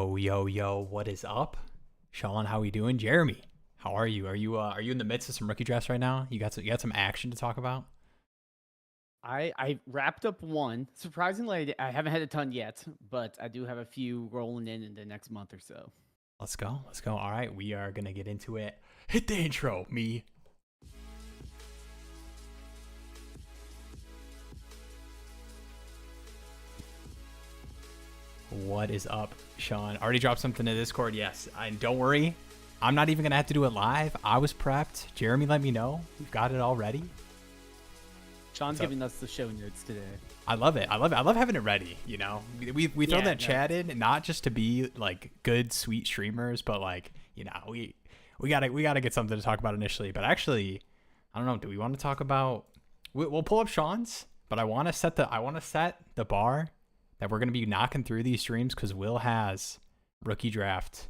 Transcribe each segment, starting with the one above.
Oh, yo, what is up? Sean, how we doing? Jeremy, how are you? Are you in the midst of some rookie drafts right now? You got some action to talk about? I wrapped up one. Surprisingly, I haven't had a ton yet, but I do have a few rolling in the next month or so. Let's go. Let's go. All right, we are gonna get into it. Hit the intro, me. What is up, Sean? Already dropped something to Discord. Yes, and don't worry, I'm not even gonna have to do it live. I was prepped. Jeremy let me know. We've got it all ready. Sean's What's up? giving us the show notes today. I love it. I love it. I love having it ready. You know, we throw Yeah, that no. chat in not just to be like good, sweet streamers, but like we gotta get something to talk about initially. But actually, I don't know. Do we want to talk about? We'll pull up Sean's, but I want to set the bar that we're gonna be knocking through these streams because Will has rookie draft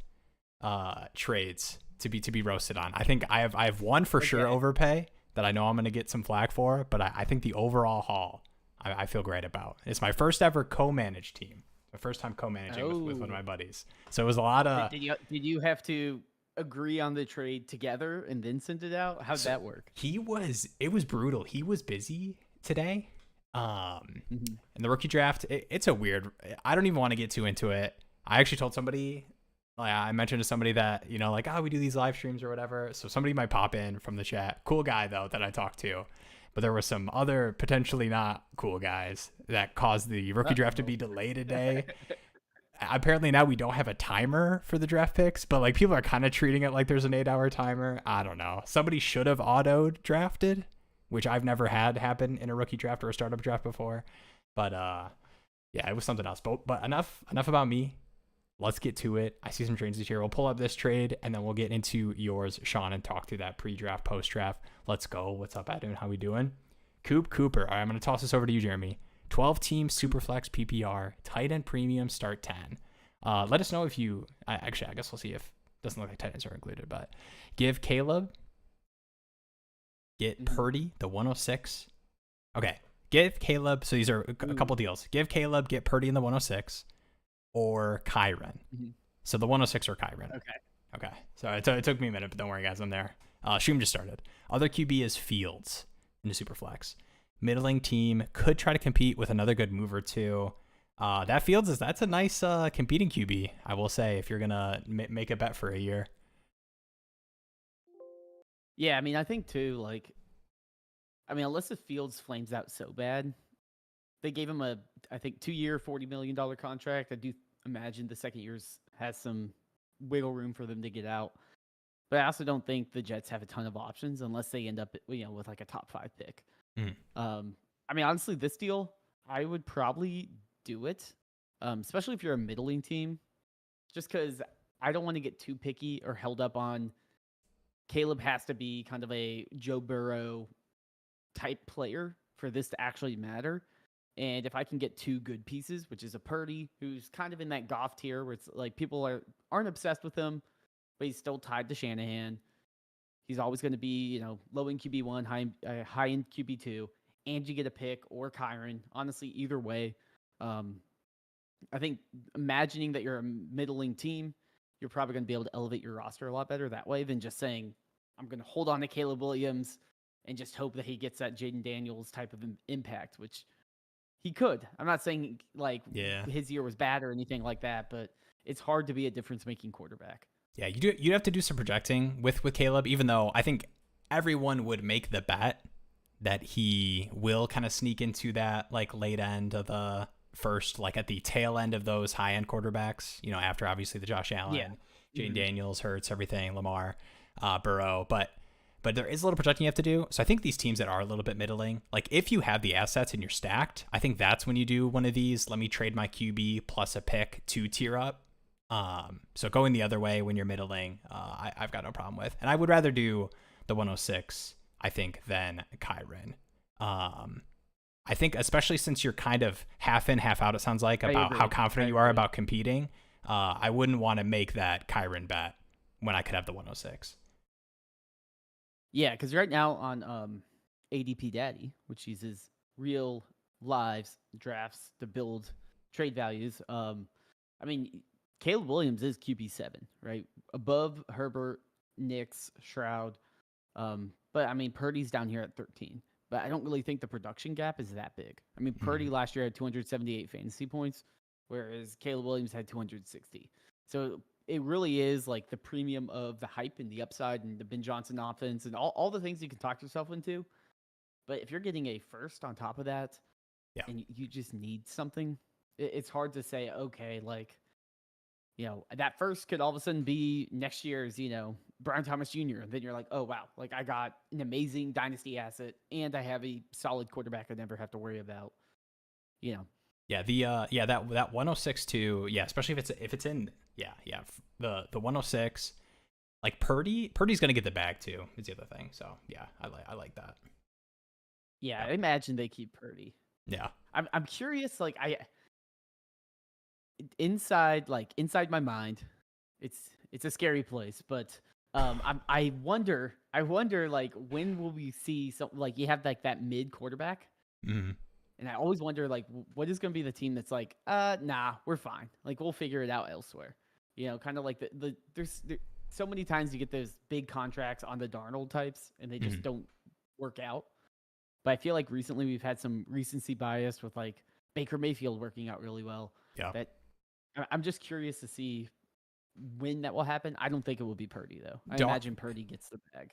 trades to be roasted on. I think I have one for sure Okay. overpay that I know I'm gonna get some flag for, but I think the overall haul I feel great about. It's my first ever co-managed team. My first time co-managing with one of Oh, my buddies. So it was a lot did, of did you did you have to agree on the trade together and then send it out? How'd so that work? it was brutal. He was busy today. Hmm. And the rookie draft, it's a weird. I don't even want to get too into it. I actually told somebody, like I mentioned to somebody that like, oh, we do these live streams or whatever. So somebody might pop in from the chat. Cool guy though that I talked to, but there were some other potentially not cool guys that caused the rookie draft to Uh-oh. be delayed a day. Apparently now we don't have a timer for the draft picks, but like people are kind of treating it like there's an 8 hour timer. I don't know. Somebody should have auto drafted, which I've never had happen in a rookie draft or a startup draft before. But yeah, it was something else. But enough about me. Let's get to it. I see some trades this year. We'll pull up this trade and then we'll get into yours, Sean, and talk through that pre-draft, post-draft. Let's go. What's up, Adam? How we doing? Cooper. All right, I'm going to toss this over to you, Jeremy. 12 team Superflex PPR, tight end premium, start 10. Let us know if you, actually, I guess we'll see if, doesn't look like tight ends are included, but give Caleb, get Mhm. Purdy, the 106. Okay, give Caleb, so these are a couple Ooh. deals. Give Caleb, get Purdy in the 106, or Kyron. Mhm. So the 106 or Kyron. Okay. Okay. So it took me a minute, but don't worry, guys. I'm there. Shoom just started. Other QB is Fields in the Superflex. Middling team could try to compete with another good move or two. That Fields that's a nice competing QB, I will say, if you're going to make a bet for a year. Yeah, I mean, I think too, unless the Fields flames out so bad, they gave him I think, 2-year, $40 million contract. I do imagine the second year's has some wiggle room for them to get out. But I also don't think the Jets have a ton of options unless they end up, with like a top 5 pick. Mm. I mean, honestly, this deal, I would probably do it, especially if you're a middling team, just because I don't want to get too picky or held up on Caleb has to be kind of a Joe Burrow type player for this to actually matter. And if I can get two good pieces, which is a Purdy, who's kind of in that Goff tier where it's like people aren't obsessed with him, but he's still tied to Shanahan. He's always going to be, low in QB1, high in QB2, and you get a pick or Kyron. Honestly, either way, um, I think imagining that you're a middling team, you're probably going to be able to elevate your roster a lot better that way than just saying, I'm going to hold on to Caleb Williams and just hope that he gets that Jaden Daniels type of impact, which he could. I'm not saying like Yeah. his year was bad or anything like that, but it's hard to be a difference making quarterback. Yeah, you have to do some projecting with Caleb, even though I think everyone would make the bet that he will kind of sneak into that like late end of the first, like at the tail end of those high end quarterbacks, after obviously the Josh Yeah. Allen, Jane Mhm. Daniels, Hurts, everything, Lamar, Burrow, but there is a little projecting you have to do. So I think these teams that are a little bit middling, like if you have the assets and you're stacked, I think that's when you do one of these. Let me trade my QB plus a pick to tier up. So going the other way when you're middling, I've got no problem with, and I would rather do the 106, I think, than Kyron. I think especially since you're kind of half in, half out, it sounds like, I about how agree. I confident you are agree. about competing. I wouldn't want to make that Kyron bet when I could have the 106. Yeah, because right now on ADP Daddy, which uses real lives drafts to build trade values, I mean, Caleb Williams is QB7, right? Above Herbert, Nix, Shroud. But I mean, Purdy's down here at 13. But I don't really think the production gap is that big. I mean, Purdy last year had 278 fantasy points, whereas Caleb Williams had 260. So it really is like the premium of the hype and the upside and the Ben Johnson offense and all the things you can talk yourself into. But if you're getting a first on top of that, Yeah. and you just need something, it's hard to say, okay, like, that first could all of a sudden be next year's, Brian Thomas Jr. And then you're like, oh, wow, like I got an amazing dynasty asset and I have a solid quarterback I never have to worry about, Yeah, that 106 too. Yeah, especially if it's in the 106. Like Purdy's gonna get the bag too. Is the other thing. So yeah, I like that. Yeah, I imagine they keep Purdy. Yeah, I'm curious. Like inside my mind, it's a scary place, but I wonder like when will we see some, like you have like that mid quarterback. Mm-hmm. And I always wonder, like, what is going to be the team that's like, nah, we're fine. Like, we'll figure it out elsewhere. Kind of like there's so many times you get those big contracts on the Darnold types, and they just don't work out. But I feel like recently we've had some recency bias with like Baker Mayfield working out really well. Yeah. That I'm just curious to see when that will happen. I don't think it will be Purdy though. I imagine Purdy gets the bag.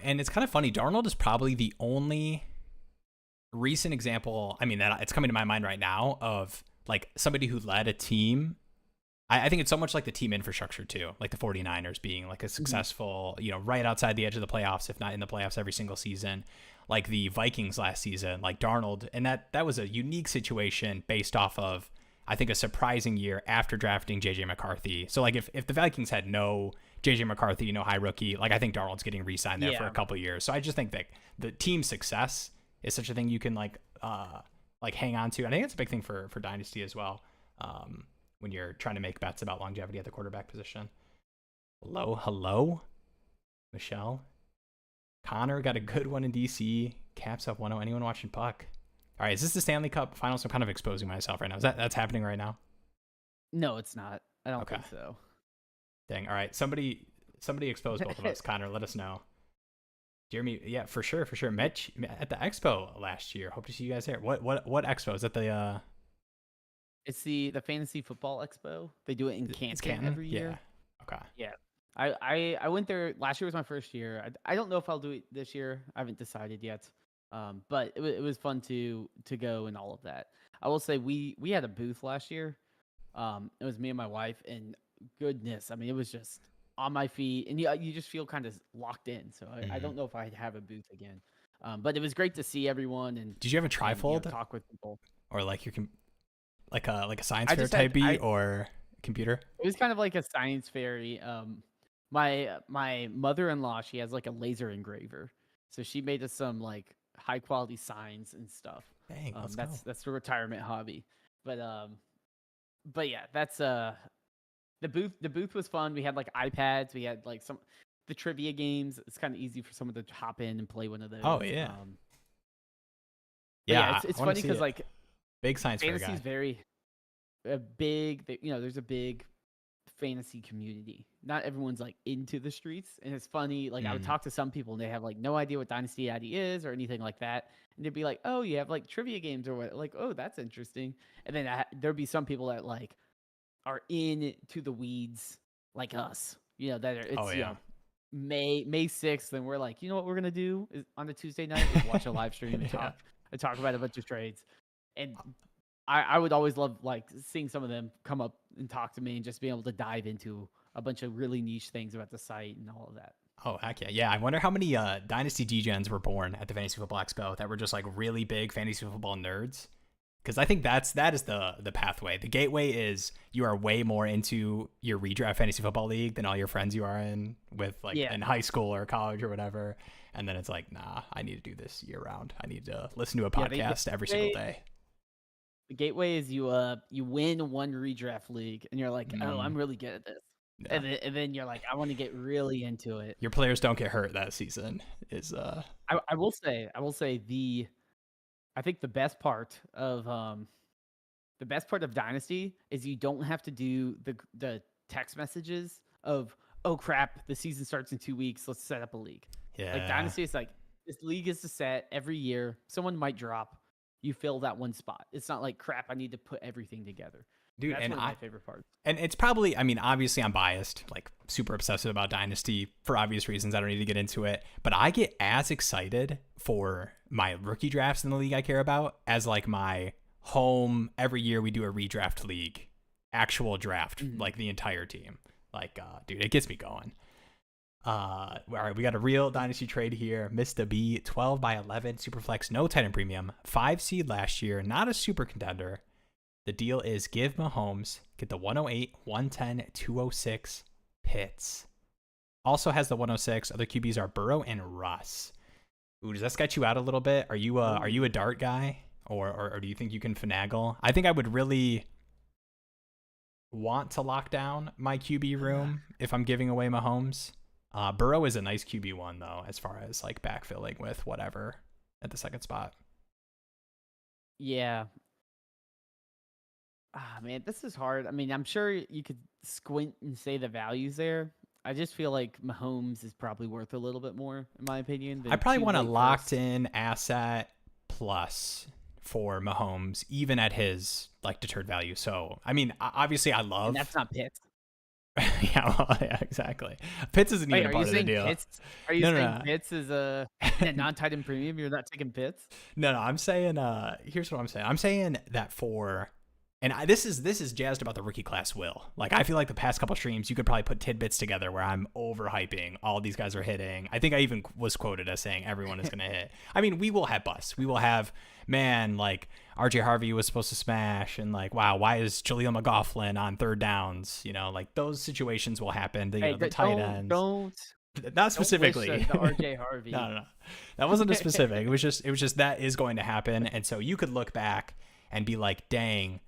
And it's kind of funny. Darnold is probably the only recent example, I mean, that it's coming to my mind right now of like somebody who led a team. I think it's so much like the team infrastructure too, like the 49ers being like a successful, right outside the edge of the playoffs, if not in the playoffs every single season, like the Vikings last season, like Darnold. And that was a unique situation based off of, I think, a surprising year after drafting JJ McCarthy. So like if the Vikings had no JJ McCarthy, no high rookie, like I think Darnold's getting re-signed there for a couple of years. So I just think that the team success is such a thing you can like hang on to. I think it's a big thing for Dynasty as well, when you're trying to make bets about longevity at the quarterback position. Hello, Michelle. Connor got a good one in DC. Caps up 1-0. Anyone watching puck? All right, is this the Stanley Cup Finals? I'm kind of exposing myself right now. That's happening right now? No, it's not. I don't think so. Dang. All right, somebody expose both of us. Connor, let us know. Jeremy, yeah, for sure. Met at the expo last year. Hope to see you guys there. What expo is that? The It's the Fantasy Football Expo. They do it in Canton every year. Yeah. Okay. Yeah. I went there last year. Was my first year. I don't know if I'll do it this year. I haven't decided yet. But it was fun to go and all of that. I will say we had a booth last year. It was me and my wife, and goodness, I mean, it was just on my feet, and you just feel kind of locked in. So I don't know if I'd have a booth again. But it was great to see everyone. And did you have a trifold? Talk with people, or like like a science fair type beat or computer? It was kind of like a science fairy. My mother-in-law, she has like a laser engraver, so she made us some like high quality signs and stuff. Dang, that's the retirement hobby. But yeah, that's the booth was fun. We had like iPads. We had like the trivia games. It's kind of easy for someone to hop in and play one of those. Oh yeah. It's funny because like big science fair guy. Fantasy's very big. There's a big fantasy community. Not everyone's like into the streets, and it's funny. Like I would talk to some people and they have like no idea what Dynasty ID is or anything like that, and they'd be like, "Oh, you have like trivia games or what?" Like, "Oh, that's interesting." And then there'd be some people that like are into the weeds like us. That it's May 6th, and we're like, you know what we're gonna do is on a Tuesday night is watch a live stream and talk about a bunch of trades. And I would always love like seeing some of them come up and talk to me and just being able to dive into a bunch of really niche things about the site and all of that. Oh, heck yeah. Yeah, I wonder how many Dynasty Degens were born at the Fantasy Football Expo that were just like really big fantasy football nerds. Because I think that is the pathway. The gateway is you are way more into your redraft fantasy football league than all your friends you are in with in high school or college or whatever. And then it's like, nah, I need to do this year round. I need to listen to a podcast every single day. The gateway is you win one redraft league and you're like, oh, I'm really good at this. Yeah. And then you're like, I want to get really into it. Your players don't get hurt that season. I will say I think the best part of the best part of Dynasty is you don't have to do the text messages of, oh crap, the season starts in 2 weeks, let's set up a league. Like Yeah. Dynasty is like, this league is set every year. Someone might drop. You fill that one spot. It's not like crap, I need to put everything together. Dude, That's and one of my favorite parts. And it's probably, I mean, obviously I'm biased, like super obsessive about Dynasty for obvious reasons. I don't need to get into it, but I get as excited for my rookie drafts in the league I care about as like my home, every year we do a redraft league, actual draft, like the entire team. Like, dude, it gets me going. All right, we got a real Dynasty trade here. Mr. B, 12 by 11, Superflex, no Titan premium, 5 seed last year, not a super contender. The deal is give Mahomes, get the 108, 110, 206 Pitts. Also has the 106. Other QBs are Burrow and Russ. Ooh, does that sketch you out a little bit? Are you a dart guy, or do you think you can finagle? I think I would really want to lock down my QB room if I'm giving away Mahomes. Burrow is a nice QB1 though, as far as like backfilling with whatever at the second spot. Yeah. Ah, man, this is hard. I mean, I'm sure you could squint and say the values there. I just feel like Mahomes is probably worth a little bit more, in my opinion. I probably want a late locked first. in asset plus for Mahomes, even at his like deterred value. So, I mean, obviously I love. And that's not Pitts. Yeah, well, yeah, exactly. Pitts isn't Wait, even are part you of the saying deal. Pitts? Are you No, saying no. Pitts is a non-Titan premium? You're not taking Pitts? No, I'm saying here's what I'm saying. I'm saying that for, and this is jazzed about the rookie class. Will, like, I feel like the past couple streams you could probably put tidbits together where I'm overhyping all these guys are hitting. I think I even was quoted as saying everyone is going to hit. I mean, we will have busts. We will have, man, like RJ Harvey was supposed to smash, and like, wow, why is Jaleel McLaughlin on third downs? You know, like those situations will happen. The, Hey, the tight ends. Not specifically. Don't wish the RJ Harvey. No. That wasn't a specific. It was just that is going to happen. And so you could look back and be like, dang,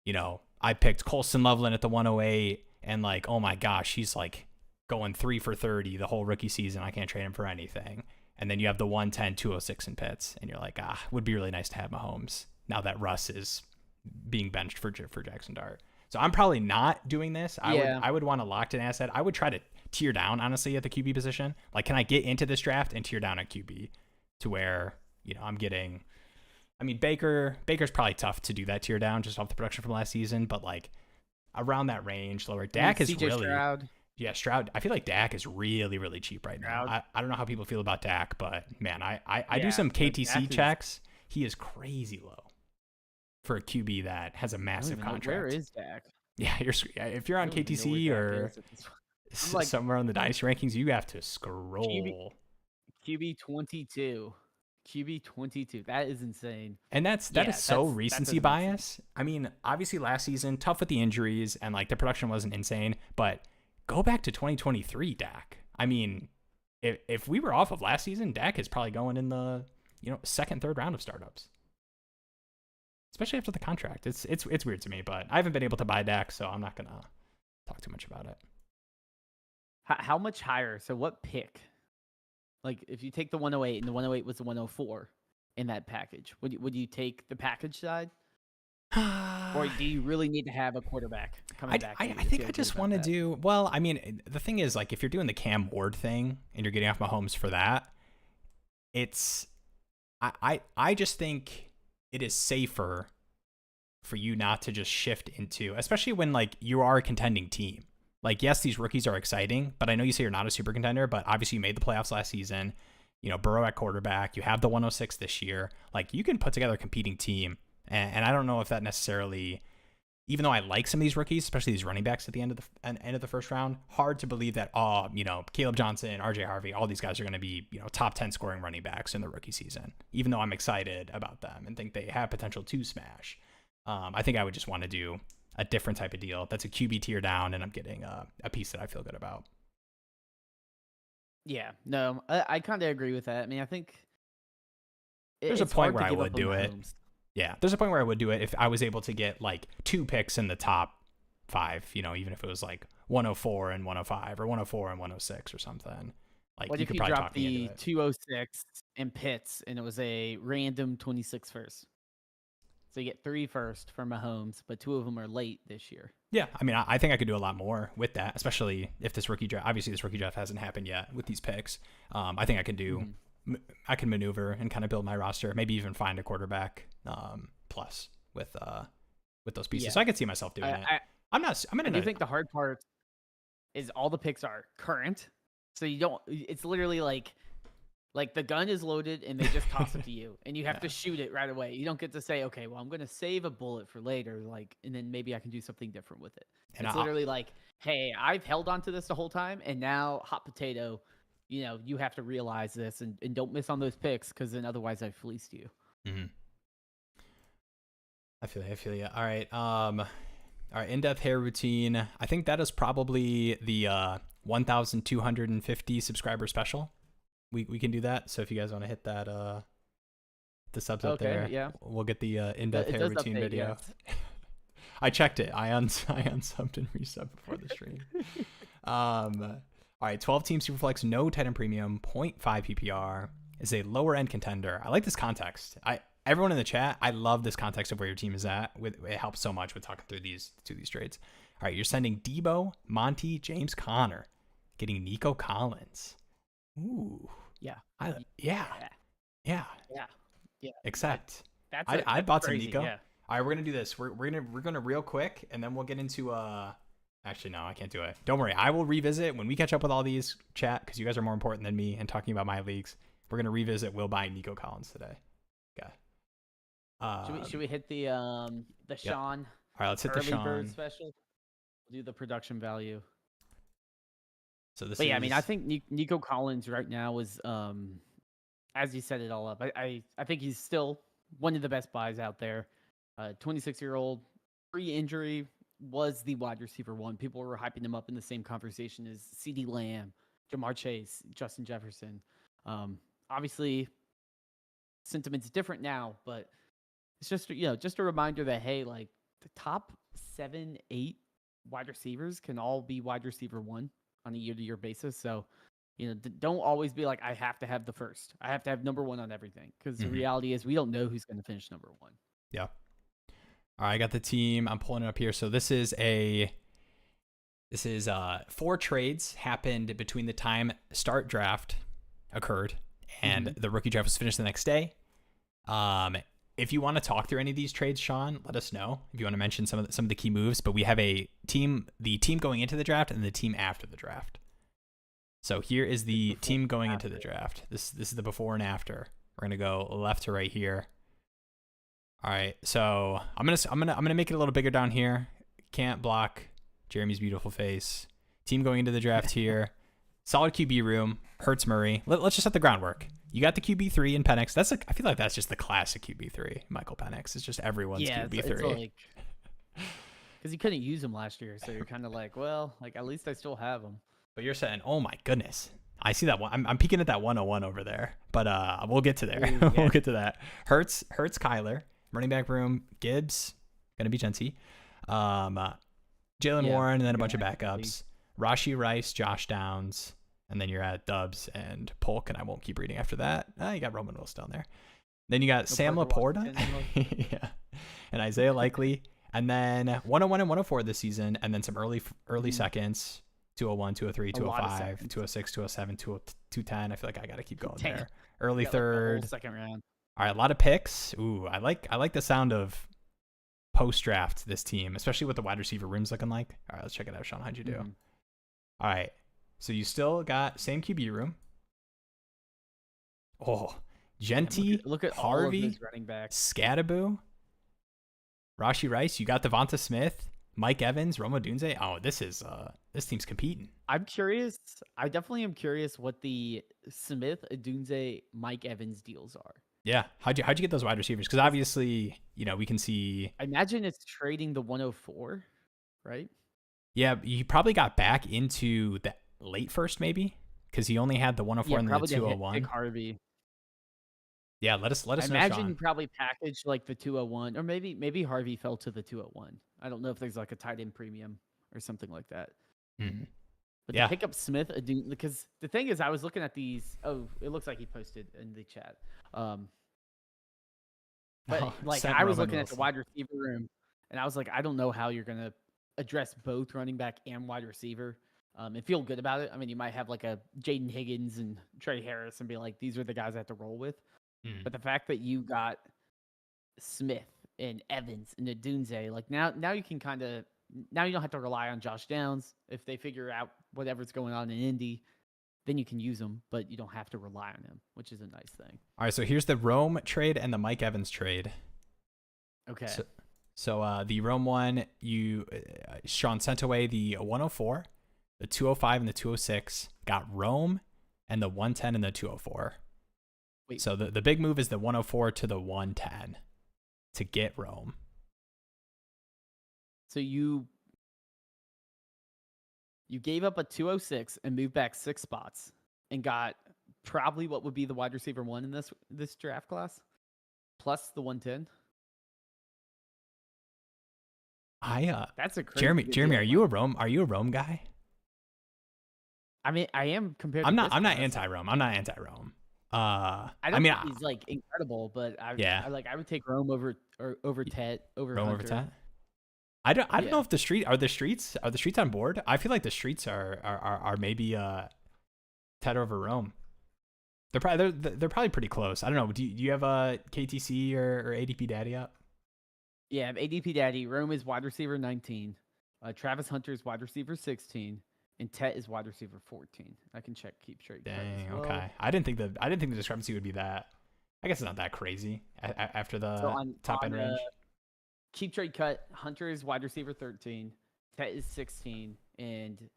you know, I picked Colston Loveland at the 108 and like, oh my gosh, he's like going 3 for 30 the whole rookie season. I can't trade him for anything. And then you have the 110, 206 in Pitts, and you're like, would be really nice to have Mahomes now that Russ is being benched for Jackson Dart. So I'm probably not doing this. I would want a locked in asset. I would try to tier down, honestly, at the QB position. Like, can I get into this draft and tier down at QB to where, you know, I'm getting, I mean, Baker's probably tough to do that tier down just off the production from last season, but like around that range, lower. Dak is CJ really, Stroud. Yeah, Stroud. I feel like Dak is really, really cheap right now. I don't know how people feel about Dak, but man, I do some KTC checks. He is crazy low for a QB that has a massive contract. Where is Dak? Yeah, if you're on KTC or like, somewhere on the Dynasty Rankings, you have to scroll. QB 22. QB 22. That is insane. And that is so recency bias. I mean, obviously last season, tough with the injuries and like the production wasn't insane, but go back to 2023, Dak. I mean, if we were off of last season, Dak is probably going in the, you know, second, third round of startups. Especially after the contract. It's weird to me, but I haven't been able to buy Dak, so I'm not going to talk too much about it. How much higher? So what pick? Like if you take the 108 and the 108 was the 104 in that package, would you take the package side? Or do you really need to have a quarterback coming back? I think I just want to do, well, I mean, the thing is, like, if you're doing the Cam Ward thing and you're getting off Mahomes for that, I just think it is safer for you not to just shift into, especially when like you are a contending team. Like, yes, these rookies are exciting, but I know you say you're not a super contender, but obviously you made the playoffs last season. You know, Burrow at quarterback, you have the 106 this year. Like, you can put together a competing team. And I don't know if that necessarily, even though I like some of these rookies, especially these running backs at the end of the first round, hard to believe that, you know, Caleb Johnson, RJ Harvey, all these guys are going to be, you know, top 10 scoring running backs in the rookie season, even though I'm excited about them and think they have potential to smash. I think I would just want to do a different type of deal. That's a QB tier down, and I'm getting a piece that I feel good about. Yeah, no, I kind of agree with that. I mean, I think there's a point where I would do it. Yeah, there's a point where I would do it if I was able to get like 2 picks in the top 5, you know, even if it was like 104 and 105 or 104 and 106 or something. Like, what you if could you probably dropped talk me into the it. 206 and Pitts and it was a random 26 first? So you get 3 first for Mahomes, but 2 of them are late this year. Yeah, I mean, I think I could do a lot more with that, especially if this rookie draft. Obviously, this rookie draft hasn't happened yet with these picks. I think I can do. I can maneuver and kind of build my roster. Maybe even find a quarterback plus with those pieces. Yeah. So I could see myself doing it. I'm in. I do think the hard part is all the picks are current, so you don't. It's literally like the gun is loaded and they just toss it to you, and you have to shoot it right away. You don't get to say, okay, well, I'm going to save a bullet for later, and then maybe I can do something different with it. And it's literally like, hey, I've held on to this the whole time, and now hot potato, you have to realize this and don't miss on those picks, because then otherwise I've fleeced you. Mm-hmm. I feel you. All right. In-depth hair routine. I think that is probably the 1,250 subscriber special. We can do that. So if you guys want to hit that the subs up there, we'll get the in-depth hair routine video. Yes. I checked it. I unsubbed and resubbed before the stream. All right, 12 team Superflex, no Titan Premium, 0.5 PPR, is a lower end contender. I like this context. Everyone in the chat, I love this context of where your team is at. It helps so much with talking through these trades. All right, you're sending Debo, Monty, James Conner, getting Nico Collins. Ooh. Yeah. Except I bought some Nico. Yeah. All right, we're gonna do this. We're gonna real quick, and then we'll get into Actually, no, I can't do it. Don't worry, I will revisit when we catch up with all these chat, because you guys are more important than me and talking about my leagues. We're gonna revisit Will buying Nico Collins today. Okay. Should we hit the Sean? All right, let's hit the Sean bird special. We'll do the production value. So this. I mean, I think Nico Collins right now is, as you set it all up, I think he's still one of the best buys out there. 26-year-old, pre-injury, was the wide receiver one. People were hyping him up in the same conversation as CeeDee Lamb, Jamar Chase, Justin Jefferson. Obviously, sentiment's different now, but it's just just a reminder that, hey, like, the top 7-8 wide receivers can all be wide receiver one on a year-to-year basis. So, don't always be like, I have to have the first. I have to have number one on everything, because the reality is we don't know who's going to finish number one. Yeah. All right, I got the team. I'm pulling it up here. So this is 4 trades happened between the time start draft occurred and the rookie draft was finished the next day. If you want to talk through any of these trades, Sean, let us know. If you want to mention some of the key moves, but we have the team going into the draft and the team after the draft. So here is the team going into the draft. This is the before and after. We're gonna go left to right here. All right, so I'm gonna make it a little bigger down here. Can't block Jeremy's beautiful face. Team going into the draft here. Solid QB room. Hurts Murray. Let's just set the groundwork. You got the QB3 in Penix. I feel like that's just the classic QB3. Michael Penix. It's just everyone's QB3. Because you couldn't use him last year, so you're kind of like, well, like, at least I still have him. But you're saying, oh my goodness. I see that one. I'm peeking at that 101 over there. But we'll get to there. Ooh, yeah. We'll get to that. Hurts Kyler. Running back room, Gibbs, gonna be Genty. Jalen Warren, and then a bunch of backups. Rashee Rice, Josh Downs, and then you're at Dubs and Polk, and I won't keep reading after that. You got Roman Wilson down there. Then you got Sam Laporta, yeah, and Isaiah Likely, and then 101 and 104 this season, and then some early seconds. 201, 203, 205, 206, 207, 210. I feel like I got to keep going there. Early third. Like second round. All right, a lot of picks. Ooh, I like the sound of post-draft this team, especially what the wide receiver room's looking like. All right, let's check it out, Sean. How'd you do? All right, so you still got same QB room. Oh, Genty, look at Harvey, all of those running backs. Skattebo, Rashee Rice. You got Devonta Smith, Mike Evans, Roma Dunze. Oh, this team's competing. I'm curious. I definitely am curious what the Smith, Dunze, Mike Evans deals are. Yeah, how'd you get those wide receivers? Because obviously, we can see. I imagine it's trading the 104, right? Yeah, you probably got back into the late first, maybe, because he only had the 104 and the 201. Pick Harvey. Yeah, let us know. I imagine you probably packaged like the 201, or maybe Harvey fell to the 201. I don't know if there's like a tight end premium or something like that. Mm-hmm. But to pick up Smith, because the thing is, I was looking at these. Oh, it looks like he posted in the chat. But like Sent I was Roman looking at the Wilson. wide receiver room, and I was like, I don't know how you're gonna address both running back and wide receiver, and feel good about it. I mean, you might have like a Jaden Higgins and Trey Harris, and be like, these are the guys I have to roll with. Mm. But the fact that you got Smith and Evans and Adunze, like now you can kind of now you don't have to rely on Josh Downs if they figure out whatever's going on in Indy. Then you can use them, but you don't have to rely on him, which is a nice thing. All right, so here's the Rome trade and the Mike Evans trade. Okay. So the Rome one, Sean sent away the 104, the 205, and the 206. Got Rome and the 110 and the 204. Wait. So the big move is the 104 to the 110 to get Rome. So you gave up a 206 and moved back 6 spots and got probably what would be the wide receiver 1 in this draft class, plus the 110. That's a crazy Jeremy, are you a Rome guy? I mean, I am compared. I'm to not. this I'm not class. anti-Rome. I'm not anti-Rome. I don't think he's like incredible, but I would take Rome over Tet over Rome Hunter. over Tet. I don't know if the streets on board. I feel like the streets are maybe Tet over Rome. They're probably pretty close. I don't know. Do you have a KTC or ADP Daddy up? Yeah, ADP Daddy. Rome is wide receiver 19. Travis Hunter is wide receiver 16, and Tet is wide receiver 14. I can check keep straight. Dang. Okay. I didn't think the discrepancy would be that. I guess it's not that crazy after the top end range. Keep trade cut. Hunter is wide receiver 13. Tet is 16, and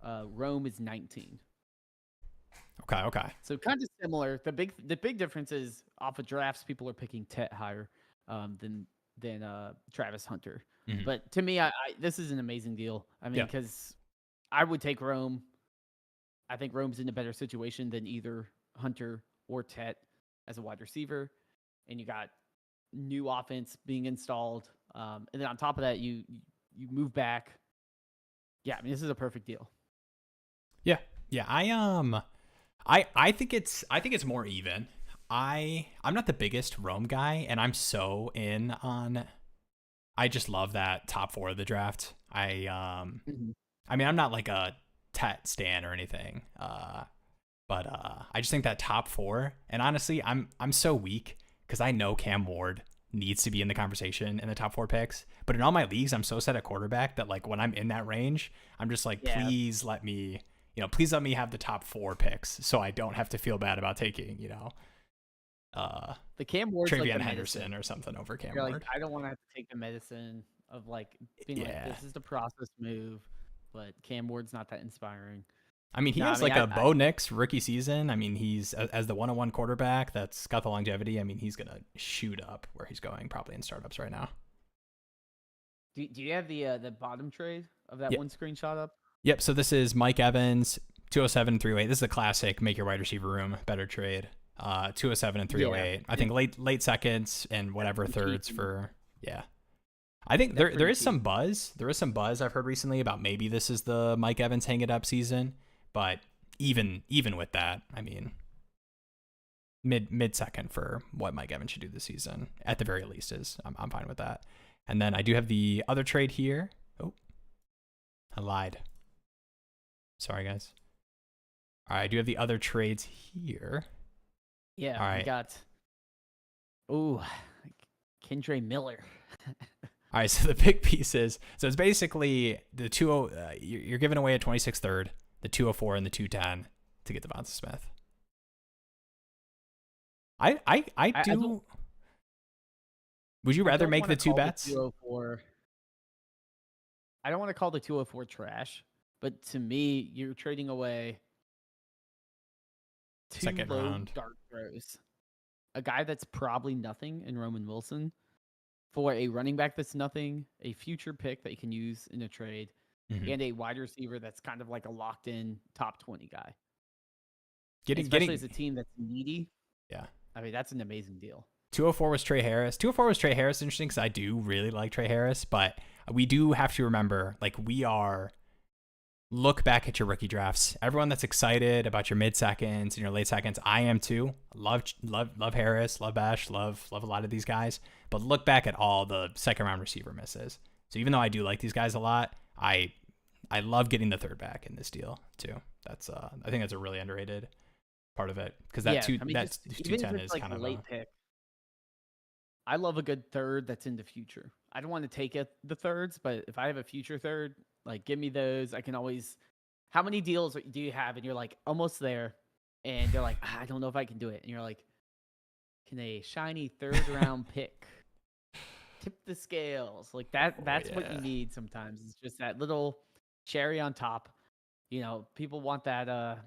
Rome is 19. Okay. So kind of similar. The big difference is off of drafts, people are picking Tet higher than Travis Hunter. Mm-hmm. But to me, I this is an amazing deal. I mean, because I would take Rome. I think Rome's in a better situation than either Hunter or Tet as a wide receiver, and you got new offense being installed, and then on top of that, you move back. Yeah, I mean, this is a perfect deal. Yeah. I think it's more even. I'm not the biggest Rome guy, and I'm so in on. I just love that top 4 of the draft. I mean, I'm not like a Tet stan or anything, but I just think that top 4. And honestly, I'm so weak because I know Cam Ward needs to be in the conversation in the top 4 picks. But in all my leagues, I'm so set at quarterback that like when I'm in that range, I'm just like, please let me have the top 4 picks so I don't have to feel bad about taking, the Cam Ward's Travion like Henderson or something over Cam Ward. Ward. Like, I don't want to have to take the medicine of like being like, this is the process move, but Cam Ward's not that inspiring. I mean, he has a Bo Nix rookie season. I mean, he's as the 101 quarterback that's got the longevity. I mean, he's going to shoot up where he's going probably in startups right now. Do you have the bottom trade of that one screenshot up? Yep. So this is Mike Evans, 207 and 308. This is a classic make your wide receiver room better trade. 207 and 308. I think late seconds and whatever thirds for I think there is some buzz. There is some buzz I've heard recently about maybe this is the Mike Evans hang it up season, but even with that, I mean mid second for what Mike Evans should do this season at the very least is I'm fine with that. And then I do have the other trade here. Oh, I lied. Sorry guys. All right, I do have the other trades here. Yeah, all right. We got Kendre Miller. All right, so the big pieces. So it's basically the you're giving away a 26 third, the 204 and the 210 to get Devonta Smith. I do. Would you rather make the 2 bets? 204. I don't want to call the 204 trash, but to me, you're trading away 2 second low round dart throws. A guy that's probably nothing in Roman Wilson for a running back that's nothing, a future pick that you can use in a trade, and a wide receiver that's kind of like a locked-in top 20 guy. Especially as a team that's needy. Yeah. I mean, that's an amazing deal. 204 was Trey Harris. 204 was Trey Harris. Interesting because I do really like Trey Harris, but we do have to remember, like, we are look back at your rookie drafts. Everyone that's excited about your mid seconds and your late seconds, I am too. Love Harris, love Bash, love a lot of these guys. But look back at all the second round receiver misses. So even though I do like these guys a lot, I love getting the third back in this deal too. That's I think that's a really underrated part of it because that Yeah, I mean, that even if 210 it's is like kind a of late a pick, I love a good third that's in the future. I don't want to take the thirds, but if I have a future third, like give me those. I can always. How many deals do you have? And you're like almost there, and they're like, I don't know if I can do it. And you're like, can a shiny third round pick tip the scales? Like that. oh That's what you yeah. need sometimes. It's just that little cherry on top. People want that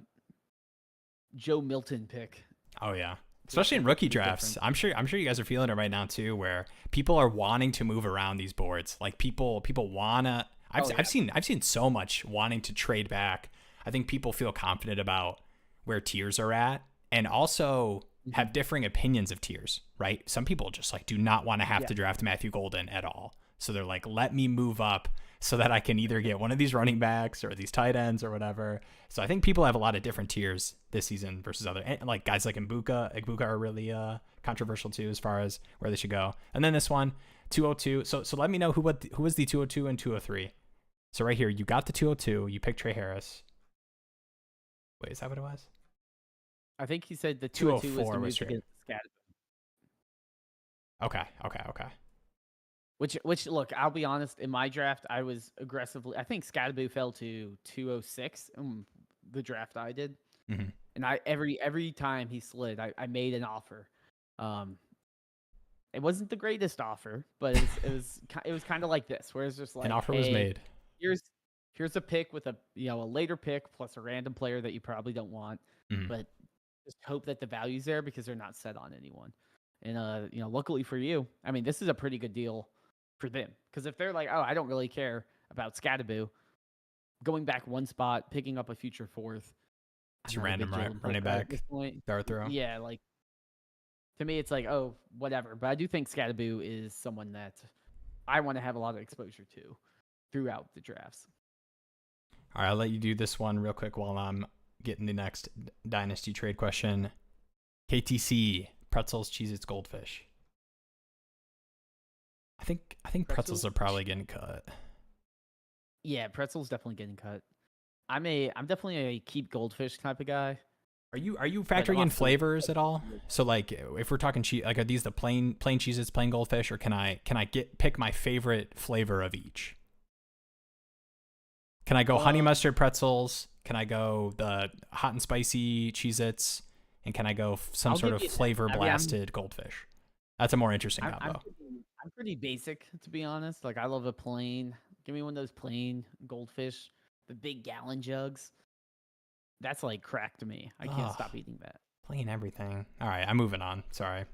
Joe Milton pick Oh yeah. to, Especially to in make rookie the drafts. difference. I'm sure you guys are feeling it right now too, where people are wanting to move around these boards. Like people wanna Oh yeah. I've seen so much wanting to trade back. I think people feel confident about where tiers are at and also Mhm. have differing opinions of tiers, right? Some people just like do not want to have Yeah. to draft Matthew Golden at all. So they're like, let me move up so that I can either get one of these running backs or these tight ends or whatever. So I think people have a lot of different tiers this season versus other, and like guys like Ibuka are really controversial too as far as where they should go. And then this one, 202. So let me know who was the 202 and 203. So right here, you got the 202. You picked Trey Harris. Wait, is that what it was? I think he said the 202 was 204 the was move to Trey. get Skattebo. Okay. Which look, I'll be honest. In my draft, I was aggressively. I think Skattebo fell to 206 in the draft I did, Mm-hmm. and every time he slid, I made an offer. Um, it wasn't the greatest offer, but it was kind of like this, where it's just An like, offer was hey, made. here's here's a pick with a later pick plus a random player that you probably don't want, Mm-hmm. but just hope that the value's there because they're not set on anyone. And luckily for you, I mean, this is a pretty good deal for them because if they're like, oh, I don't really care about Skattebo, going back one spot, picking up a future fourth, I'm It's your not a big random Jalen running Polk guy at back this point. dart throw. Yeah, like to me, it's like, oh, whatever. But I do think Skattebo is someone that I want to have a lot of exposure to throughout the drafts. All right, I'll let you do this one real quick while I'm getting the next dynasty trade question. KTC pretzels, Cheez-Its, goldfish. I think pretzels are probably getting cut. Yeah, pretzel's definitely getting cut. I'm definitely a keep goldfish type of guy. Are you But factoring in also, flavors at all? So like if we're talking cheese, like are these the plain Cheez-Its, plain goldfish, or can I pick my favorite flavor of each? Can I go honey mustard pretzels? Can I go the hot and spicy Cheez-Its? And can I go some I'll sort give of you that. flavor I mean, blasted goldfish? That's a more interesting I'm combo. I'm pretty basic to be honest. Like I love a plain. Give me one of those plain goldfish, the big gallon jugs. That's like crack to me. I can't Ugh, stop eating that. plain everything. All right, I'm moving on. Sorry,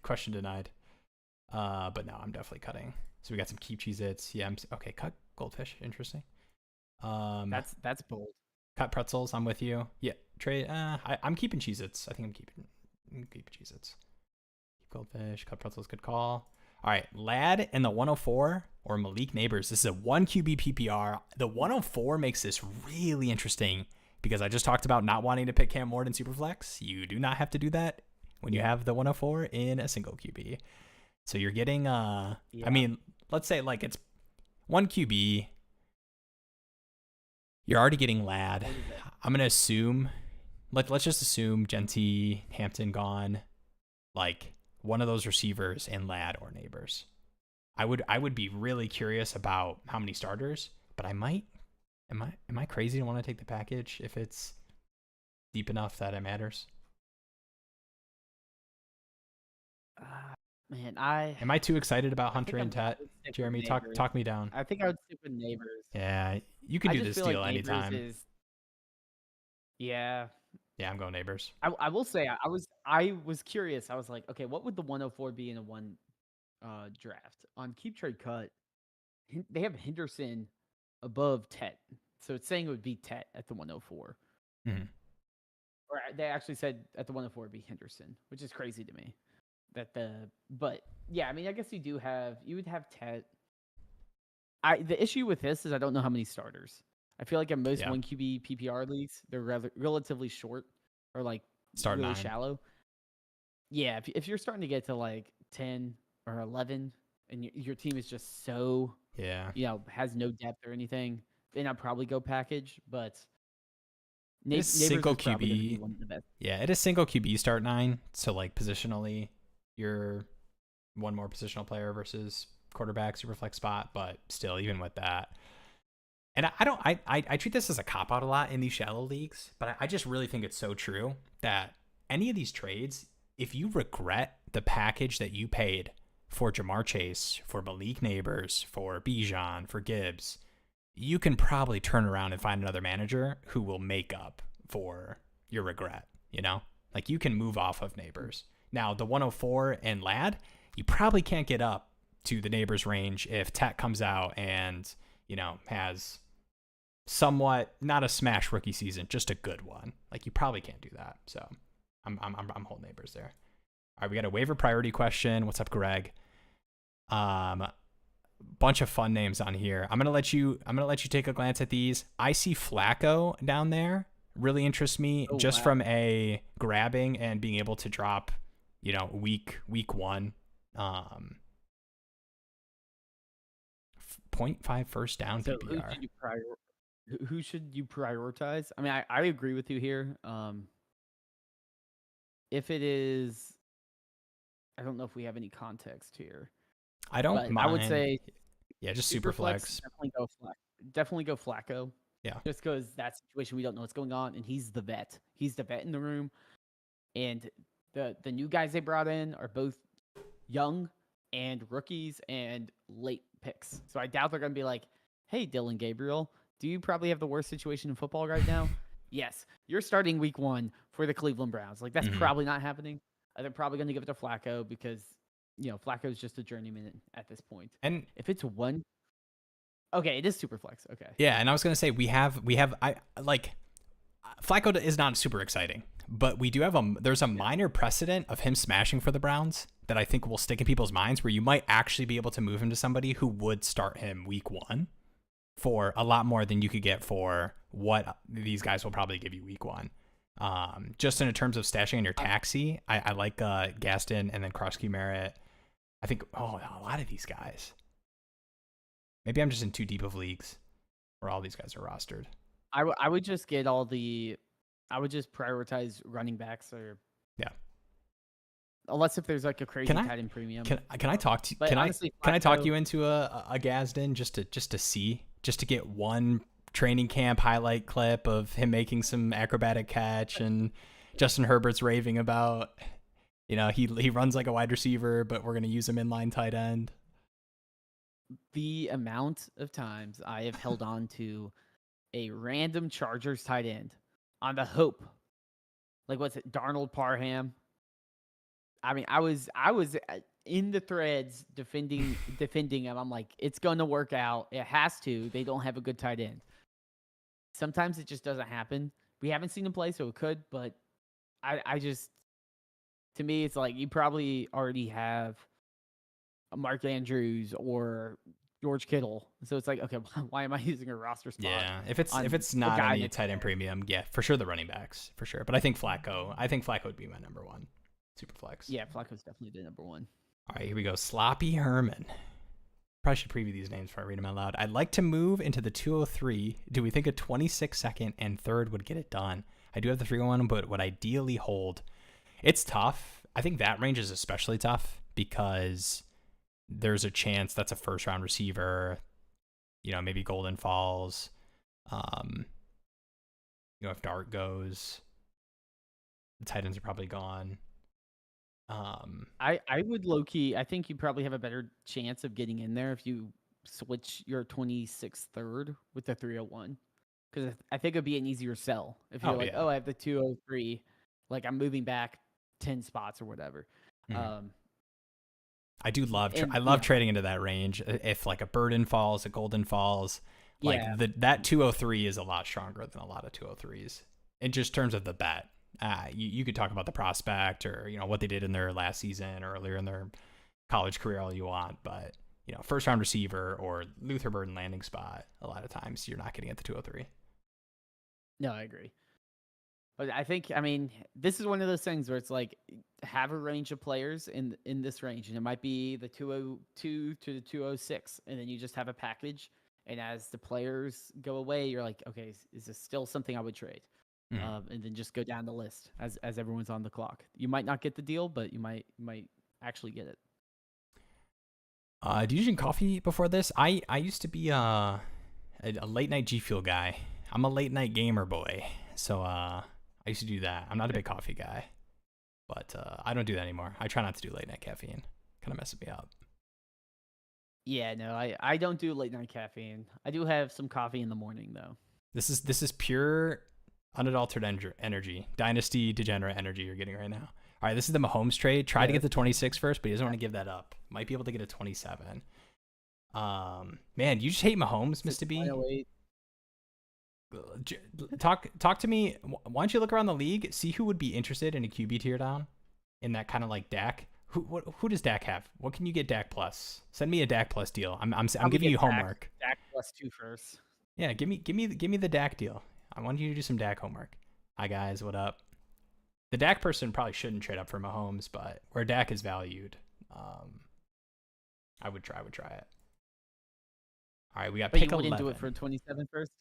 question denied. But no, I'm definitely cutting. So we got some keep Cheez-Its. Yeah, okay. Cut goldfish. Interesting. That's bold. Cut pretzels. I'm with you. Yeah, Trey. I'm keeping Cheez-Its. I think I'm keeping Cheez-Its. Keep goldfish. Cut pretzels. Good call. All right, Lad in the 104 or Malik Nabers. This is a 1 QB PPR. The 104 makes this really interesting because I just talked about not wanting to pick Cam Ward in Superflex. You do not have to do that when you have the 104 in a single QB. So you're getting I mean, let's say like it's 1 QB. You're already getting Lad. I'm gonna assume let's just assume Genty, Hampton gone, like one of those receivers in Lad or Nabers. I would be really curious about how many starters, but I might am I crazy to want to take the package if it's deep enough that it matters? Man, Am I too excited about I think Hunter and I Tet? would stick with Jeremy, Nabers. talk me down. I think I would stick with Neighbors. Yeah, you can I do just this feel deal like Neighbors anytime. is. Yeah, Yeah, I'm going Neighbors. I will say I was curious. I was like, okay, what would the 104 be in a one draft on Keep Trade Cut? They have Henderson above Tet, so it's saying it would be Tet at the 104. Mm-hmm. Or they actually said at the 104 would be Henderson, which is crazy to me. But yeah, I mean, I guess you would have Tet. The issue with this is I don't know how many starters. I feel like in most Yeah. 1 QB PPR leagues, they're relatively short or like Start really 9. shallow. Yeah, if you're starting to get to like 10 or 11 and your team is just so, Yeah. has no depth or anything, then I'd probably go package. But It is Neighbors single is probably going to be QB. one of the best. Yeah, it is single QB start 9. So like positionally, you're one more positional player versus quarterback, super flex spot, but still, even with that. And I treat this as a cop out a lot in these shallow leagues, but I just really think it's so true that any of these trades, if you regret the package that you paid for Jamar Chase, for Malik Nabers, for Bijan, for Gibbs, you can probably turn around and find another manager who will make up for your regret, Like you can move off of Nabers. Now, the 104 and Lad, you probably can't get up to the Nabers range if Tech comes out and, has somewhat not a smash rookie season, just a good one. Like you probably can't do that. So I'm holding Nabers there. All right, we got a waiver priority question. What's up, Greg? Bunch of fun names on here. I'm gonna let you take a glance at these. I see Flacco down there. Really interests me just from a grabbing and being able to drop, week 1. 0.5 first down So PPR. who should you prioritize? I mean, I agree with you here. If it is, I don't know if we have any context here. I don't mind. I would say, yeah, just super flex. Definitely go Flacco. Yeah, just because that situation we don't know what's going on, and he's the vet. He's the vet in the room, and the new guys they brought in are both young and rookies and late picks. So I doubt they're going to be like, "Hey, Dylan Gabriel, do you probably have the worst situation in football right now?" Yes, you're starting week 1 for the Cleveland Browns. Like that's probably not happening. They're probably going to give it to Flacco because Flacco's just a journeyman at this point. And if it's one, okay, it is super flex. Okay. Yeah, and I was gonna say we have Flacco is not super exciting, but we do have there's a minor precedent of him smashing for the Browns that I think will stick in people's minds where you might actually be able to move him to somebody who would start him week 1 for a lot more than you could get for what these guys will probably give you week 1. Just in terms of stashing in your taxi, I like Gaston and then Krosky Merritt. I think a lot of these guys. Maybe I'm just in too deep of leagues where all these guys are rostered. I would just get I would just prioritize running backs or unless if there's like a crazy tight end premium. Can I talk to can I talk you into a Gaston just to get one training camp highlight clip of him making some acrobatic catch and Justin Herbert's raving about he runs like a wide receiver, but we're gonna use him inline tight end. The amount of times I have held on to a random Chargers tight end on the hope, like what's it, Darnold Parham. I mean, I was in the threads defending him. I'm like, it's gonna work out. It has to. They don't have a good tight end. Sometimes it just doesn't happen. We haven't seen him play, so it could. But I just, to me, it's like you probably already have Mark Andrews or George Kittle. So it's like, okay, why am I using a roster spot? Yeah, if it's not any tight end premium, yeah, for sure the running backs, for sure. But I think Flacco would be my number 1 super flex. Yeah, Flacco's definitely the number 1. All right, here we go. Sloppy Herman. Probably should preview these names before I read them out loud. I'd like to move into the 203. Do we think a 26 second and third would get it done? I do have the 301, but would ideally hold. It's tough. I think that range is especially tough because there's a chance that's a first round receiver, maybe Golden falls. If Dart goes, the tight ends are probably gone. I would low key, I think you probably have a better chance of getting in there if you switch your 26th third with the 301. Because I think it'd be an easier sell if you're I have the 203, like I'm moving back 10 spots or whatever. Mm-hmm. I do love trading into that range. If like a Burden falls, a Golden falls, that 203 is a lot stronger than a lot of 203s in just terms of the bet. You could talk about the prospect or what they did in their last season or earlier in their college career all you want, but first round receiver or Luther Burden landing spot, a lot of times you're not getting at the 203. No, I agree. But I think, this is one of those things where it's like have a range of players in this range, and it might be the 202 to the 206, and then you just have a package. And as the players go away, you're like, okay, is this still something I would trade? And then just go down the list as everyone's on the clock. You might not get the deal, but you might actually get it. Do you drink coffee before this? I used to be a late night G Fuel guy. I'm a late night gamer boy, so I used to do that. I'm not a big coffee guy, but I don't do that anymore. I try not to do late night caffeine. Kind of messes me up. Yeah, no, I don't do late night caffeine. I do have some coffee in the morning though. This is pure, unadulterated energy. Dynasty degenerate energy you're getting right now. All right, this is the Mahomes trade. Try to get the 26 first, but he doesn't want to give that up. Might be able to get a 27. Man, you just hate Mahomes, Mr. B. Talk to me. Why don't you look around the league, see who would be interested in a QB tier down in that kind of like Dak. Who does Dak have? What can you get Dak plus? Send me a Dak plus deal. I'm giving you homework. Dak plus 2 first. Yeah, give me the Dak deal. I want you to do some Dak homework. Hi guys, what up? The Dak person probably shouldn't trade up for Mahomes, but where Dak is valued, I would try it. All right, we got pick 11. You wouldn't do it for 27 first?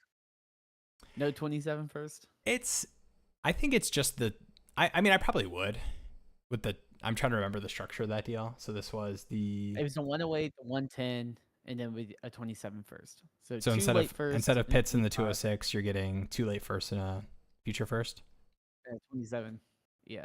No 27 first? I think it's just I probably would with I'm trying to remember the structure of that deal. So this was It was a 108, the 110, and then with a 27 first. So instead of Pitts in the 206, you're getting 2 late first and a future first. 27. Yeah.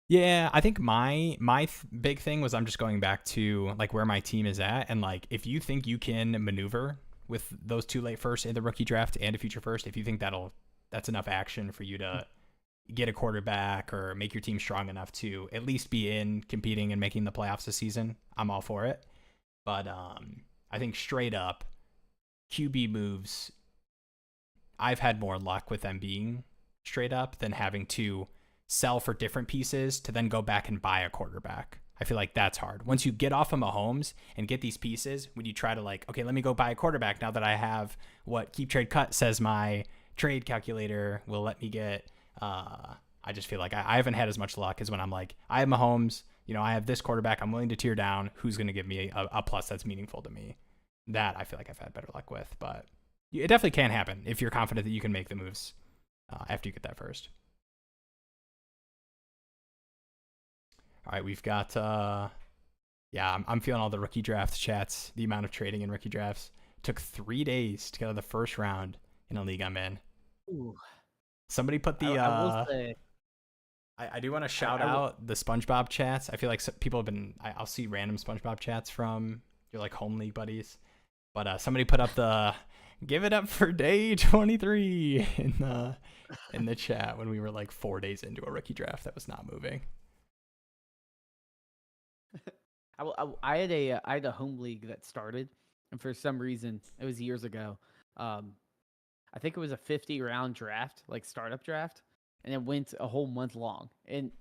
Yeah, I think my big thing was I'm just going back to like where my team is at, and like if you think you can maneuver with those 2 late first in the rookie draft and a future first, if you think that's enough action for you to get a quarterback or make your team strong enough to at least be in competing and making the playoffs this season, I'm all for it. But I think straight up QB moves, I've had more luck with them being straight up than having to sell for different pieces to then go back and buy a quarterback. I feel like that's hard. Once you get off of Mahomes and get these pieces, when you try to like, okay, let me go buy a quarterback now that I have what Keep Trade Cut says my trade calculator will let me get, I just feel like I haven't had as much luck as when I'm like, I have Mahomes, I have this quarterback, I'm willing to tear down, who's going to give me a plus that's meaningful to me. That I feel like I've had better luck with, but it definitely can happen if you're confident that you can make the moves after you get that first. All right, we've got, I'm feeling all the rookie draft chats, the amount of trading in rookie drafts. It took 3 days to get out of the first round in a league I'm in. Ooh. Somebody put the, I will say, I do want to shout out the SpongeBob chats. I feel like people have been, I'll see random SpongeBob chats from your like home league buddies. But somebody put up the, give it up for day 23 in the chat when we were like 4 days into a rookie draft that was not moving. I had a home league that started, and for some reason, it was years ago. I think it was a 50-round draft, like startup draft, and it went a whole month long. And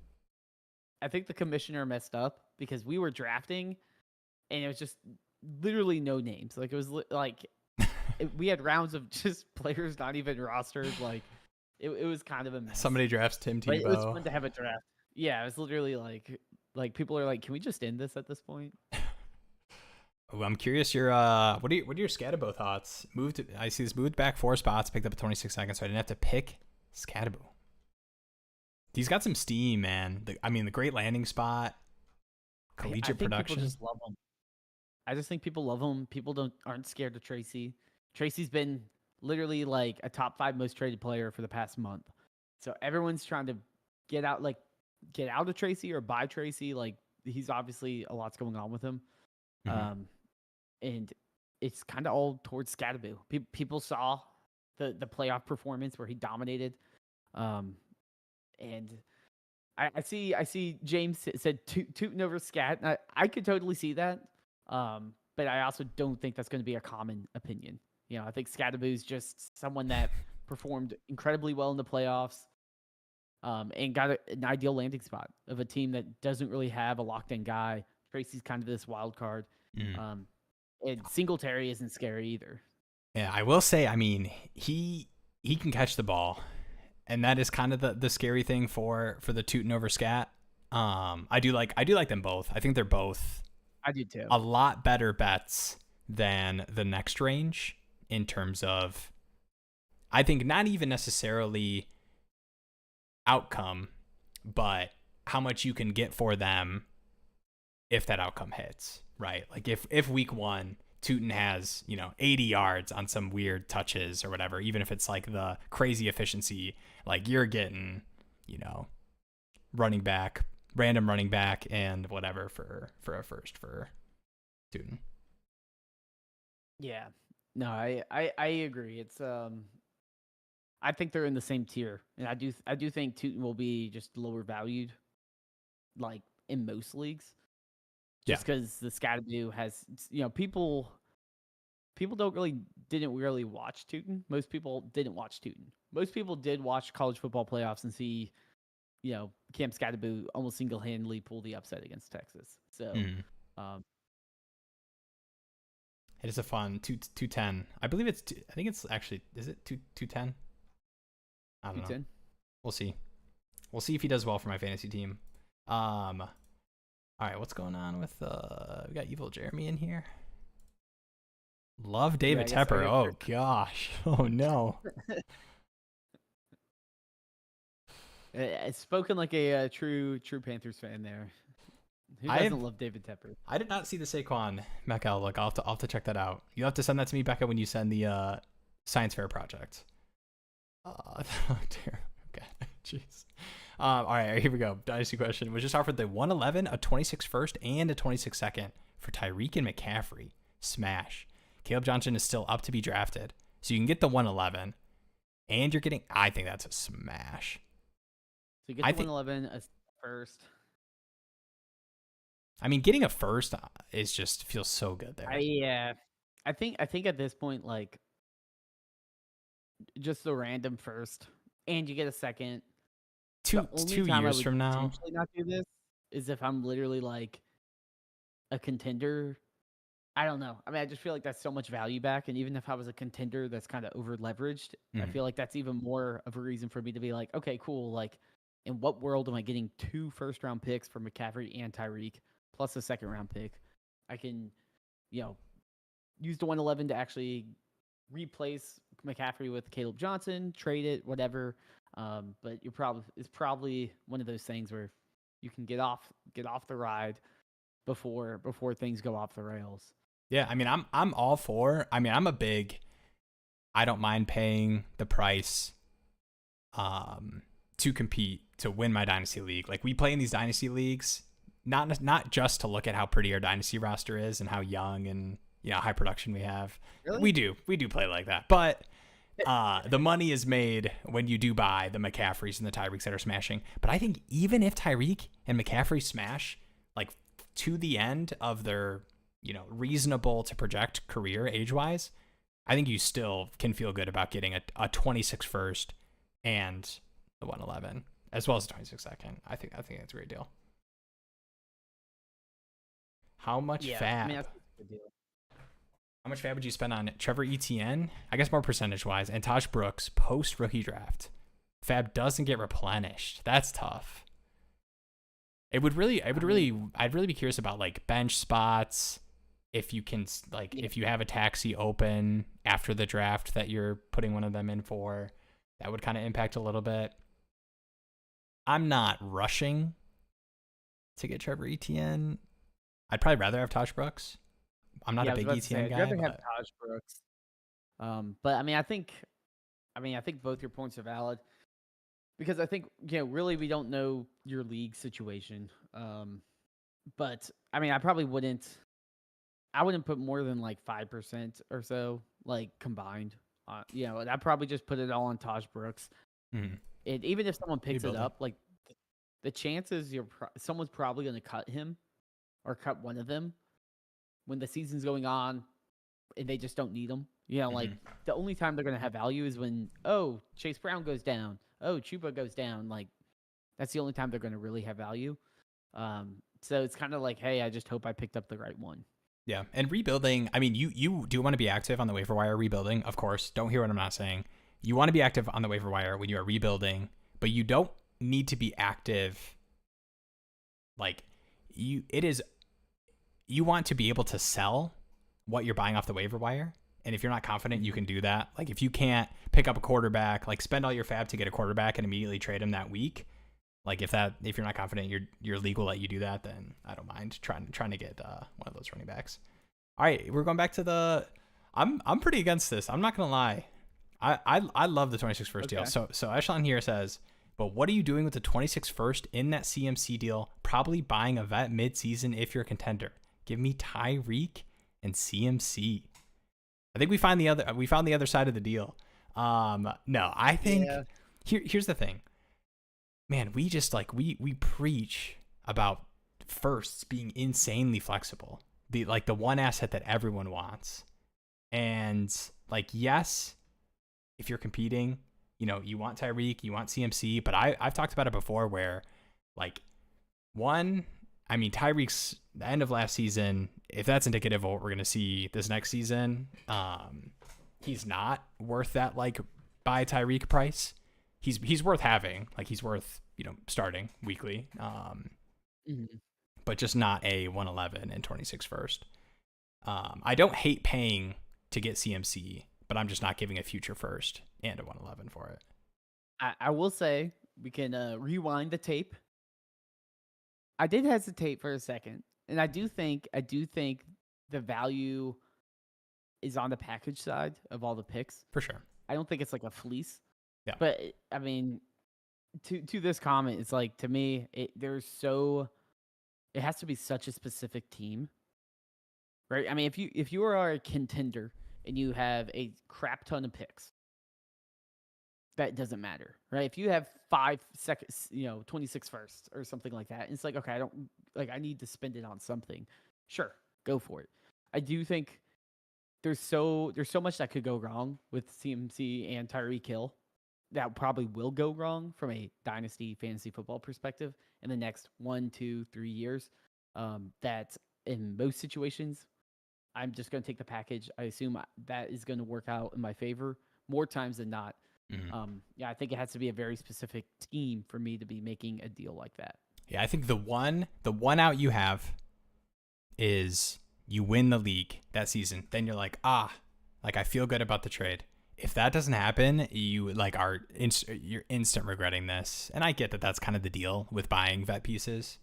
I think the commissioner messed up because we were drafting, and it was just literally no names. Like it was we had rounds of just players not even rostered. Like it was kind of a mess. Somebody drafts Tim Tebow. But it was fun to have a draft. Yeah, it was literally like people are like, can we just end this at this point? Oh, I'm curious what are your Skattebo thoughts? I see this moved back 4 spots, picked up at 26 seconds, so I didn't have to pick Skattebo. He's got some steam, man. The great landing spot, collegiate production. People just love him. I just think people love him. People aren't scared of Tracy. Tracy's been literally like a top 5 most traded player for the past month. So everyone's trying to get out of Tracy or buy Tracy. Like he's obviously a lot's going on with him. Mm-hmm. And it's kind of all towards Skattebo. People saw the playoff performance where he dominated. And I see James said Tuten over Scat. I could totally see that. But I also don't think that's going to be a common opinion. I think Skattebo is just someone that performed incredibly well in the playoffs. And got an ideal landing spot of a team that doesn't really have a locked-in guy. Tracy's kind of this wild card. And Singletary isn't scary either. Yeah, I will say, I mean, he can catch the ball, and that is kind of the scary thing for the Tuten over Scat. I do like them both. I think they're both I do too. a lot better bets than the next range in terms of, I think, not even necessarily outcome, but how much you can get for them if that outcome hits, right? Like if week 1 Tuten has, 80 yards on some weird touches or whatever, even if it's like the crazy efficiency, like you're getting, random running back and whatever for a first for Tuten. Yeah. No, I agree. It's I think they're in the same tier, and I do think Tuten will be just lower valued, like in most leagues, just because the Skattebo has people didn't really watch Tuten. Most people didn't watch Tuten. Most people did watch college football playoffs and see Cam Skattebo almost single handedly pull the upset against Texas. So. It is a fun 210. I believe it's I think it's actually, is it 210? I don't know. We'll see. We'll see if he does well for my fantasy team. All right, what's going on with we got Evil Jeremy in here. Love David Tepper. Oh gosh. Oh no. It's spoken like a true Panthers fan there. Who doesn't love David Tepper? I did not see the Saquon Mecca look. I'll have to check that out. You'll have to send that to me, Becca, when you send the science fair project. Oh dear. Okay. Jeez. All right, here we go. Dynasty question. Was just offered the 111, a 26 first, and a 26 second for Tyreek and McCaffrey. Smash. Caleb Johnson is still up to be drafted, so you can get the 111, and you're getting. I think that's a smash. So you get the 111, a first. I mean, getting a first is just feels so good there. I think at this point, like, just the random first, and you get a second. 2 years from now, not do this is if I'm literally like a contender. I don't know. I mean, I just feel like that's so much value back, and even if I was a contender that's kind of over leveraged, I feel like that's even more of a reason for me to be like, okay, cool. Like, in what world am I getting 2 first round picks for McCaffrey and Tyreek plus a second round pick? I can, use the 111 to actually replace McCaffrey with Caleb Johnson, trade it, whatever. But it's probably one of those things where you can get off the ride before things go off the rails. Yeah, I mean, I'm all for. I mean, I don't mind paying the price to compete, to win my dynasty league. Like, we play in these dynasty leagues not just to look at how pretty our dynasty roster is and how young and high production we have. Really? We do play like that. But the money is made when you do buy the McCaffreys and the Tyreeks that are smashing. But I think even if Tyreek and McCaffrey smash, like, to the end of their reasonable to project career age-wise, I think you still can feel good about getting a 26 first and the 111 as well as a 26 second. I think that's a great deal. How much fab? I mean, that's a good deal. How much fab would you spend on Trevor Etienne? I guess more percentage-wise, and Taj Brooks post-rookie draft. Fab doesn't get replenished. That's tough. I'd really be curious about, like, bench spots. If you can, like, if you have a taxi open after the draft that you're putting one of them in for, that would kind of impact a little bit. I'm not rushing to get Trevor Etienne. I'd probably rather have Taj Brooks. I'm not a big Etienne guy. I'd rather have Taj Brooks. But I mean, I think both your points are valid, because I think really we don't know your league situation. But I mean, I probably wouldn't put more than like 5% or so, like, combined. And I'd probably just put it all on Taj Brooks. Mm-hmm. And even if someone picks it up, like, the chances someone's probably going to cut him or cut one of them when the season's going on and they just don't need them. Like, the only time they're going to have value is when, Chase Brown goes down. Chuba goes down. Like, that's the only time they're going to really have value. So it's kind of like, hey, I just hope I picked up the right one. Yeah, and rebuilding. I mean, you do want to be active on the waiver wire rebuilding, of course. Don't hear what I'm not saying. You want to be active on the waiver wire when you are rebuilding, but you don't need to be active. Like it is. You want to be able to sell what you're buying off the waiver wire, and if you're not confident, you can do that. Like if you can't pick up a quarterback, like spend all your fab to get a quarterback and immediately trade him that week. Like if you're not confident you're legal that you do that, then I don't mind trying to get one of those running backs. All right, we're going back to the. I'm pretty against this. I'm not gonna lie. I love the 26 first deal. So Echelon here says, but what are you doing with the 26 first in that CMC deal? Probably buying a vet mid-season if you're a contender. Give me Tyreek and CMC. I think we found the other side of the deal. No, I think here's the thing. Man, we just we preach about firsts being insanely flexible. The one asset that everyone wants. And yes, if you're competing, you want Tyreek, you want CMC, but I've talked about it before where Tyreek's the end of last season, if that's indicative of what we're going to see this next season, he's not worth that buy Tyreek price. He's worth having, he's worth, starting weekly. But just not a 111 and 26 first. I don't hate paying to get CMC, but I'm just not giving a future first and a 111 for it. I will say we can rewind the tape. I did hesitate for a second, and I do think the value is on the package side of all the picks. For sure. I don't think it's a fleece. Yeah. But I mean, to this comment, it's to me, it has to be such a specific team, right? I mean, if you are a contender and you have a crap ton of picks, that doesn't matter, right? If you have 5 seconds, 26 first or something like that, it's okay, I don't I need to spend it on something. Sure, go for it. I do think there's so much that could go wrong with CMC and Tyreek Hill that probably will go wrong from a dynasty fantasy football perspective in the next 1, 2, 3 years. That in most situations, I'm just going to take the package. I assume that is going to work out in my favor more times than not. Mm-hmm. I think it has to be a very specific team for me to be making a deal like that. Yeah, I think the one out you have is you win the league that season. Then you're I feel good about the trade. If that doesn't happen, you you're instant regretting this. And I get that that's kind of the deal with buying vet pieces,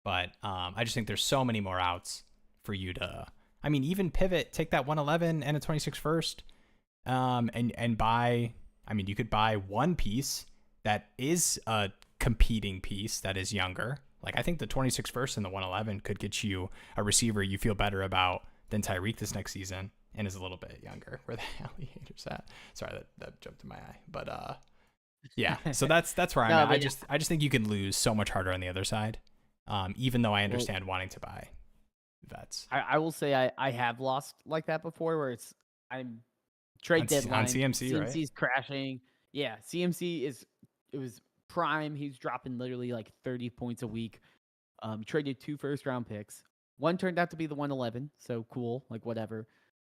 but I just think there's so many more outs for you to. I mean, even pivot, take that 111 and a 26 first, and buy. I mean, you could buy one piece that is a competing piece that is younger. I think the 26 first and the 111 could get you a receiver you feel better about than Tyreek this next season and is a little bit younger. Where the alligator's at? Sorry, that jumped in my eye. But yeah. So that's where I'm at. I just think you can lose so much harder on the other side. Even though I understand wanting to buy vets. I will say I have lost like that before, where I'm trade deadline on CMC, CMC's right? crashing. Yeah, CMC it was prime. He's dropping literally 30 points a week. Traded 2 first-round picks. One turned out to be the 111, so cool, whatever.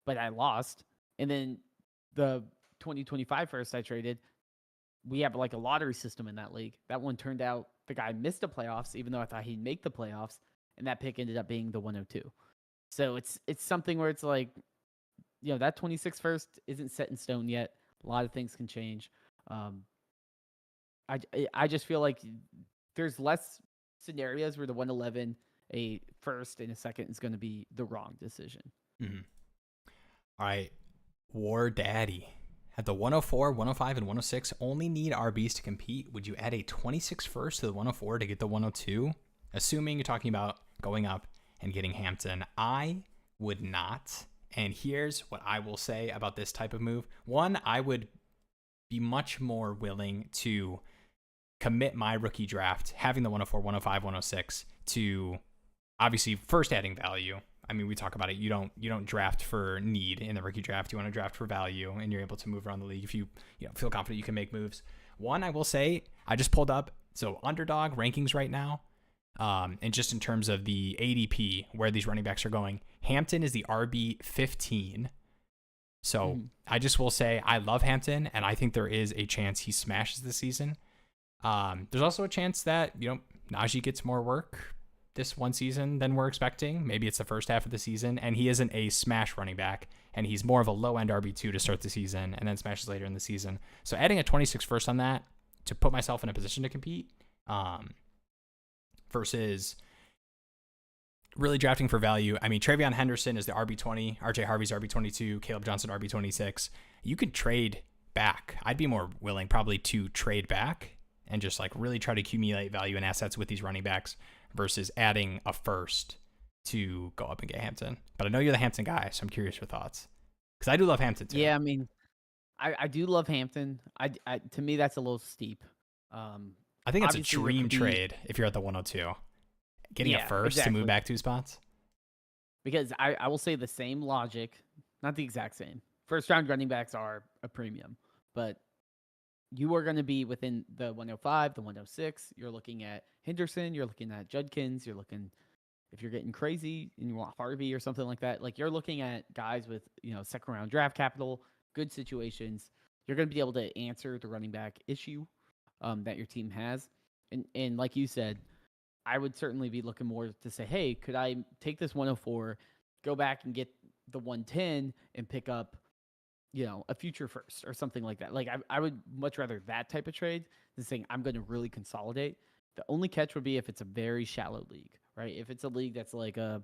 But I lost. And then the 2025 first I traded, we have a lottery system in that league. That one turned out the guy missed the playoffs, even though I thought he'd make the playoffs, and that pick ended up being the 102. So it's something where it's that 26 first isn't set in stone yet. A lot of things can change. I just feel like there's less scenarios where the 111, a first and a second is going to be the wrong decision. Mm-hmm. All right. War Daddy. At the 104, 105, and 106, only need RBs to compete. Would you add a 26 first to the 104 to get the 102? Assuming you're talking about going up and getting Hampton. I would not. And here's what I will say about this type of move. One, I would be much more willing to commit my rookie draft, having the 104, 105, 106 to obviously first adding value. I mean, we talk about it. You don't draft for need in the rookie draft. You want to draft for value, and you're able to move around the league if you feel confident you can make moves. One, I will say, I just pulled up. So underdog rankings right now. And just in terms of the ADP, where these running backs are going, Hampton is the RB 15. So I just will say I love Hampton, and I think there is a chance he smashes this season. There's also a chance that, Najee gets more work this one season than we're expecting. Maybe it's the first half of the season, and he isn't a smash running back, and he's more of a low-end RB2 to start the season and then smashes later in the season. So adding a 26 first on that to put myself in a position to compete versus really drafting for value. I mean, Travion Henderson is the RB20, RJ Harvey's RB22, Caleb Johnson RB26. You could trade back. I'd be more willing probably to trade back and just like really try to accumulate value and assets with these running backs versus adding a first to go up and get Hampton. But I know you're the Hampton guy, so I'm curious your thoughts. Because I do love Hampton too. Yeah, I mean, I do love Hampton. To me, that's a little steep. I think it's a dream trade if you're at the 102. Getting a first to move back 2 spots. Because I will say the same logic, not the exact same. First round running backs are a premium, but you are going to be within the 105, the 106. You're looking at Henderson. You're looking at Judkins. You're looking, if you're getting crazy and you want Harvey or something like that, like you're looking at guys with, second round draft capital, good situations. You're going to be able to answer the running back issue that your team has. And like you said, I would certainly be looking more to say, hey, could I take this 104, go back and get the 110 and pick up, a future first or something like that. Like I would much rather that type of trade than saying I'm going to really consolidate. The only catch would be if it's a very shallow league, right? If it's a league that's like a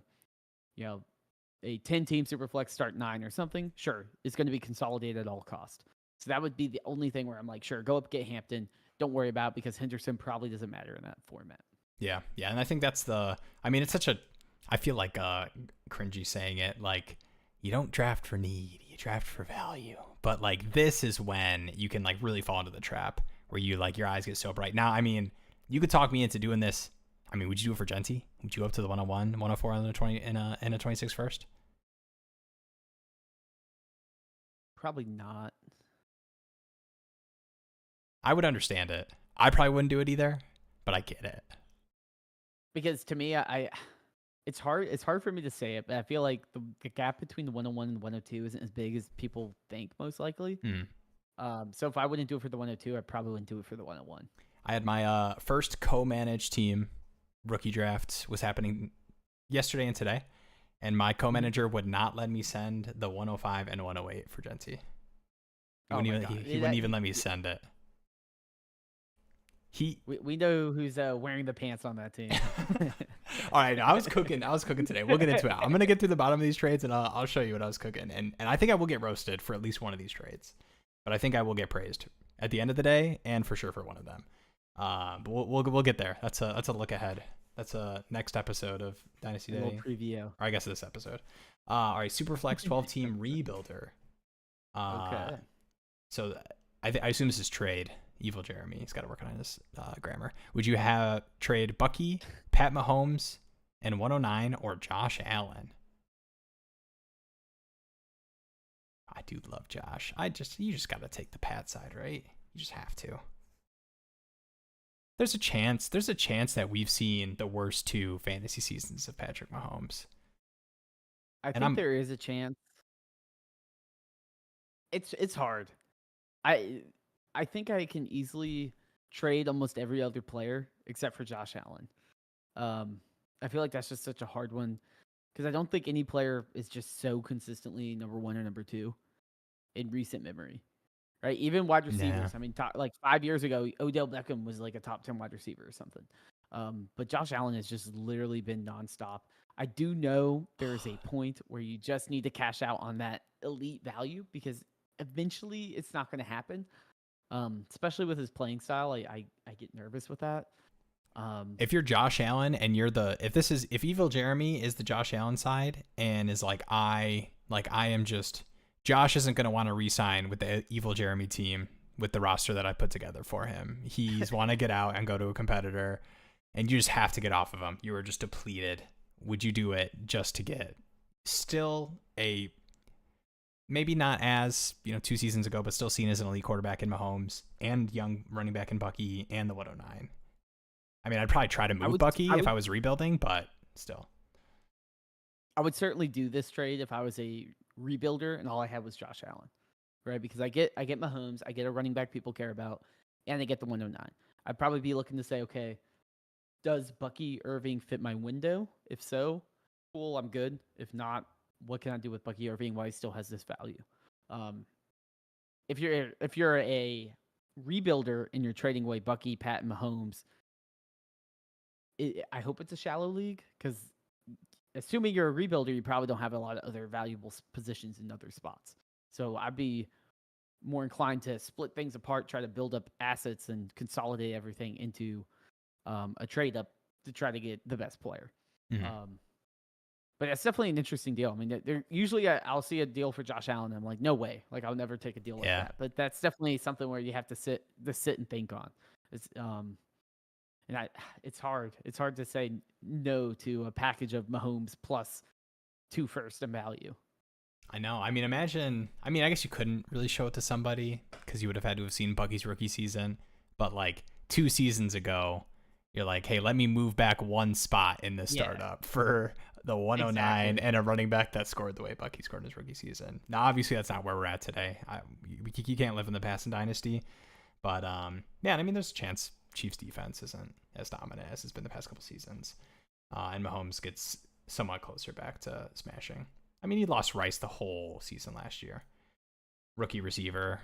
10-team Superflex start 9 or something, sure, it's going to be consolidated at all cost. So that would be the only thing where I'm like, sure, go up, get Hampton. Don't worry about it because Henderson probably doesn't matter in that format. Yeah. And I think that's it's such I feel like cringy saying it, like you don't draft for need, you draft for value. But like this is when you can like really fall into the trap where you like your eyes get so bright. Now, I mean, you could talk me into doing this. I mean, would you do it for Genty? Would you go up to the 101, 104 on the 20 in a 26 first? Probably not. I would understand it. I probably wouldn't do it either, but I get it. Because to me, it's hard for me to say it, but I feel like the gap between the 101 and the 102 isn't as big as people think, most likely. So if I wouldn't do it for the 102, I probably wouldn't do it for the 101. I had my first co-managed team rookie draft was happening yesterday and today, and my co-manager would not let me send the 105 and 108 for Genty. He wouldn't even let me send it. We know who's wearing the pants on that team. All right, I was cooking today. We'll get into it. I'm gonna get through the bottom of these trades, and I'll show you what I was cooking. And I think I will get roasted for at least one of these trades, but I think I will get praised at the end of the day, and for sure for one of them. But we'll get there. That's a look ahead. That's a next episode of Dynasty Day. A little preview. Or I guess this episode. All right, Superflex 12-team rebuilder. Okay. So I assume this is trade. Evil Jeremy. He's got to work on his grammar. Would you have trade Bucky, Pat Mahomes, and 109 or Josh Allen? I do love Josh. You just got to take the Pat side, right? You just have to. There's a chance that we've seen the worst 2 fantasy seasons of Patrick Mahomes. I think there is a chance. It's hard. I think I can easily trade almost every other player except for Josh Allen. I feel like that's just such a hard one because I don't think any player is just so consistently number 1 or number 2 in recent memory, right? Even wide receivers. Nah. I mean, like 5 years ago, Odell Beckham was like a top 10 wide receiver or something. But Josh Allen has just literally been nonstop. I do know there's a point where you just need to cash out on that elite value because eventually it's not going to happen. Especially with his playing style, I get nervous with that. If you're Josh Allen and if Evil Jeremy is the Josh Allen side and is Josh isn't going to want to re-sign with the Evil Jeremy team with the roster that I put together for him. He's want to get out and go to a competitor, and you just have to get off of him. You are just depleted. Would you do it just to get still a maybe not as 2 seasons ago, but still seen as an elite quarterback in Mahomes and young running back in Bucky and the 109? I mean, I'd probably try to move Bucky if I was rebuilding, but still. I would certainly do this trade if I was a rebuilder and all I had was Josh Allen, right? Because I get Mahomes, I get a running back people care about, and I get the 109. I'd probably be looking to say, okay, does Bucky Irving fit my window? If so, cool, I'm good. If not, what can I do with Bucky Irving while he still has this value? If you're a rebuilder and you're trading away Bucky, Pat, and Mahomes, I hope it's a shallow league because assuming you're a rebuilder, you probably don't have a lot of other valuable positions in other spots. So I'd be more inclined to split things apart, try to build up assets and consolidate everything into a trade up to try to get the best player. Mm-hmm. But that's definitely an interesting deal. I mean, usually I'll see a deal for Josh Allen. And I'm like, no way. Like, I'll never take a deal like that. But that's definitely something where you have to sit and think on. It's hard. It's hard to say no to a package of Mahomes plus 2 first in value. I know. I mean, I guess you couldn't really show it to somebody because you would have had to have seen Bucky's rookie season. But like 2 seasons ago, you're like, hey, let me move back 1 spot in the startup for the 109 and a running back that scored the way Bucky scored in his rookie season. Now, obviously, that's not where we're at today. You can't live in the past in Dynasty. But, I mean, there's a chance Chiefs defense isn't as dominant as it's been the past couple seasons. And Mahomes gets somewhat closer back to smashing. I mean, he lost Rice the whole season last year. Rookie receiver.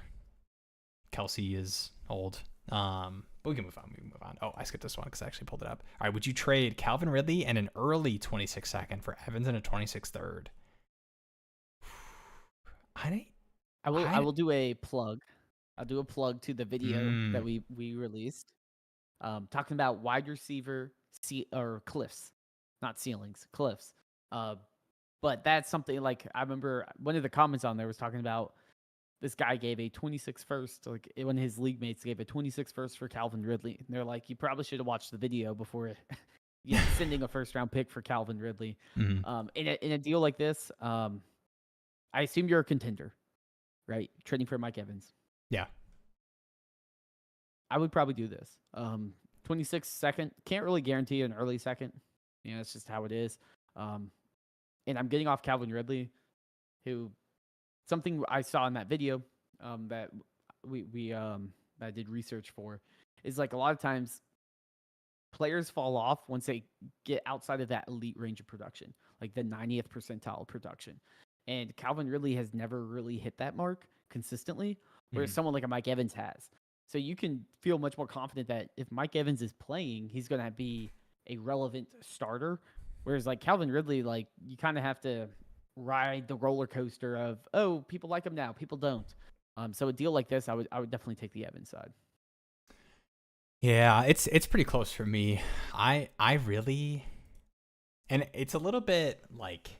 Kelsey is old. But we can move on. Oh, I skipped this one because I actually pulled it up. All right, would you trade Calvin Ridley and an early 26 second for Evans and a 26 third? I will do a plug. I'll do a plug to the video that we released. Talking about wide receiver or cliffs, not ceilings, cliffs. But that's something like I remember one of the comments on there was talking about this guy gave a 26 first, like one of his league mates gave a 26 first for Calvin Ridley. And they're like, you probably should have watched the video before sending a first round pick for Calvin Ridley. Mm-hmm. In a deal like this, I assume you're a contender, right? Trading for Mike Evans. Yeah. I would probably do this. 26 second, can't really guarantee an early second. It's just how it is. And I'm getting off Calvin Ridley, who something I saw in that video that that I did research for is like a lot of times players fall off once they get outside of that elite range of production, like the 90th percentile production. And Calvin Ridley has never really hit that mark consistently, whereas someone like a Mike Evans has. So you can feel much more confident that if Mike Evans is playing, he's going to be a relevant starter. Whereas like Calvin Ridley, like you kind of have to ride the roller coaster of, oh, people like him now, people don't. So a deal like this, I would definitely take the Evans side. Yeah, it's pretty close for me. I really, and it's a little bit like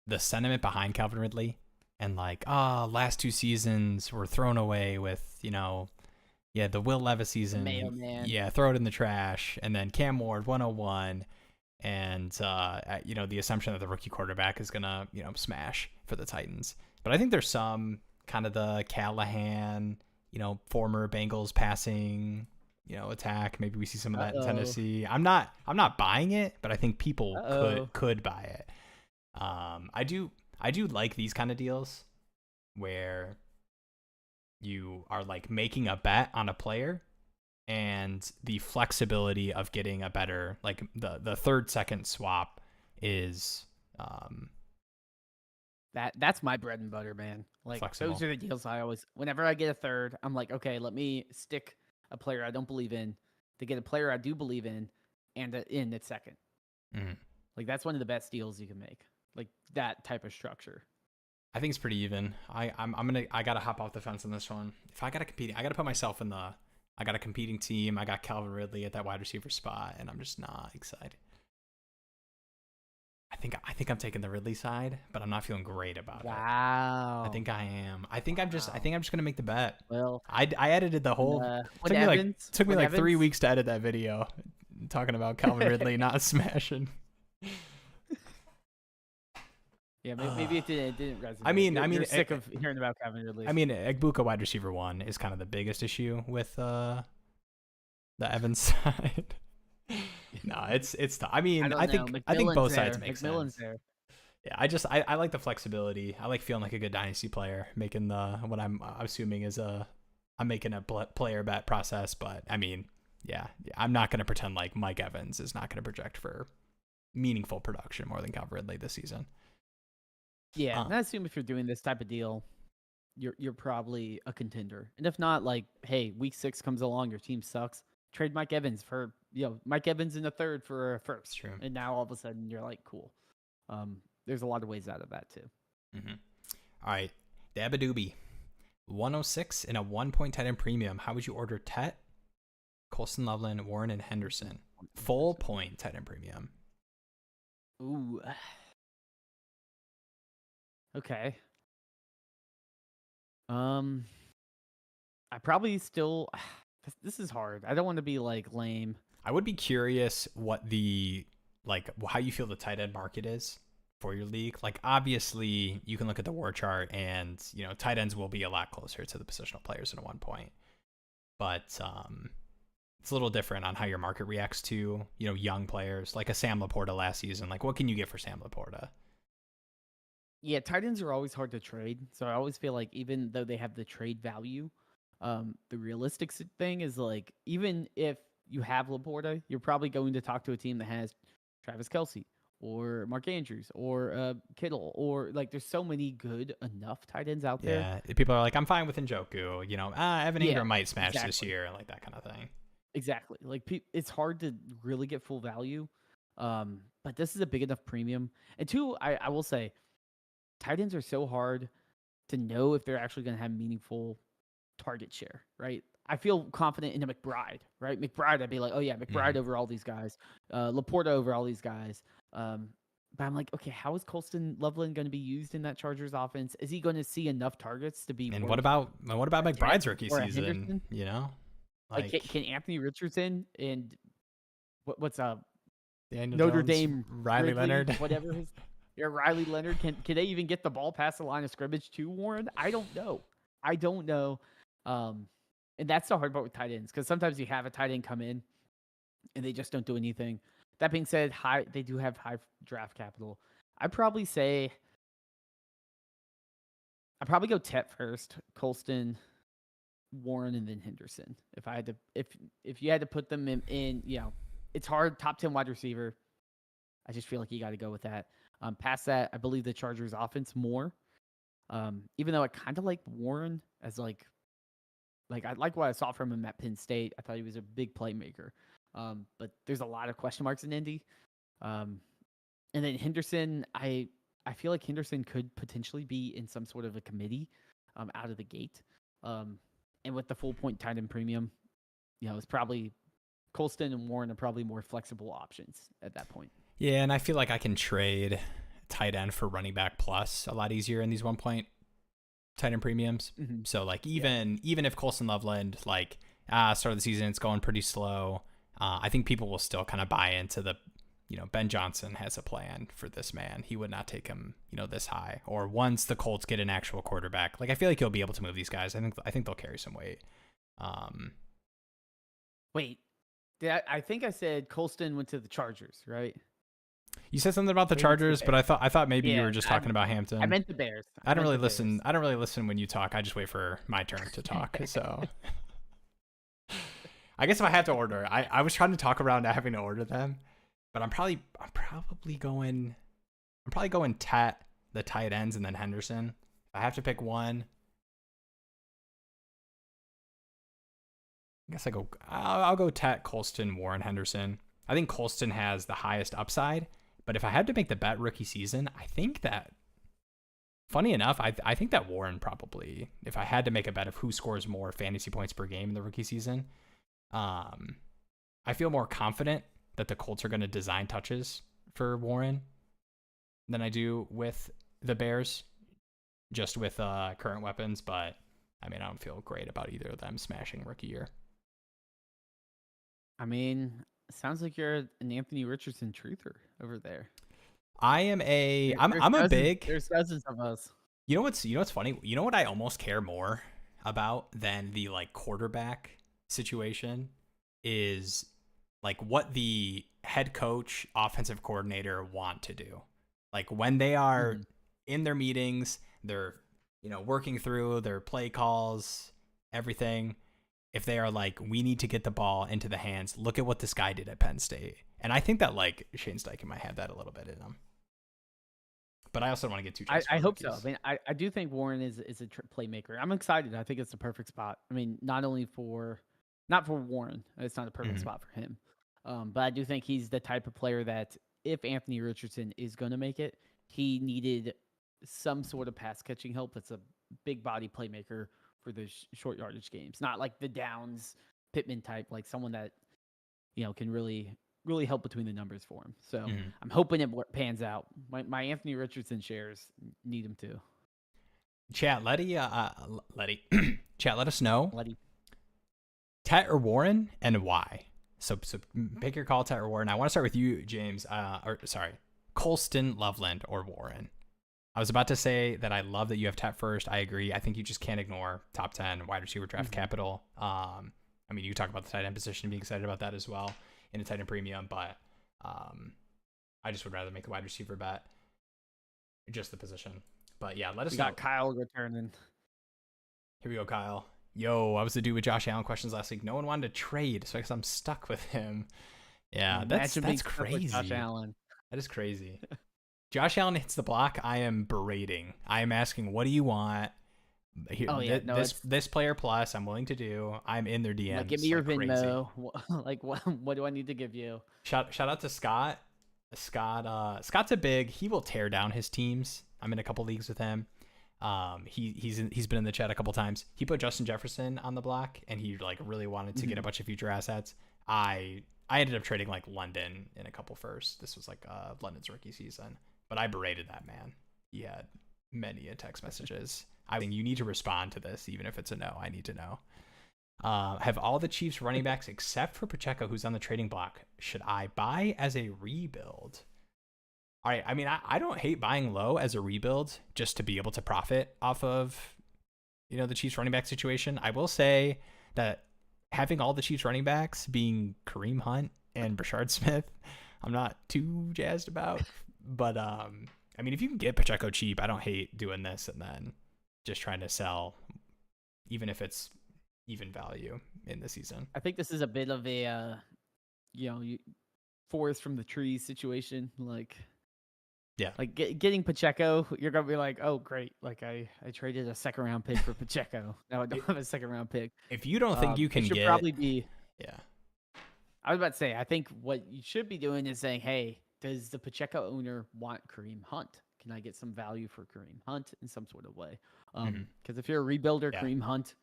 the sentiment behind Calvin Ridley and like, last 2 seasons were thrown away with, the Will Levis season. Mailman. Yeah, throw it in the trash. And then Cam Ward, 101. And, the assumption that the rookie quarterback is going to, smash for the Titans. But I think there's some kind of the Callahan, former Bengals passing, attack. Maybe we see some of that in Tennessee. I'm not buying it, but I think people could buy it. I do like these kind of deals where you are like making a bet on a player and the flexibility of getting a better, like the 3rd second swap is that's my bread and butter, man. Like flexible. Those are the deals I always, whenever I get a 3rd, I'm like, okay, let me stick a player I don't believe in to get a player I do believe in and in at 2nd. Like that's one of the best deals you can make. Like that type of structure. I think it's pretty even. I gotta hop off the fence on this one. If I gotta compete, I gotta put myself in I got a competing team. I got Calvin Ridley at that wide receiver spot, and I'm just not excited. I think I'm taking the Ridley side, but I'm not feeling great about it. Wow. I think I am. I think I'm just gonna make the bet. Well, I edited the whole. Took me like 3 weeks to edit that video, talking about Calvin Ridley not smashing. Yeah, maybe it didn't resonate. I mean, you're sick of hearing about Calvin Ridley. I mean, Ibuka wide receiver 1 is kind of the biggest issue with the Evans side. No, it's tough. I I mean, don't know. I think McMillan's both sides there. make McMillan's sense. there. Yeah, I like the flexibility. I like feeling like a good dynasty player, making the what I'm assuming is I'm making a player bet process. But I mean, yeah, I'm not going to pretend like Mike Evans is not going to project for meaningful production more than Calvin Ridley this season. Yeah, and I assume if you're doing this type of deal, you're probably a contender. And if not, like, hey, week 6 comes along, your team sucks. Trade Mike Evans for Mike Evans in the third for a first. True. And now all of a sudden you're like, cool. There's a lot of ways out of that too. Mm-hmm. All right, Dabadoobie, 106 in a 1 point tight end premium. How would you order Tet, Colston Loveland, Warren, and Henderson? Full point tight end premium. Ooh. Okay. I probably still. This is hard. I don't want to be like lame. I would be curious what the how you feel the tight end market is for your league. Like, obviously, you can look at the war chart, and tight ends will be a lot closer to the positional players in a 1 point. But it's a little different on how your market reacts to young players, like a Sam Laporta last season. Like, what can you get for Sam Laporta? Yeah, tight ends are always hard to trade. So I always feel like even though they have the trade value, the realistic thing is like even if you have Laporta, you're probably going to talk to a team that has Travis Kelce or Mark Andrews or Kittle or like there's so many good enough tight ends out there. Yeah, people are like, I'm fine with Njoku. Evan Yeah, Ingram might smash this exactly. year, like that kind of thing. Exactly. Like it's hard to really get full value. But this is a big enough premium. And two, I will say, tight ends are so hard to know if they're actually going to have meaningful target share, right? I feel confident in a McBride, right? McBride, I'd be like, oh yeah, McBride over all these guys, Laporta over all these guys. But I'm like, okay, how is Colston Loveland going to be used in that Chargers offense? Is he going to see enough targets to be? And worth what about McBride's rookie or a season? Henderson? Like, can Anthony Richardson and what's Daniel Notre Jones, Dame Riley Ridley, Leonard, whatever his Riley Leonard, can they even get the ball past the line of scrimmage to Warren? I don't know. And that's the hard part with tight ends because sometimes you have a tight end come in and they just don't do anything. That being said, they do have high draft capital. I'd probably go Tet first, Colston, Warren, and then Henderson. If I had to, if you had to put them in it's hard. Top 10 wide receiver. I just feel like you got to go with that. Past that, I believe the Chargers offense more. Even though I kind of like Warren as like I like what I saw from him at Penn State. I thought he was a big playmaker. But there's a lot of question marks in Indy. And then Henderson, I feel like Henderson could potentially be in some sort of a committee out of the gate. And with the full point tight end premium, it's probably Colston and Warren are probably more flexible options at that point. Yeah, and I feel like I can trade tight end for running back plus a lot easier in these 1 point tight end premiums. Mm-hmm. So like even if Colston Loveland start of the season it's going pretty slow, I think people will still kind of buy into the Ben Johnson has a plan for this man. He would not take him this high. Or once the Colts get an actual quarterback, like I feel like he'll be able to move these guys. I think they'll carry some weight. Wait, I think I said Colston went to the Chargers, right? You said something about the Chargers, but I thought maybe you were just talking about Hampton. I meant the Bears. I don't really listen. I don't really listen when you talk. I just wait for my turn to talk. So I guess if I had to order, I was trying to talk around having to order them, but I'm probably going Tet, the tight ends, and then Henderson. If I have to pick one, I guess I'll go Tet, Colston, Warren, Henderson. I think Colston has the highest upside. But if I had to make the bet rookie season, I think that, funny enough, I think that Warren probably, if I had to make a bet of who scores more fantasy points per game in the rookie season, I feel more confident that the Colts are going to design touches for Warren than I do with the Bears, just with current weapons. But, I mean, I don't feel great about either of them smashing rookie year. I mean, sounds like you're an Anthony Richardson truther over there. I'm a big. There's dozens of us. You know what's funny? You know what I almost care more about than the quarterback situation is like what the head coach, offensive coordinator want to do. Like when they are in their meetings, they're, working through their play calls, everything. If they are like, we need to get the ball into the hands, look at what this guy did at Penn State. And I think that like Shane Steichen might have that a little bit in him. But I also don't want to get too jazzed. I hope so. I mean, I do think Warren is a playmaker. I'm excited. I think it's the perfect spot. I mean, not for Warren. It's not a perfect spot for him. But I do think he's the type of player that if Anthony Richardson is going to make it, he needed some sort of pass catching help. That's a big body playmaker for the short yardage games. Not like the Downs Pittman type, like someone that, can really help between the numbers for him. So I'm hoping it pans out. My Anthony Richardson shares need him to. Chat, Chat, let us know. Letty. Tet or Warren, and why. So pick your call, Tet or Warren. I want to start with you, James. Colston, Loveland, or Warren. I was about to say that I love that you have Tet first. I agree. I think you just can't ignore top 10 wide receiver draft capital. I mean, you talk about the tight end position, being excited about that as well in a tight end premium, but I just would rather make a wide receiver bet, just the position. But yeah, let us know. We got Kyle returning. Here we go, Kyle. Yo, I was the dude with Josh Allen questions last week. No one wanted to trade, so I guess I'm stuck with him. Yeah, that's crazy. Josh Allen. That is crazy. Josh Allen hits the block. I am berating. I am asking, what do you want? Here, this player plus, I'm willing to do. I'm in their DMs. Like, give me your Venmo. Like, what do I need to give you? Shout out to Scott. Scott's a big. He will tear down his teams. I'm in a couple leagues with him. He's been in the chat a couple times. He put Justin Jefferson on the block, and he like really wanted to get a bunch of future assets. I ended up trading like London in a couple first. This was like London's rookie season, but I berated that man. He had many text messages. I mean, you need to respond to this, even if it's a no. I need to know. Have all the Chiefs running backs except for Pacheco, who's on the trading block. Should I buy as a rebuild? All right. I mean, I don't hate buying low as a rebuild just to be able to profit off of, the Chiefs running back situation. I will say that having all the Chiefs running backs being Kareem Hunt and Brashard Smith, I'm not too jazzed about. But I mean, if you can get Pacheco cheap, I don't hate doing this and then just trying to sell, even if it's even value in the season. I think this is a bit of a, forest from the trees situation. Like, yeah, like getting Pacheco, you're gonna be like, oh great, like I traded a second round pick for Pacheco. Now I don't have a second round pick. If you don't think you can get, probably be. Yeah, I was about to say, I think what you should be doing is saying, hey, does the Pacheco owner want Kareem Hunt? Can I get some value for Kareem Hunt in some sort of way? Because if you're a rebuilder, Kareem Hunt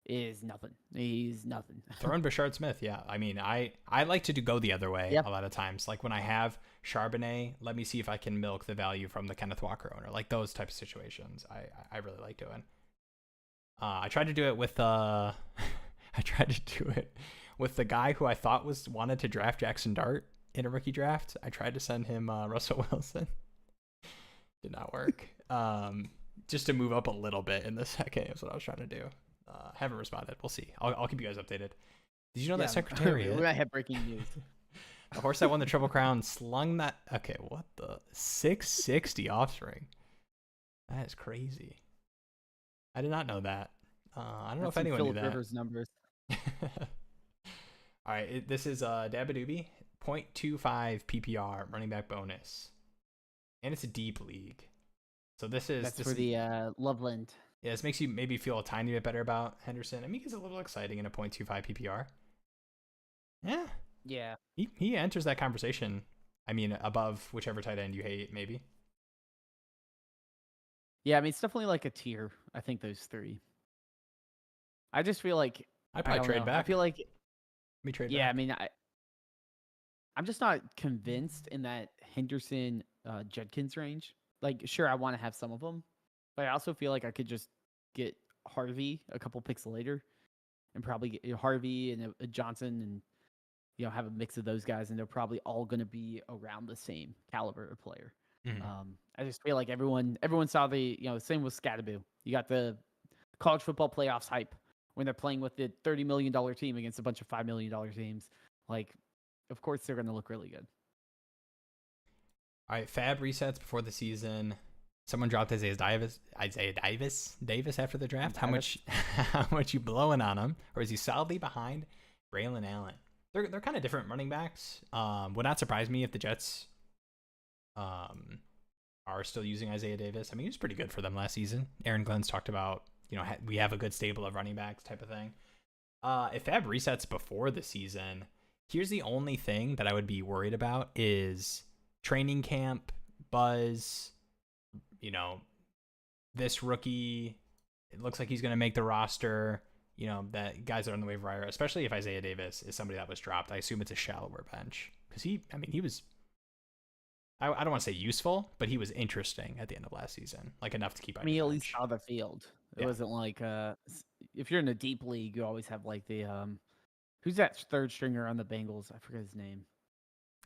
is nothing. He's nothing. Throw in Brashard Smith, yeah. I mean, I like to go the other way a lot of times. Like when I have Charbonnet, let me see if I can milk the value from the Kenneth Walker owner. Like those types of situations, I really like doing. I tried to do it with the guy who I thought wanted to draft Jackson Dart in a rookie draft. I tried to send him Russell Wilson. Did not work. Just to move up a little bit in the second is what I was trying to do. Haven't responded. We'll see. I'll keep you guys updated. Did you know that Secretariat? We might have breaking news. The horse that won the Triple Crown slung that. Okay, what the 660 offspring? That is crazy. I did not know that. I don't know if anyone knew that. Rivers numbers. All right, this is Dabadoobie 0.25 PPR running back bonus, and it's a deep league. So that's for the Loveland. Yeah, this makes you maybe feel a tiny bit better about Henderson. I mean, he's a little exciting in a 0.25 PPR. Yeah. Yeah. He enters that conversation. I mean, above whichever tight end you hate, maybe. Yeah, I mean, it's definitely like a tier. I think those three. I just feel like I'd probably trade back. I feel like trade back. Yeah, I mean, I'm just not convinced in that Henderson Judkins range. Like, sure, I want to have some of them, but I also feel like I could just get Harvey a couple picks later, and probably get Harvey and a Johnson, and have a mix of those guys, and they're probably all going to be around the same caliber of player. I just feel like everyone saw the same with Skattebo. You got the college football playoffs hype when they're playing with the $30 million team against a bunch of $5 million teams. Like, of course they're going to look really good. All right, Fab resets before the season. Someone dropped Isaiah Davis after the draft. How much you blowing on him, or is he solidly behind Braylon Allen? They're kind of different running backs. Would not surprise me if the Jets are still using Isaiah Davis. I mean, he was pretty good for them last season. Aaron Glenn's talked about, we have a good stable of running backs type of thing. If Fab resets before the season, here's the only thing that I would be worried about is training camp buzz. This rookie, it looks like he's going to make the roster. That guys that are on the waiver wire, especially if Isaiah Davis is somebody that was dropped. I assume it's a shallower bench because he was, I don't want to say useful, but he was interesting at the end of last season, like enough to keep. I mean, he at least saw the field. It wasn't like if you're in a deep league, you always have like the who's that third stringer on the Bengals? I forget his name.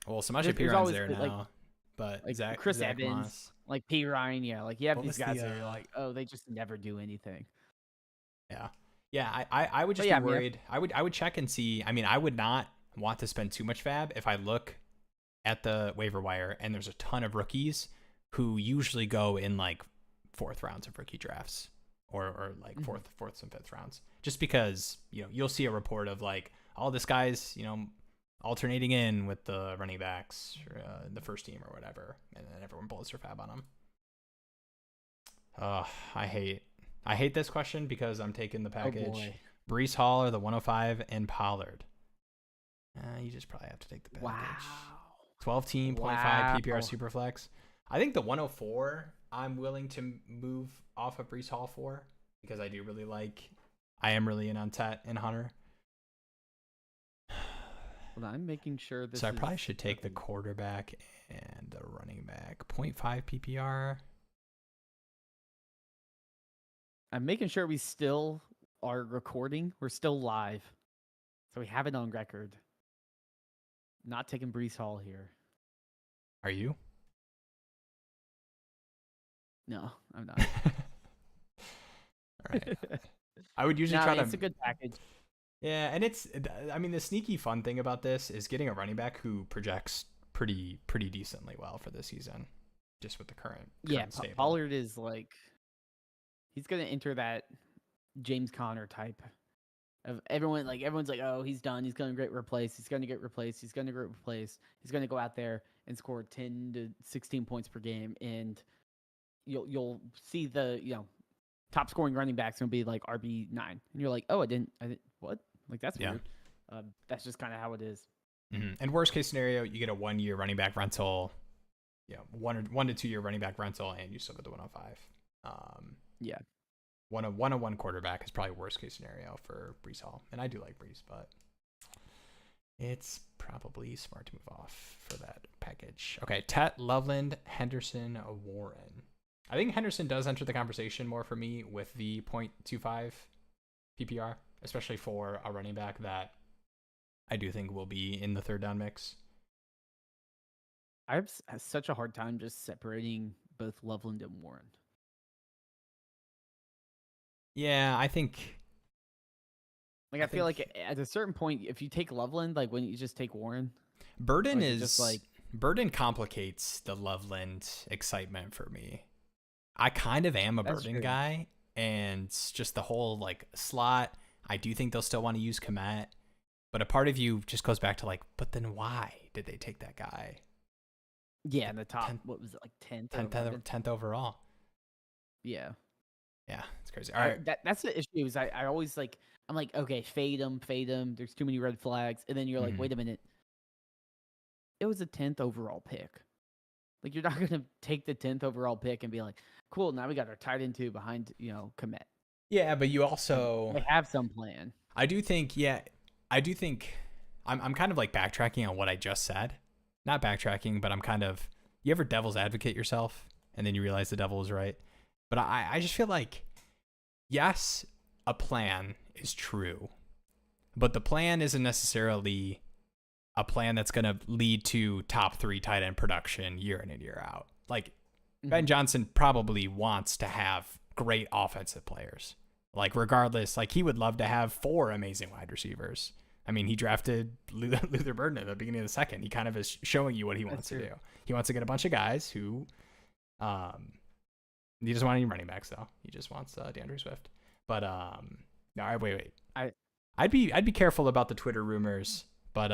Well, Samaje Perine there now, but like Chris Evans, like P. Ryan, like you have these guys that are like, oh, they just never do anything. Yeah, I would just be worried. I would check and see. I mean, I would not want to spend too much Fab if I look at the waiver wire and there's a ton of rookies who usually go in like fourth rounds of rookie drafts or like fourth and fifth rounds, just because you'll see a report of like, oh, this guy's alternating in with the running backs, the first team or whatever, and then everyone bullets their Fab on them. I hate this question because I'm taking the package. Oh boy. Breece Hall or the 105 and Pollard. You just probably have to take the package. Wow. 12 team, 0.5 PPR Superflex. I think the 104 I'm willing to move off of Breece Hall for because I am really in on Tet and Hunter. Well, I'm making sure this I probably should take the quarterback and the running back. 0.5 PPR. I'm making sure we still are recording. We're still live. So we have it on record. Not taking Breece Hall here. Are you? No, I'm not. All right. I would usually try to... It's a good package. Yeah, and the sneaky fun thing about this is getting a running back who projects pretty decently well for this season, just with the current stable. Pollard is like... He's going to enter that James Conner type of everyone's like, oh, he's done. He's going to get replaced. He's going to get replaced. He's going to get replaced. He's going to go out there and score 10 to 16 points per game. And you'll see the, top scoring running backs going to be like RB9. And you're like, oh, I didn't, what? Like, that's weird. That's just kind of how it is. Mm-hmm. And worst case scenario, you get a 1 year running back rental, 1 to 2 year running back rental, and you still get the 105. Yeah. 101 quarterback is probably worst case scenario for Breece Hall. And I do like Breece, but it's probably smart to move off for that package. Okay, Tet, Loveland, Henderson, Warren. I think Henderson does enter the conversation more for me with the 0.25 PPR, especially for a running back that I do think will be in the third down mix. I have such a hard time just separating both Loveland and Warren. Yeah, I think. I feel like at a certain point, if you take Loveland, like when you just take Warren, Burden is just like Burden complicates the Loveland excitement for me. I kind of am a Burden guy, and just the whole like slot. I do think they'll still want to use Komet, but a part of you just goes back to like, but then why did they take that guy? Yeah, in the top, what was it, like 10th overall? Yeah. Yeah, it's crazy. All right. That's the issue is I always like, I'm like, okay, fade him. There's too many red flags. And then you're like, wait a minute. It was a 10th overall pick. Like, you're not going to take the 10th overall pick and be like, cool, now we got our tight end 2 behind, Komet. Yeah, but you also... They have some plan. I do think I'm kind of like backtracking on what I just said. Not backtracking, but I'm kind of... You ever devil's advocate yourself and then you realize the devil was right? But I just feel like, yes, a plan is true, but the plan isn't necessarily a plan that's going to lead to top 3 tight end production year in and year out. Like, Ben Johnson probably wants to have great offensive players. Like, regardless, like he would love to have 4 amazing wide receivers. I mean, he drafted Luther Burden at the beginning of the second. He kind of is showing you what he wants to do. He wants to get a bunch of guys who, he doesn't want any running backs though. He just wants DeAndre Swift. But all right, wait. I'd be careful about the Twitter rumors. But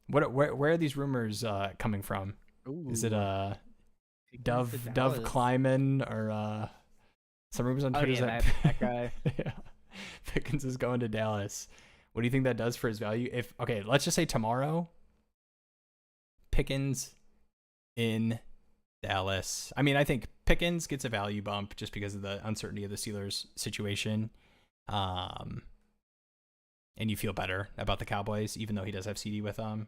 where are these rumors coming from? Ooh, is it Dove Kleiman or some rumors on Twitter that guy? Yeah. Pickens is going to Dallas. What do you think that does for his value? Let's just say tomorrow, Pickens in Dallas. I mean, I think Pickens gets a value bump just because of the uncertainty of the Steelers situation. And you feel better about the Cowboys, even though he does have CD with them.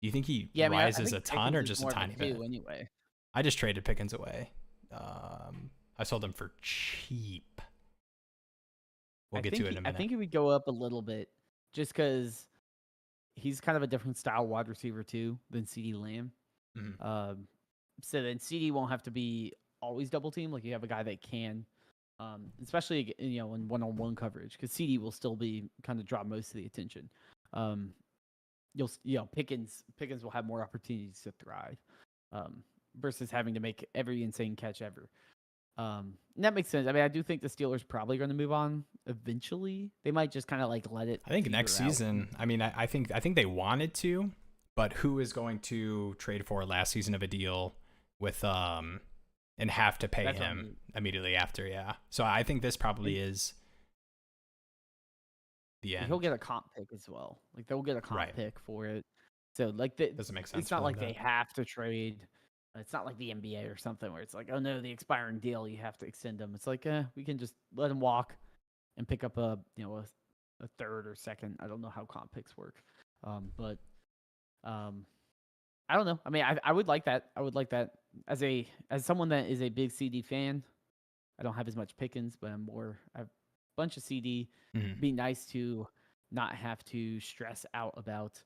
Do you think he rises a ton or just a tiny bit? Anyway, I just traded Pickens away. I sold him for cheap. We'll get to it in a minute. I think he would go up a little bit just because he's kind of a different style wide receiver too than CeeDee Lamb. Mm-hmm. So then CeeDee won't have to be always double teamed. Like you have a guy that can, especially in one-on-one coverage, because CeeDee will still be kind of draw most of the attention. Pickens will have more opportunities to thrive versus having to make every insane catch ever. And that makes sense. I mean, I do think the Steelers probably going to move on eventually. They might just kind of like let it. I think next season. I mean, I think they wanted to, but who is going to trade for last season of a deal with and have to pay him immediately after? Yeah. So I think this probably is the end. He'll get a comp pick as well. Like they'll get a comp pick for it. So like doesn't make sense. It's not like they have to trade. It's not like the NBA or something where it's like, oh no, the expiring deal, you have to extend them. It's like, we can just let him walk and pick up a third or second. I don't know how comp picks work, but I don't know. I mean, I would like that. I would like that as someone that is a big CD fan. I don't have as much Pickens, but I have a bunch of CD. Mm-hmm. Be nice to not have to stress out about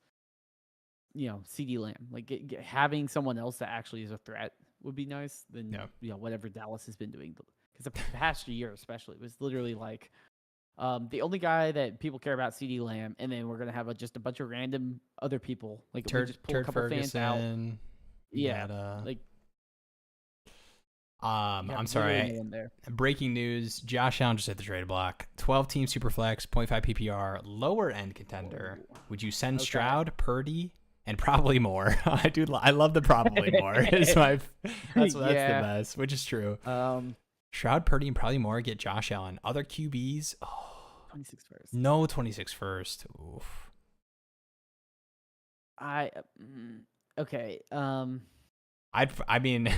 CeeDee Lamb. Like having someone else that actually is a threat would be nice than whatever Dallas has been doing. Because the past year especially was literally like the only guy that people care about CeeDee Lamb, and then we're gonna have just a bunch of random other people. Like we just pull a couple fans out. Yeah, like I'm sorry. Breaking news: Josh Allen just hit the trade block. 12-team superflex, 0.5 PPR, lower end contender. Whoa. Would you send Stroud, Purdy? And probably more. I love the probably more. That's the best, which is true. Stroud, Purdy, and probably more get Josh Allen. Other QBs. 26 first. No 26 first. Oof. Okay. I mean,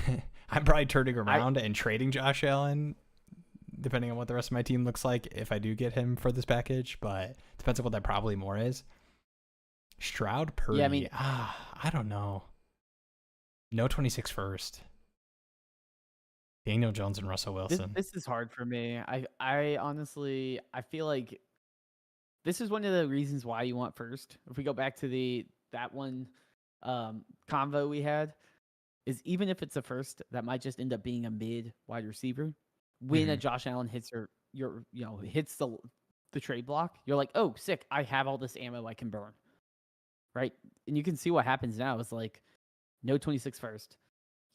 I'm probably turning around and trading Josh Allen, depending on what the rest of my team looks like if I do get him for this package. But it depends on what that probably more is. Stroud, Purdy. Yeah, I mean, I don't know. No 26 first. Daniel Jones and Russell Wilson. This is hard for me. I honestly, I feel like this is one of the reasons why you want first. If we go back to that one convo we had, is even if it's a first, that might just end up being a mid wide receiver. When a Josh Allen hits hits the trade block, you're like, oh, sick! I have all this ammo I can burn. Right? And you can see what happens now. It's like no 26 first.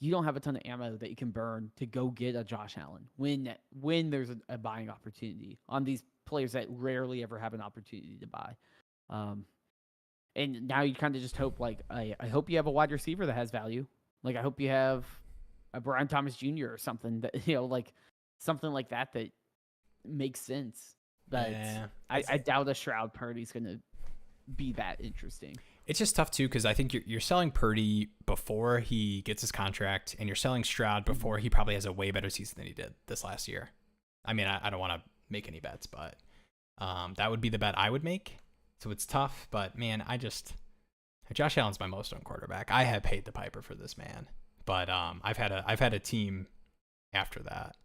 You don't have a ton of ammo that you can burn to go get a Josh Allen when there's a buying opportunity on these players that rarely ever have an opportunity to buy. And now you kind of just hope, like, I hope you have a wide receiver that has value. Like, I hope you have a Brian Thomas Jr. or something that, like something like that makes sense. But I doubt a Stroud Purdy's going to be that interesting. It's just tough too because I think you're selling Purdy before he gets his contract, and you're selling Stroud before he probably has a way better season than he did this last year. I mean, I don't want to make any bets, but that would be the bet I would make. So it's tough, but man, Josh Allen's my most owned quarterback. I have paid the piper for this man, but I've had a team after that.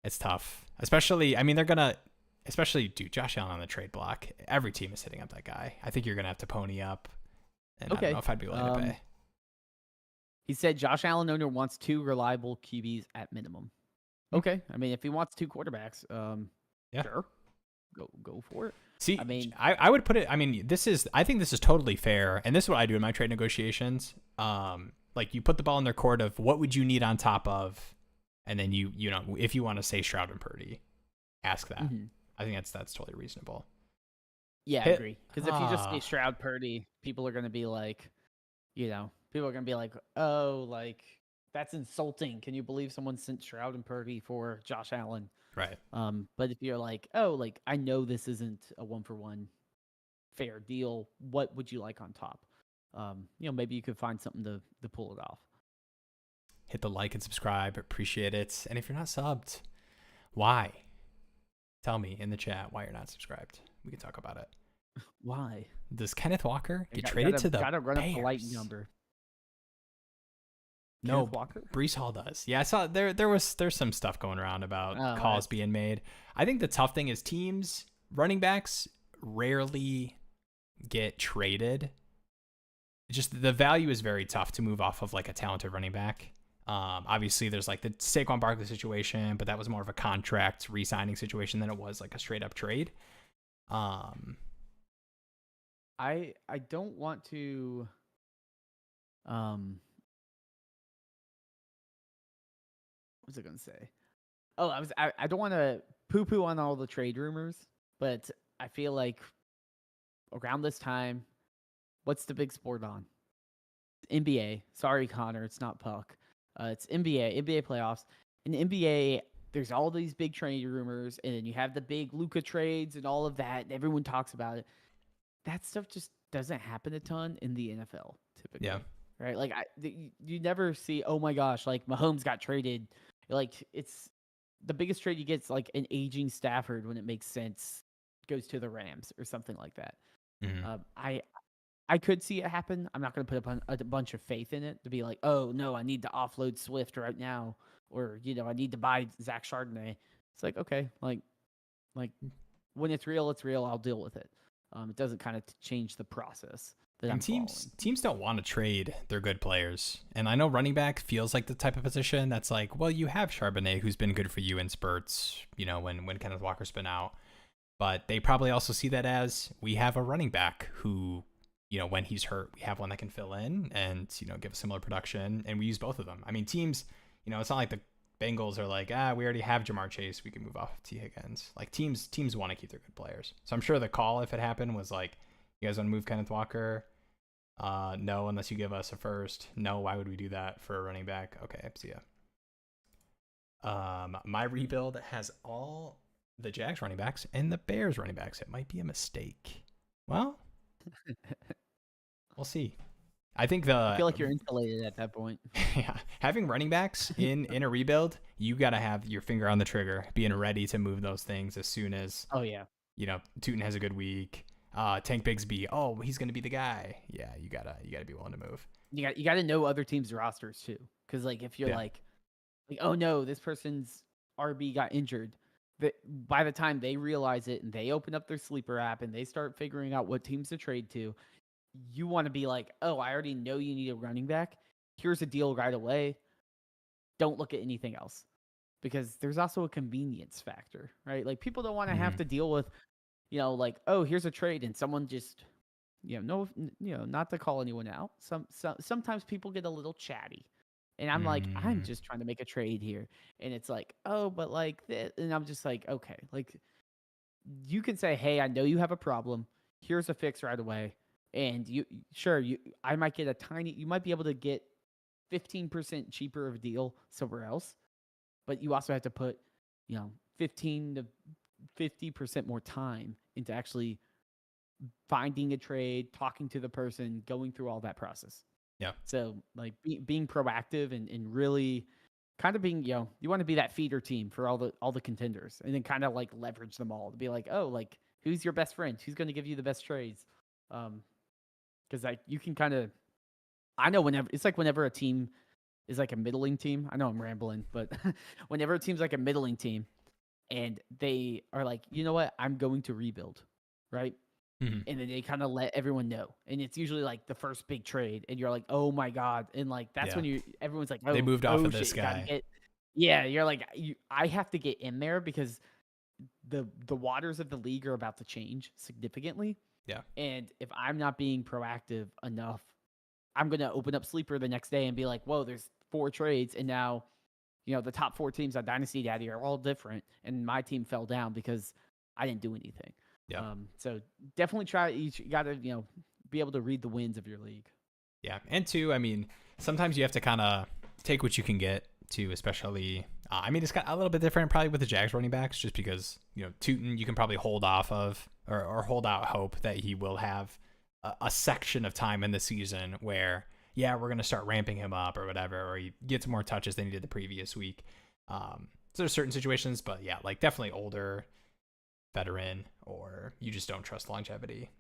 It's tough, especially. I mean, dude, Josh Allen on the trade block. Every team is hitting up that guy. I think you're going to have to pony up. And I don't know if I'd be willing to pay. He said Josh Allen owner wants 2 reliable QBs at minimum. Okay. I mean, if he wants 2 quarterbacks, sure. go for it. See, I mean, I would put it. I mean, I think this is totally fair, and this is what I do in my trade negotiations. Like you put the ball in their court of what would you need on top of, and then you know if you want to say Stroud and Purdy, ask that. I think that's totally reasonable. Yeah, I agree. Because if you just say Stroud Purdy, people are going to be like, oh, like that's insulting. Can you believe someone sent Stroud and Purdy for Josh Allen? Right. But if you're like, oh, like I know this isn't a 1-for-1 fair deal. What would you like on top? Maybe you could find something to pull it off. Hit the like and subscribe. Appreciate it. And if you're not subbed, why? Tell me in the chat why you're not subscribed. We can talk about it. Why? Does Kenneth Walker get traded to the Gotta run Bears? up the light number. No, Kenneth Walker? Brees Hall does. Yeah, I saw there's some stuff going around about calls being made. I think the tough thing is teams, running backs rarely get traded. Just the value is very tough to move off of like a talented running back. Obviously, there's like the Saquon Barkley situation, but that was more of a contract re-signing situation than it was like a straight up trade. I don't want to. What was I gonna say? Oh, I don't want to poo-poo on all the trade rumors, but I feel like around this time, what's the big sport on? NBA. Sorry, Connor, it's not puck. It's NBA playoffs. In the NBA, there's all these big trade rumors, and then you have the big Luka trades and all of that. And everyone talks about it. That stuff just doesn't happen a ton in the NFL typically. Yeah. Right. Like you never see, oh my gosh, like Mahomes got traded. Like it's the biggest trade you get is like an aging Stafford when it makes sense goes to the Rams or something like that. I could see it happen. I'm not going to put a bunch of faith in it to be like, oh no, I need to offload Swift right now, or I need to buy Zach Chardonnay. It's like, okay, like when it's real, it's real. I'll deal with it. It doesn't kind of change the process that I'm teams don't want to trade their good players, and I know running back feels like the type of position that's like, well, you have Charbonnet who's been good for you in spurts, when Kenneth Walker's been out, but they probably also see that as we have a running back who, when he's hurt, we have one that can fill in and give a similar production, and we use both of them. I mean, teams, it's not like the Bengals are like, we already have Jamar Chase, we can move off T. Higgins. Like teams want to keep their good players. So I'm sure the call, if it happened, was like, you guys want to move Kenneth Walker? No, unless you give us a first. No, why would we do that for a running back? Okay, see ya. My rebuild has all the Jags running backs and the Bears running backs. It might be a mistake. Well, we'll see. I feel like you're insulated at that point. Yeah, having running backs in a rebuild, you got to have your finger on the trigger, being ready to move those things as soon as. Oh yeah. Tuten has a good week. Tank Bigsby, he's gonna be the guy. Yeah, you gotta be willing to move. You gotta know other teams' rosters too, because like if you're like, oh no, this person's RB got injured. By the time they realize it and they open up their sleeper app and they start figuring out what teams to trade to, you want to be like, oh, I already know you need a running back. Here's a deal right away. Don't look at anything else, because there's also a convenience factor, right? Like people don't want to have to deal with, like, oh, here's a trade and someone just, not to call anyone out. Sometimes people get a little chatty, and I'm like, I'm just trying to make a trade here, and it's like, oh, but like this, and I'm just like, okay, like you can say, hey, I know you have a problem. Here's a fix right away. And I might get you might be able to get 15% cheaper of a deal somewhere else, but you also have to put, 15 to 50% more time into actually finding a trade, talking to the person, going through all that process. Yeah. So like being proactive and really kind of being, you want to be that feeder team for all the contenders, and then kind of like leverage them all to be like, oh, like who's your best friend? Who's going to give you the best trades? Because like you can kind of, I know whenever a team is like a middling team, I know I'm rambling, but whenever a team's like a middling team and they are like, you know what, I'm going to rebuild, right? And then they kind of let everyone know, and it's usually like the first big trade, and you're like, oh my god, and like that's when everyone's like, oh, they moved off of this guy. You're like, I have to get in there because the waters of the league are about to change significantly. Yeah. And if I'm not being proactive enough, I'm going to open up Sleeper the next day and be like, whoa, there's 4 trades. And now, the top 4 teams on Dynasty Daddy are all different. And my team fell down because I didn't do anything. Yeah. So definitely try. You got to, be able to read the winds of your league. Yeah. And 2, I mean, sometimes you have to kind of take what you can get too, especially, I mean, it's got a little bit different probably with the Jags running backs, just because, Tuten, you can probably hold off of or hold out hope that he will have a section of time in the season where, yeah, we're going to start ramping him up or whatever, or he gets more touches than he did the previous week. So there's certain situations, but yeah, like definitely older veteran, or you just don't trust longevity.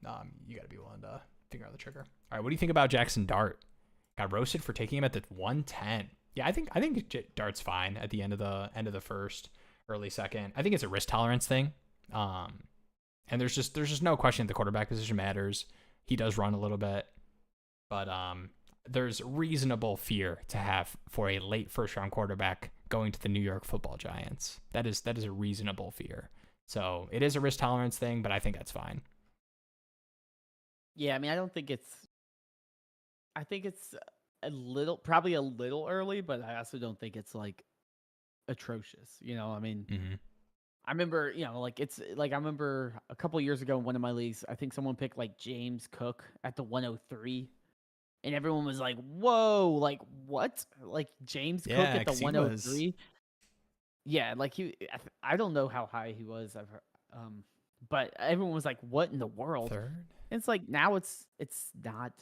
You got to be willing to finger out the trigger. All right, what do you think about Jackson Dart? Got roasted for taking him at the 110. Yeah, I think Dart's fine at the end of the first, early second. I think it's a risk tolerance thing. And there's just no question the quarterback position matters. He does run a little bit, but there's reasonable fear to have for a late first round quarterback going to the New York Football Giants. That is a reasonable fear. So it is a risk tolerance thing, but I think that's fine. Yeah, I mean, I think it's probably a little early, but I also don't think it's like atrocious. I mean, I remember, I remember a couple of years ago in one of my leagues, I think someone picked like James Cook at the 103, and everyone was like, "Whoa, like what? Like James Cook at the 103?" Yeah, like I don't know how high he was. But everyone was like, "What in the world?" Third. And it's like now it's not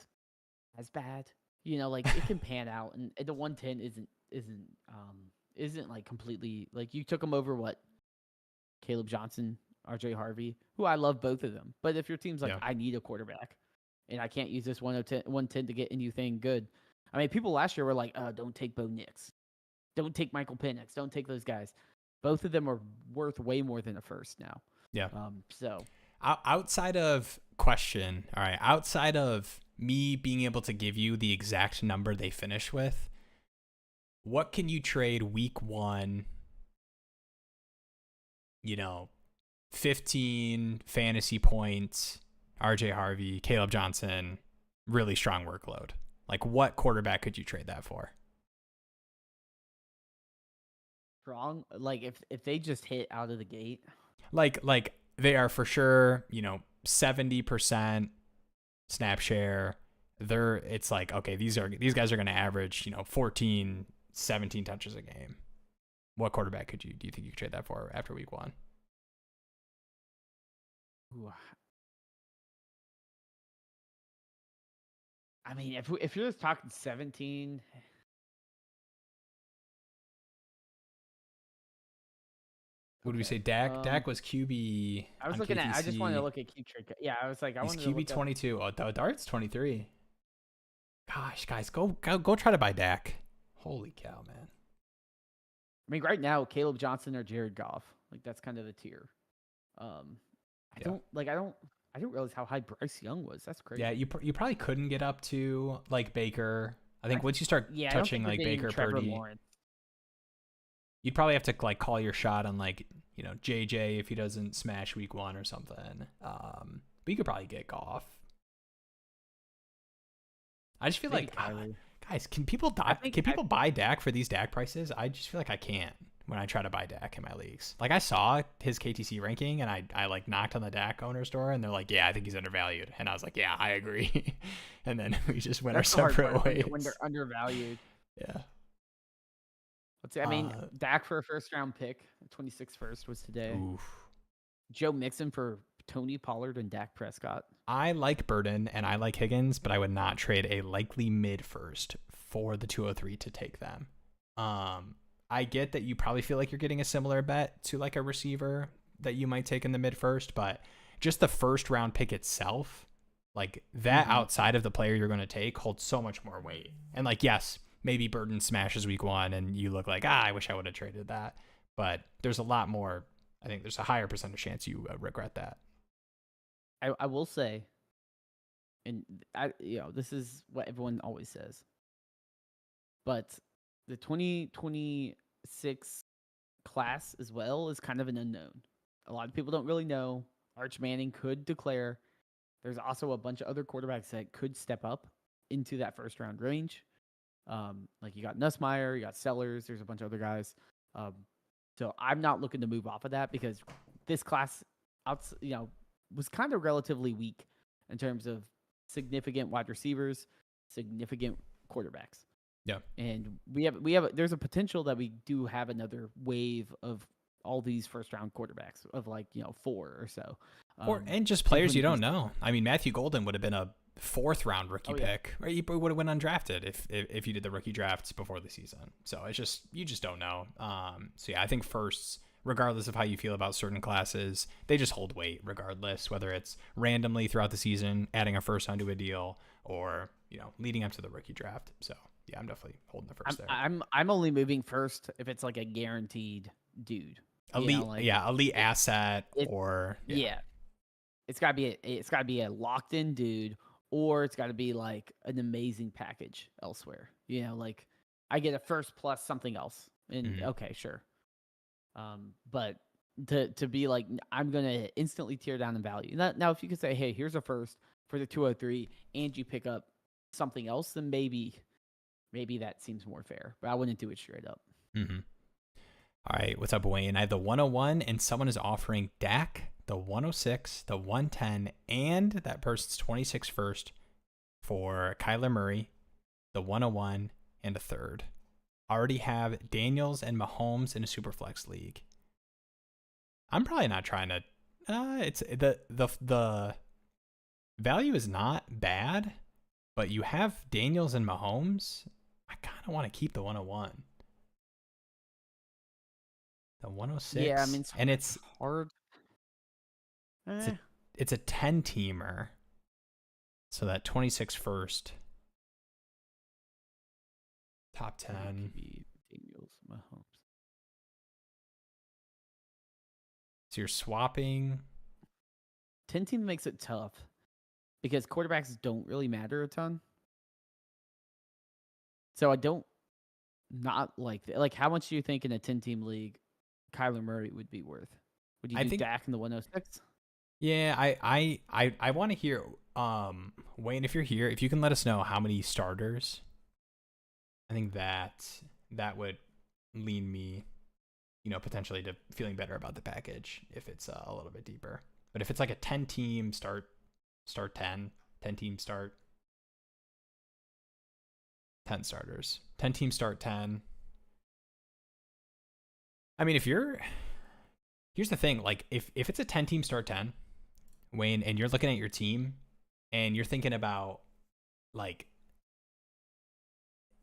as bad. Like it can pan out, and the 110 isn't like completely like you took him over what Caleb Johnson, RJ Harvey, who I love both of them. But if your team's like, I need a quarterback and I can't use this 110 to get anything good. I mean, people last year were like, don't take Bo Nix. Don't take Michael Penix. Don't take those guys. Both of them are worth way more than a first now. Yeah. So outside of me being able to give you the exact number they finish with, what can you trade week 1? 15 fantasy points, RJ Harvey, Caleb Johnson, really strong workload. Like what quarterback could you trade that for? Strong, like if they just hit out of the gate. Like they are for sure, 70% snap share. It's like, okay, these guys are going to average, 14, 17 touches a game. What quarterback do you think you could trade that for after week 1? Ooh. I mean, if you're just talking 17, what did we say? Dak was QB. I was looking KTC. I just wanted to look at QB. Yeah, I was like, he's QB 22. Oh, Dart's 23. Gosh, guys, go try to buy Dak. Holy cow, man. I mean, right now, Caleb Johnson or Jared Goff, like that's kind of the tier. I didn't realize how high Bryce Young was. That's crazy. Yeah, you probably couldn't get up to like Baker. I think once you start touching like Baker, Purdy, Lawrence. You'd probably have to like call your shot on like JJ if he doesn't smash week 1 or something. But you could probably get Goff. I just feel like guys, can people buy Dak for these Dak prices? I just feel like I can't when I try to buy Dak in my leagues. Like I saw his KTC ranking and I like knocked on the Dak owner's door and they're like, yeah, I think he's undervalued. And I was like, yeah, I agree. And then we just went our separate ways. When they're undervalued. Yeah. Let's see. I mean, Dak for a first round pick, 26th first was today. Oof. Joe Mixon for Tony Pollard and Dak Prescott. I like Burden and I like Higgins, but I would not trade a likely mid first for the 203 to take them. I get that you probably feel like you're getting a similar bet to like a receiver that you might take in the mid first, but just the first round pick itself, like that outside of the player you're going to take holds so much more weight. And like, yes, maybe Burden smashes week 1 and you look like, I wish I would have traded that. But there's a lot more. I think there's a higher percentage chance you regret that. I will say, and this is what everyone always says, but the 2026 class as well is kind of an unknown. a lot of people don't really know. Arch Manning could declare. There's also a bunch of other quarterbacks that could step up into that first round range. Like you got Nussmeier, you got Sellers, there's a bunch of other guys. So I'm not looking to move off of that because this class, was kind of relatively weak in terms of significant wide receivers, significant quarterbacks. Yeah. And there's a potential that we do have another wave of all these first round quarterbacks of 4 or so. And just players you don't know. I mean, Matthew Golden would have been a 4th round rookie pick, or he would have went undrafted if you did the rookie drafts before the season. So it's just, you just don't know. So yeah, I think firsts, regardless of how you feel about certain classes, they just hold weight regardless, whether it's randomly throughout the season, adding a first onto a deal, or, leading up to the rookie draft. So yeah, I'm definitely holding the first there. I'm only moving first if it's like a guaranteed dude. Elite, elite asset, or it's gotta be a locked in dude, or it's gotta be like an amazing package elsewhere. Like I get a first plus something else, and okay, sure. But to be like, I'm gonna instantly tear down in value. Now, if you could say, hey, here's a first for the 203, and you pick up something else, then maybe that seems more fair. But I wouldn't do it straight up. Mm-hmm. All right, what's up, Wayne? I have the 101, and someone is offering Dak, the 106, the 110, and that person's 26 first for Kyler Murray, the 101, and a third. Already have Daniels and Mahomes in a Superflex league. I'm probably not trying to. It's the value is not bad, but you have Daniels and Mahomes. I kind of want to keep the 101. The 106. Yeah, I mean, it's hard. It's a 10 teamer. So that 26 first. Top 10. Daniels, Mahomes. So you're swapping. 10 team makes it tough because quarterbacks don't really matter a ton. So I don't not like that. Like, how much do you think in a 10 team league Kyler Murray would be worth? Would you do Dak in the 106? Yeah, I want to hear Wayne, if you're here, if you can let us know how many starters. I think that would lean me, potentially to feeling better about the package if it's a little bit deeper. But if it's like a 10 team start 10 team start 10 starters, 10 team start 10. I mean, here's the thing, like if it's a 10 team start 10, Wayne, and you're looking at your team and you're thinking about, like,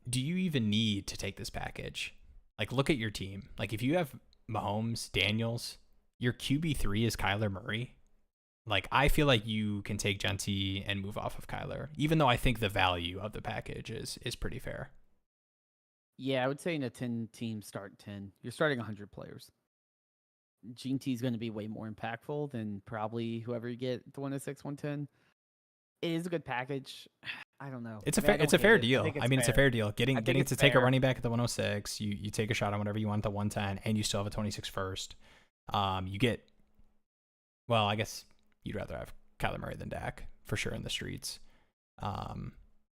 do you even need to take this package? Like, look at your team. Like, if you have Mahomes, Daniels, your QB3 is Kyler Murray. Like, I feel like you can take Genty and move off of Kyler, even though I think the value of the package is pretty fair. Yeah, I would say in a 10 team start 10, you're starting 100 players. Genty is going to be way more impactful than probably whoever you get the 106, 110. It is a good package. I don't know. It's a fair deal. I mean, it's a fair deal. Getting to take a running back at the 106, you take a shot on whatever you want at the 110, and you still have a 26 first. You get, well, I guess you'd rather have Kyler Murray than Dak for sure in the streets. I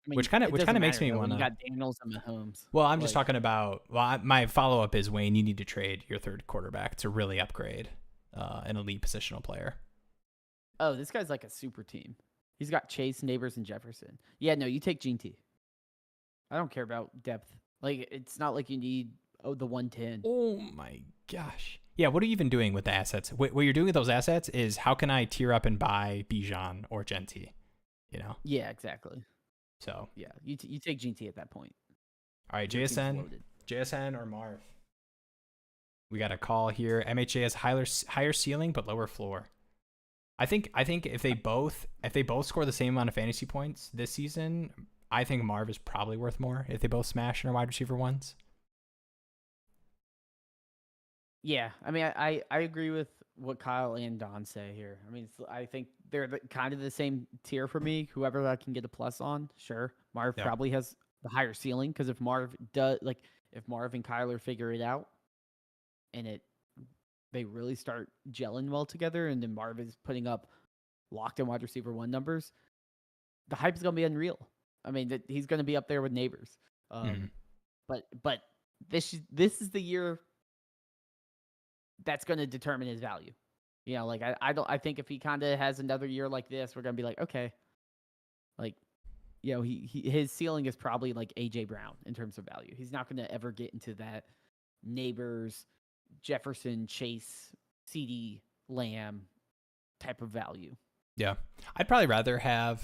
mean, which kind of makes me want to. You got Daniels and Mahomes. Well, I'm just talking about. Well, my follow up is, Wayne, you need to trade your third quarterback to really upgrade an elite positional player. Oh, this guy's like a super team. He's got Chase, Nabers, and Jefferson. Yeah, no, you take Genty. I don't care about depth. Like, it's not like you need the 110. Oh my gosh. Yeah, what are you even doing with the assets? What you're doing with those assets is, how can I tier up and buy Bijan or Genty? Yeah, exactly. So yeah, you take Genty at that point. All right, JSN or Marv. We got a call here. MHA has higher ceiling but lower floor. I think if they both score the same amount of fantasy points this season, I think Marv is probably worth more if they both smash in our wide receiver ones. Yeah, I mean, I agree with what Kyle and Don say here. I mean, I think they're kind of the same tier for me. Whoever I can get a plus on, sure. Marv probably has the higher ceiling because if Marv and Kyler figure it out, and it they really start gelling well together, and then Marv is putting up locked in wide receiver 1 numbers, the hype is going to be unreal. I mean, he's going to be up there with Nabers. But this is the year that's going to determine his value. Like I think if he kind of has another year like this, we're going to be like, okay, like, his ceiling is probably like AJ Brown in terms of value. He's not going to ever get into that Nabers, Jefferson, Chase, CD, Lamb type of value. Yeah. I'd probably rather have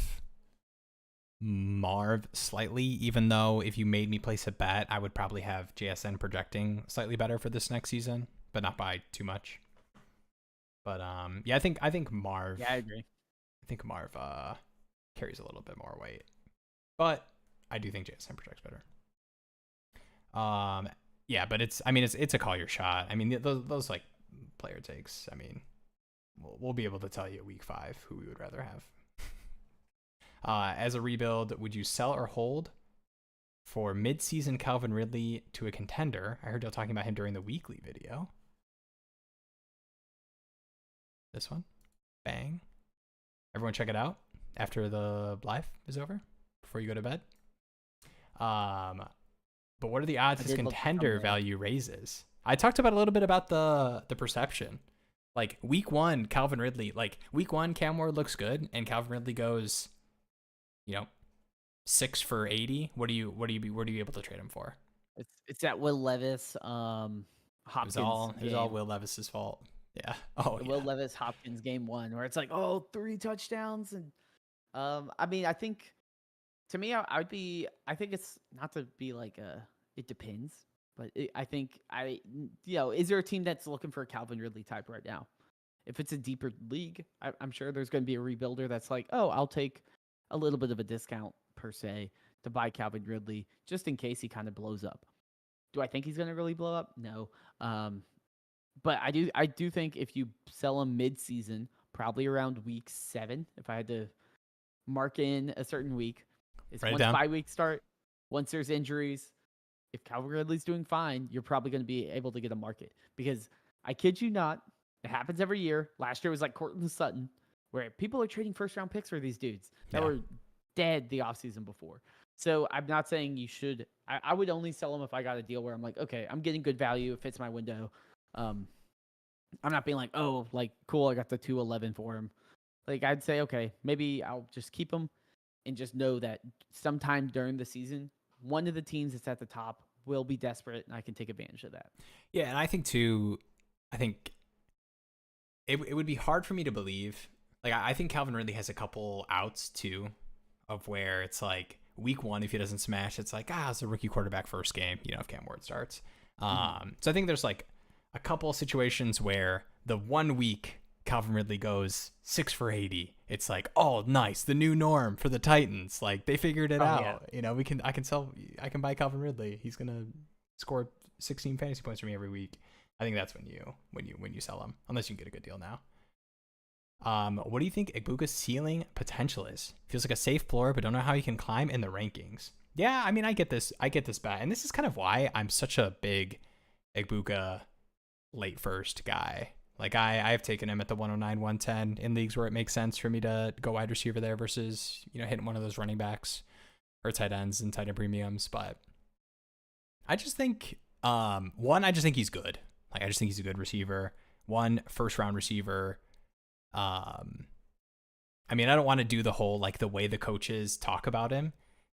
Marv slightly, even though if you made me place a bet, I would probably have JSN projecting slightly better for this next season, but not by too much. But yeah, I think Marv. Yeah, I agree. I think Marv carries a little bit more weight, but I do think JSN projects better. Yeah, but it's a call your shot. I mean, those like player takes. I mean, we'll be able to tell you week 5 who we would rather have. As a rebuild, would you sell or hold for mid-season Calvin Ridley to a contender? I heard y'all talking about him during the weekly video. This one, bang! Everyone check it out after the live is over, before you go to bed. But what are the odds his contender value raises? I talked about a little bit about the perception. Like week 1, Calvin Ridley. Like week 1, Cam Ward looks good, and Calvin Ridley goes, 6 for 80. What are you able to trade him for? It's that Will Levis, Hopkins. It was all Will Levis's fault. Yeah. Oh, Will Levis Hopkins game 1, where it's like, 3 touchdowns, and I mean, I think to me, I think it's not to be like it depends, but I think is there a team that's looking for a Calvin Ridley type right now? If it's a deeper league, I'm sure there's going to be a rebuilder that's like, I'll take a little bit of a discount per se to buy Calvin Ridley just in case he kind of blows up. Do I think he's going to really blow up? No. But I do think if you sell him mid-season, probably around week 7, if I had to mark in a certain week, is once bye week start, once there's injuries, if Calvin Ridley's doing fine, you're probably going to be able to get a market. Because I kid you not, it happens every year. Last year was like Courtland Sutton, where people are trading first-round picks for these dudes that were dead the offseason before. So I'm not saying you should. I would only sell them if I got a deal where I'm like, okay, I'm getting good value. It fits my window. I'm not being like, cool, I got the 211 for him. Like, I'd say, okay, maybe I'll just keep him and just know that sometime during the season, one of the teams that's at the top will be desperate, and I can take advantage of that. Yeah, and I think it would be hard for me to believe. Like, I think Calvin Ridley has a couple outs, too, of where it's like week 1, if he doesn't smash, it's like, it's a rookie quarterback first game, if Cam Ward starts. So I think there's like a couple situations where the 1 week Calvin Ridley goes 6 for 80. It's like, nice, the new norm for the Titans. Like, they figured it out. Yeah. I can buy Calvin Ridley. He's gonna score 16 fantasy points for me every week. I think that's when you sell him, unless you can get a good deal now. What do you think Ibuka's ceiling potential is? Feels like a safe floor, but don't know how he can climb in the rankings. Yeah, I mean, I get this bet, and this is kind of why I'm such a big Ibuka late first guy. Like I have taken him at the 109, 110 in leagues where it makes sense for me to go wide receiver there versus, hitting one of those running backs or tight ends and tight end premiums. But I just think, I just think he's good. Like, I just think he's a good receiver. 1 first round receiver. I mean, I don't want to do the whole, like, the way the coaches talk about him.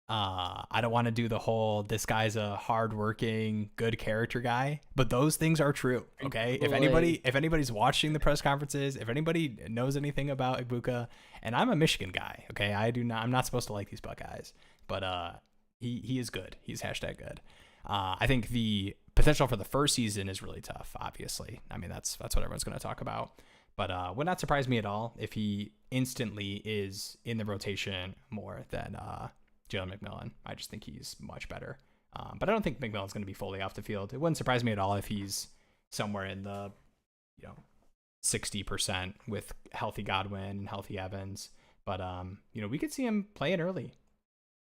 I don't want to do the whole, this guy's a hardworking, good character guy, but those things are true. Okay. If anybody's watching the press conferences, if anybody knows anything about Ibuka, and I'm a Michigan guy. Okay. I'm not supposed to like these Buckeyes, but, he is good. He's hashtag good. I think the potential for the first season is really tough. Obviously. I mean, that's what everyone's going to talk about, but, would not surprise me at all if he instantly is in the rotation more than, Jalen McMillan. I just think he's much better. But I don't think McMillan's going to be fully off the field. It wouldn't surprise me at all if he's somewhere in the, 60% with healthy Godwin and healthy Evans. But, we could see him playing early.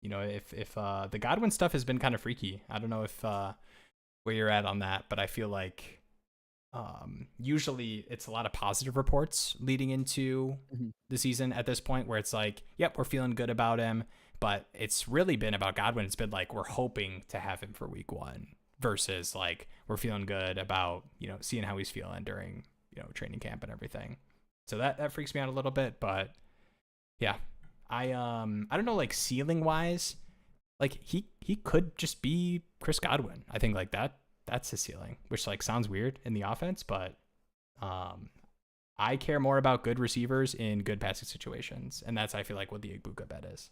If the Godwin stuff has been kind of freaky. I don't know if where you're at on that, but I feel like Usually it's a lot of positive reports leading into the season at this point, where it's like, yep, we're feeling good about him. But it's really been about Godwin. It's been like, we're hoping to have him for week 1 versus like, we're feeling good about, seeing how he's feeling during, training camp and everything. So that freaks me out a little bit, but yeah, I don't know, like ceiling wise, like he could just be Chris Godwin. I think like that's his ceiling, which like sounds weird in the offense, but I care more about good receivers in good passing situations, and that's, I feel like, what the Ibuka bet is.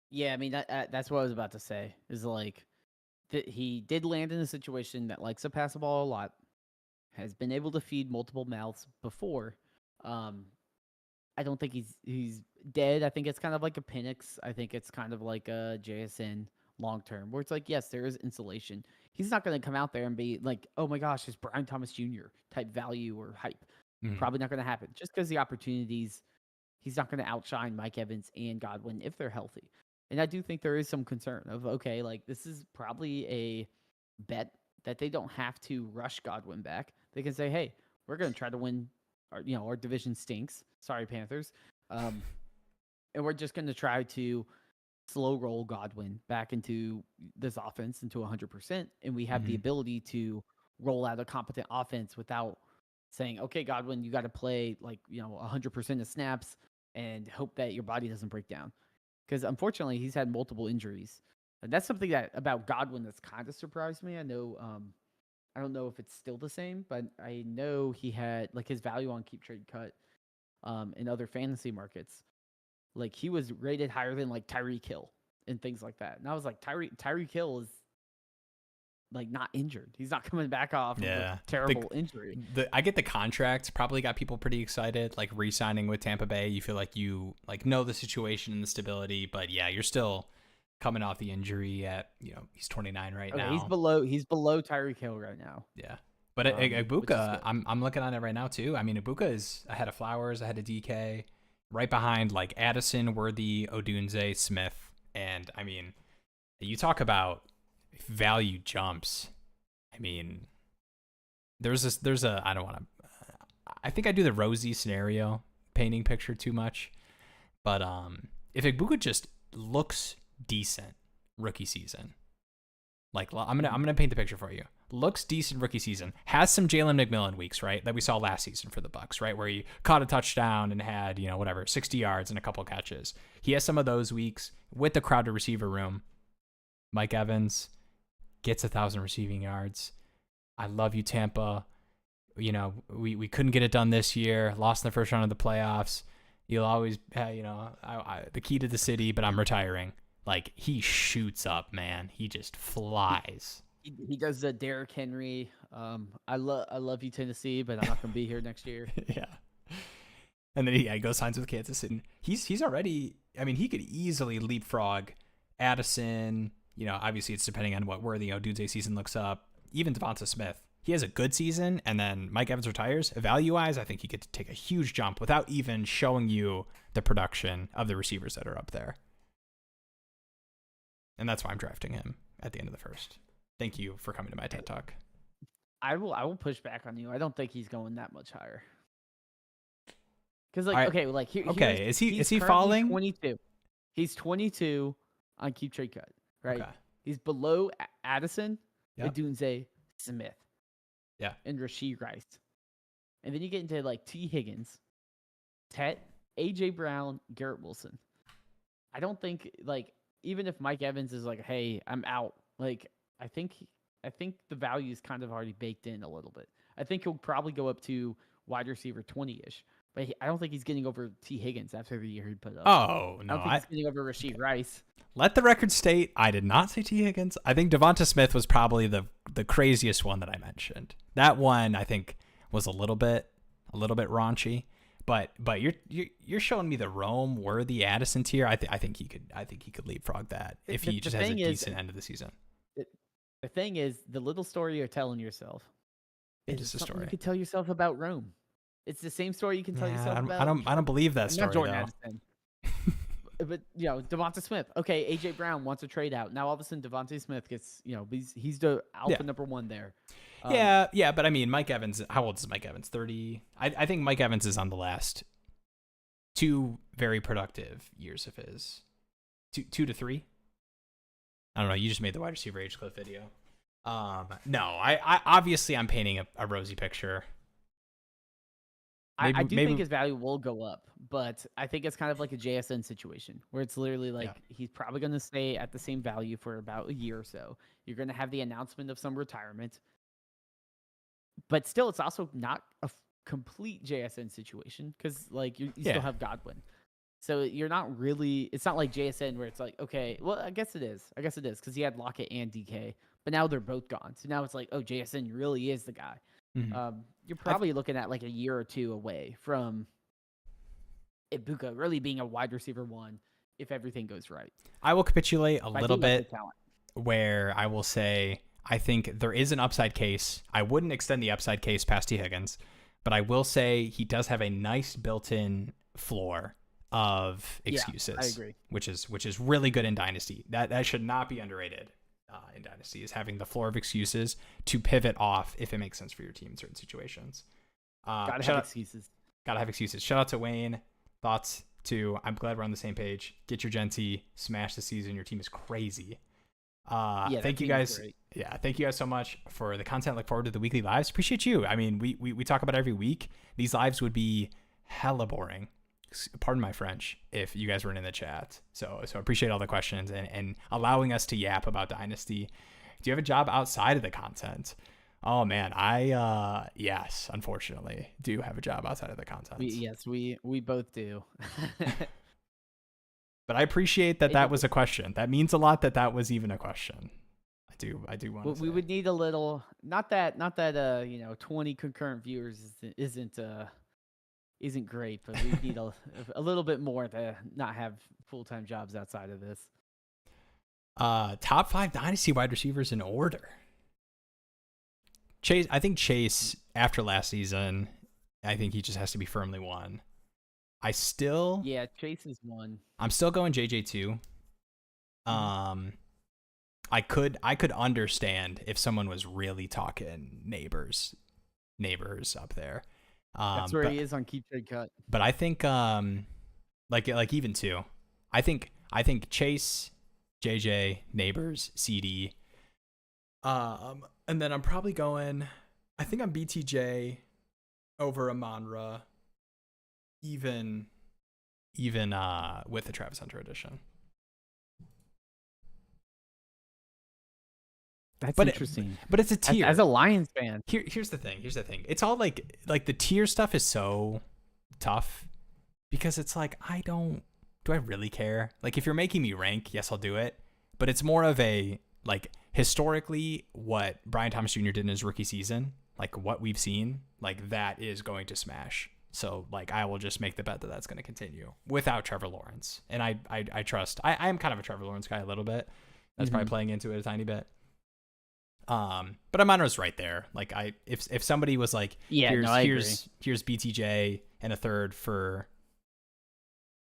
Yeah, I mean that's what I was about to say. Is like that he did land in a situation that likes to pass the ball a lot, has been able to feed multiple mouths before. I don't think he's dead. I think it's kind of like a Penix. I think it's kind of like a JSN long term, where it's like, yes, there is insulation. He's not going to come out there and be like, oh my gosh, it's Brian Thomas Jr. type value or hype. Probably not going to happen, just because the opportunities. He's not going to outshine Mike Evans and Godwin if they're healthy. And I do think there is some concern of, okay, like this is probably a bet that they don't have to rush Godwin back. They can say, hey, we're going to try to win. Our division stinks. Sorry, Panthers. And we're just going to try to slow roll Godwin back into this offense into 100%. And we have the ability to roll out a competent offense without saying, okay, Godwin, you got to play 100% of snaps and hope that your body doesn't break down. Because unfortunately, he's had multiple injuries. And that's something that about Godwin that's kind of surprised me. I know, I don't know if it's still the same, but I know he had like his value on keep trade cut in other fantasy markets. Like he was rated higher than like Tyreek Hill and things like that. And I was like, Tyreek Hill is like not injured. He's not coming back off of a terrible injury. I get the contract probably got people pretty excited, like re-signing with Tampa Bay. You feel like you like know the situation and the stability, but yeah, you're still coming off the injury at, he's 29 right now. He's below Tyreek Hill right now. Yeah. But Ibuka, I'm looking on it right now too. I mean, Ibuka is ahead of Flowers, ahead of DK, right behind like Addison, Worthy, Odunze, Smith. And I mean, you talk about value jumps. I mean, there's a, I don't want to, I think I do the rosy scenario painting picture too much. But if Ibuka just looks decent rookie season, like I'm gonna paint the picture for you. Looks decent rookie season, has some Jalen McMillan weeks, right, that we saw last season for the Bucs, right, where he caught a touchdown and had 60 yards and a couple catches. He has some of those weeks with the crowded receiver room. Mike Evans gets 1,000 receiving yards. I love you, Tampa. We couldn't get it done this year. Lost in the first round of the playoffs. You'll always, the key to the city, but I'm retiring. Like, he shoots up, man. He just flies. He does the Derrick Henry. I love you, Tennessee, but I'm not going to be here next year. Yeah. And then he goes signs with Kansas City. He's already, I mean, he could easily leapfrog Addison. Obviously it's depending on where the Odunze season looks up. Even Devonta Smith. He has a good season, and then Mike Evans retires. Value-wise, I think he could take a huge jump without even showing you the production of the receivers that are up there. And that's why I'm drafting him at the end of the first. Thank you for coming to my TED Talk. I will push back on you. I don't think he's going that much higher. Because like, right. Is he falling? 22. He's 22 on keep trade cut, right? Okay. He's below Addison, Odunze, Smith, and Rashee Rice. And then you get into like T. Higgins, Tet, AJ Brown, Garrett Wilson. I don't think even if Mike Evans is like, hey, I'm out, I think the value is kind of already baked in a little bit. I think he'll probably go up to wide receiver 20-ish, but I don't think he's getting over T. Higgins after the year he put up. Oh, no. I don't think he's getting over Rashee Rice. Let the record state, I did not say T. Higgins. I think Devonta Smith was probably the craziest one that I mentioned. That one, I think, was a little bit raunchy. But you're showing me the Rome Worthy Addison tier. I think he could leapfrog that if he just has a decent end of the season. The thing is, the little story you're telling yourself is a story you could tell yourself about Rome. It's the same story you can tell yourself about. I don't believe that story. Not Jordan Addison. but Devonta Smith. Okay, AJ Brown wants a trade out. Now all of a sudden Devonta Smith gets, he's the alpha number one there. Yeah, but I mean, Mike Evans. How old is Mike Evans? 30. I think Mike Evans is on the last 2 very productive years of his. 2 to 3. I don't know. You just made the wide receiver age clip video. No, I obviously I'm painting a rosy picture. I do think his value will go up, but I think it's kind of like a JSN situation where it's literally like he's probably going to stay at the same value for about a year or so. You're going to have the announcement of some retirement, but still, it's also not a complete JSN situation because like you still have Godwin. So you're not really. It's not like JSN where it's like, okay, well, I guess it is because he had Lockett and DK, but now they're both gone. So now it's like, oh, JSN really is the guy. Mm-hmm. You're probably looking at like a year or two away from Ibuka really being a wide receiver 1 if everything goes right. I will capitulate a little bit where I will say I think there is an upside case. I wouldn't extend the upside case past T. Higgins, but I will say he does have a nice built-in floor of excuses. I agree. Which is really good in Dynasty. That should not be underrated. In Dynasty is having the floor of excuses to pivot off if it makes sense for your team in certain situations. Gotta have excuses. Shout out to Wayne. Thoughts too. I'm glad we're on the same page. Get your Genty, smash the season. Your team is crazy. Thank you guys. Yeah, thank you guys so much for the content. Look forward to the weekly lives. Appreciate you. I mean, we talk about it every week. These lives would be hella boring. Pardon my French if you guys weren't in the chat. So appreciate all the questions and allowing us to yap about Dynasty. Do you have a job outside of the content? Oh man, yes, unfortunately, do have a job outside of the content. We both do. But I appreciate that was a question. That means a lot that was even a question. I do want to. We would need a little, not that 20 concurrent viewers isn't great, but we need a little bit more to not have full-time jobs outside of this. Top 5 Dynasty wide receivers in order. Chase, I think Chase after last season, I think he just has to be firmly 1. Chase is 1. I'm still going JJ 2. I could understand if someone was really talking Nabers up there. That's where he is on keep trade cut. But I think like even 2. I think Chase, JJ, Nabers, CD. And then I'm probably going, I think I'm BTJ over Amon-Ra, even with the Travis Hunter edition. That's interesting. But it's a tier. As a Lions fan. Here's the thing. It's all like the tier stuff is so tough because it's like, do I really care? Like if you're making me rank, yes, I'll do it. But it's more of a like historically what Brian Thomas Jr. did in his rookie season, like what we've seen, like that is going to smash. So like I will just make the bet that that's going to continue without Trevor Lawrence. And I trust. I am kind of a Trevor Lawrence guy a little bit. That's probably playing into it a tiny bit. But Amon-Ra's right there. Like if somebody was like, here's BTJ and a third for,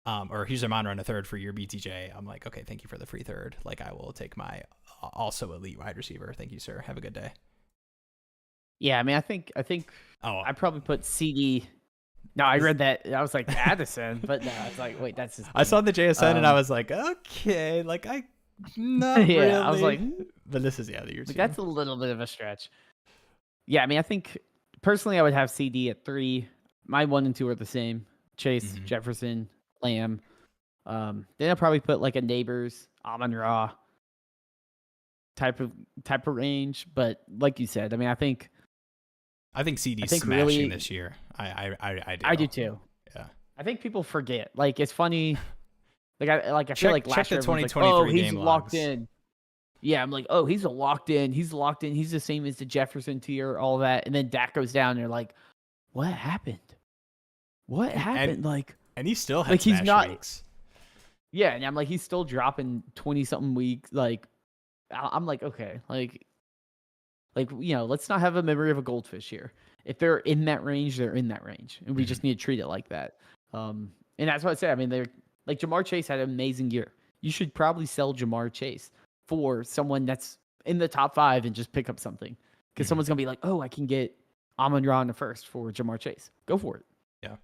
or here's Amon-Ra and a third for your BTJ. I'm like, okay, thank you for the free third. Like I will take my also elite wide receiver. Thank you, sir. Have a good day. Yeah, I mean, I think I probably put CD. No, I read that. I was like Addison, but no, I was like, wait, that's his name. I saw the JSN and I was like, okay, like not yeah, really. I was like, but this is the year two. That's a little bit of a stretch. Yeah, I mean, I think personally, I would have CD at 3. My 1 and 2 are the same: Chase, Jefferson, Lamb. Then I'll probably put like a Nabers, Amon-Ra type of range. But like you said, I mean, I think CD's smashing really, this year. I do too. Yeah. I think people forget. Like it's funny. I feel like last year, 2023 like, oh, he's logs. locked in. Yeah, I'm like, oh, he's locked in. He's locked in. He's the same as the Jefferson tier, all that. And then Dak goes down, and you're like, what happened? What happened? And he still has he's not weeks. Yeah, and I'm like, he's still dropping 20-something weeks. Like, I'm like, okay, like let's not have a memory of a goldfish here. If they're in that range, they're in that range, and we just need to treat it like that. And that's what I say. I mean, Like Jamar Chase had an amazing year. You should probably sell Jamar Chase for someone that's in the top 5 and just pick up something. Because someone's going to be like, oh, I can get Amon-Ra in the first for Jamar Chase. Go for it. Yeah.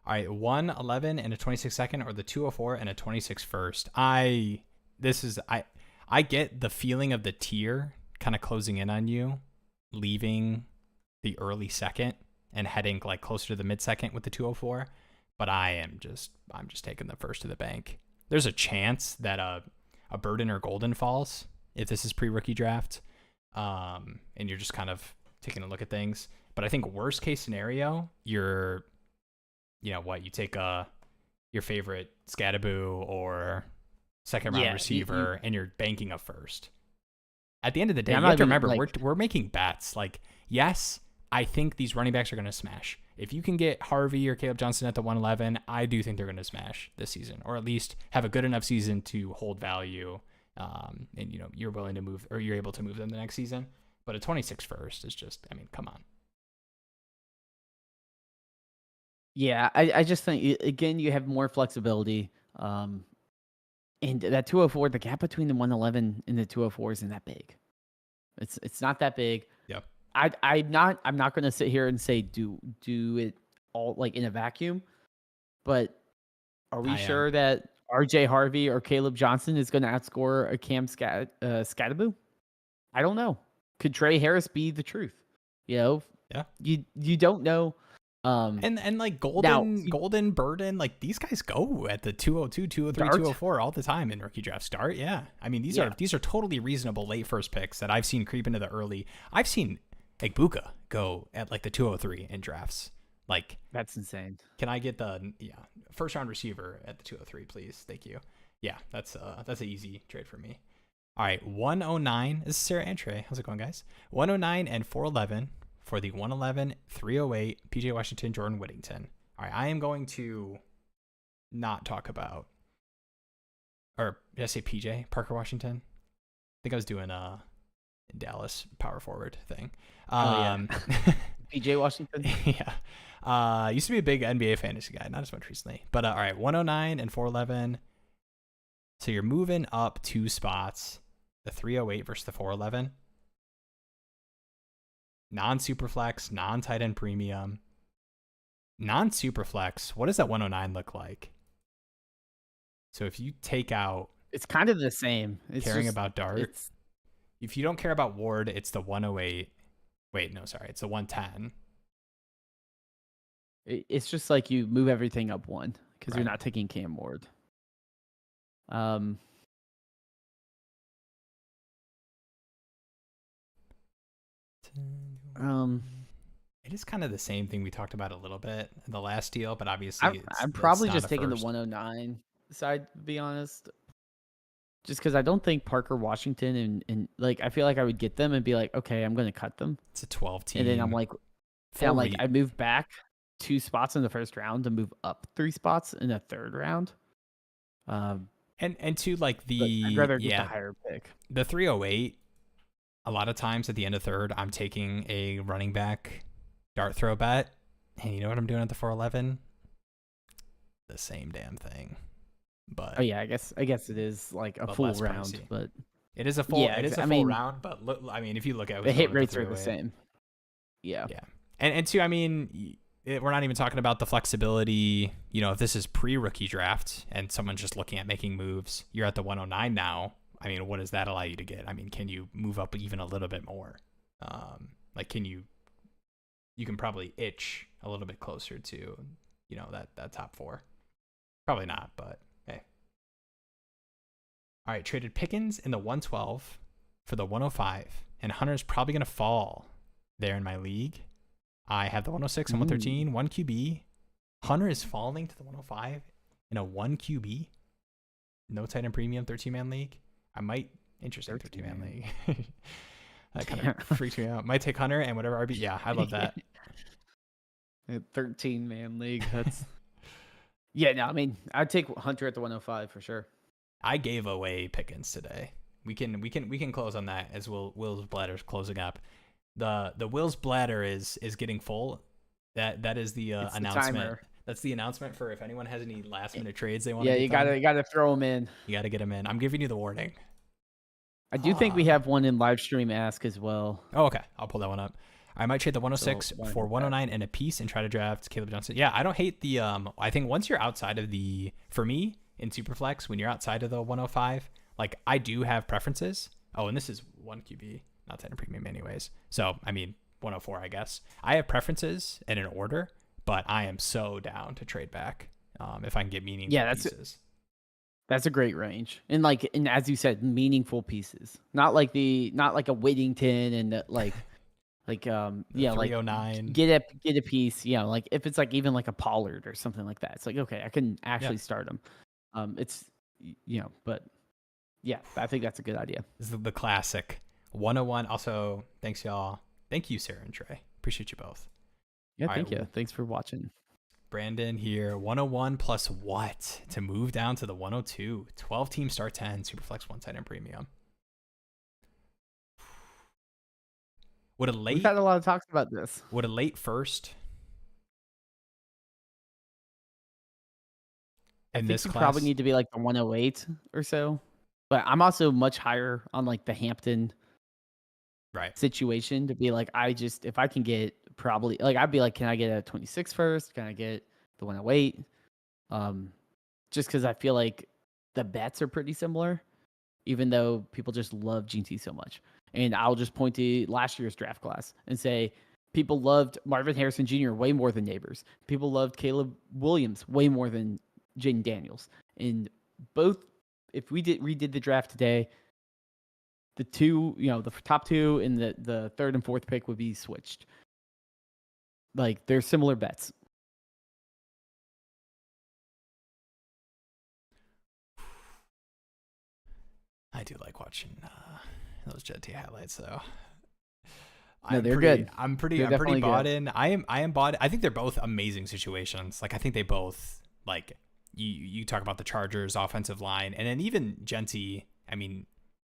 All right, 111 and a 26 second, or the 204 and a 26 first. I get the feeling of the tier kind of closing in on you, leaving the early second and heading like closer to the mid second with the 204. But I'm just taking the first to the bank. There's a chance that a Burden or Golden falls if this is pre-rookie draft, and you're just kind of taking a look at things. But I think worst case scenario, you take your favorite Skattebo or second round receiver, and you're banking a first. At the end of the day, you have to remember, we're making bets. Like, yes, I think these running backs are going to smash. If you can get Harvey or Caleb Johnson at the 111, I do think they're going to smash this season, or at least have a good enough season to hold value. And you're willing to move, or you're able to move them the next season. But a 26 first is just, come on. Yeah, I just think, again, you have more flexibility. And that 204, the gap between the 111 and the 204 isn't that big. It's not that big. Yep. I'm not going to sit here and say do it all like in a vacuum, but are we sure that RJ Harvey or Caleb Johnson is going to outscore a Cam Skattebo? I don't know. Could Trey Harris be the truth? Yeah. You don't know. And like Golden, Burden, like these guys go at the 202, 203, 204 all the time in rookie draft start. Yeah. These are totally reasonable late first picks that I've seen creep into the early. I've seen Ibuka go at like the 203 in drafts. Like, that's insane. Can I get the first round receiver at the 203, please? Thank you. Yeah, that's an easy trade for me. All right, 109. This is Sarah and Trey. How's it going, guys? 109 and 411 for the 111, 308, PJ Washington, Jordan Whittington. All right, I am going to not talk about, or did I say PJ? Parker Washington? I think I was doing Dallas power forward thing. PJ Washington? Yeah. Used to be a big NBA fantasy guy, not as much recently. But all right, 109 and 411. So you're moving up 2 spots, the 308 versus the 411. Non-superflex, non-tight end premium. Non-superflex, what does that 109 look like? So if you take out... It's kind of the same. About Dart. If you don't care about Ward, it's the 108. Wait, no, sorry. It's the 110. It's just like you move everything up 1 because you're not taking Cam Ward. It is kind of the same thing we talked about a little bit in the last deal, but obviously I'm probably just taking the 109 side, to be honest. Just because I don't think Parker Washington and like I feel like I would get them and be like, okay, I'm going to cut them. It's a 12 team. And then I'm like, I move back 2 spots in the first round to move up 3 spots in the third round. And to like I'd rather get the higher pick. The 308. A lot of times at the end of third, I'm taking a running back dart throw bet, and you know what I'm doing at the 411? The same damn thing. But I guess it is like a full round, pricey. But it is a full. Yeah, it is a full round. But if you look at the hit rates are the same. Yeah. And two, we're not even talking about the flexibility. If this is pre-rookie draft and someone's just looking at making moves, you're at the 109 now. What does that allow you to get? Can you move up even a little bit more? You can probably itch a little bit closer to, that top 4. Probably not, but hey. All right, traded Pickens in the 112 for the 105, and Hunter's probably going to fall there in my league. I have the 106 and 113, 1 QB. Hunter is falling to the 105 in a 1 QB. No tight end premium, 13-man league. I might, interesting 13-man league. That kind of freaks me out. Might take Hunter and whatever RB. Yeah, I love that. 13-man league. That's I'd take Hunter at the 105 for sure. I gave away Pickens today. We can close on that as Will's bladder's closing up. The Will's bladder is getting full. That is the announcement. That's the announcement for if anyone has any last minute trades they want to Yeah, get you gotta throw them in. You gotta get them in. I'm giving you the warning. I do think we have one in live stream ask as well. Oh, okay. I'll pull that one up. I might trade the 106 So, for 109 and a piece and try to draft Caleb Johnson. Yeah, I don't hate the I think once you're outside of for me in Superflex, when you're outside of the 105, like I do have preferences. Oh, and this is 1 QB, not that in premium anyways. So, I mean, 104, I guess. I have preferences in an order, but I am so down to trade back if I can get meaningful pieces. That's a great range. And as you said, meaningful pieces. Not like a Whittington and like 309. Get a piece, like if it's like even like a Pollard or something like that. It's like, okay, I can actually start him. It's but yeah, I think that's a good idea. This is the classic 101. Also, thanks y'all. Thank you, Sarah and Trey. Appreciate you both. Yeah, thank you. Thanks for watching. Brandon here, 101 plus what to move down to the 102. 12 team star 10, Superflex 1 tight end premium. We've had a lot of talks about this. Would a late first in this class probably need to be like the 108 or so. But I'm also much higher on like the Hampton situation to be like, if I can get probably like, I'd be like, can I get a 26 first? Can I get the 108? Just because I feel like the bets are pretty similar, even though people just love GT so much. And I'll just point to last year's draft class and say people loved Marvin Harrison Jr. way more than Nabers. People loved Caleb Williams way more than Jaden Daniels. And both, if we redid the draft today, the two, the top two and the third and fourth pick would be switched. Like, they're similar bets. I do like watching those Jet T highlights, though. No, they're good. I'm pretty bought in. I am bought. I think they're both amazing situations. Like, I think they both, like, you talk about the Chargers offensive line, and then even Genty. I mean,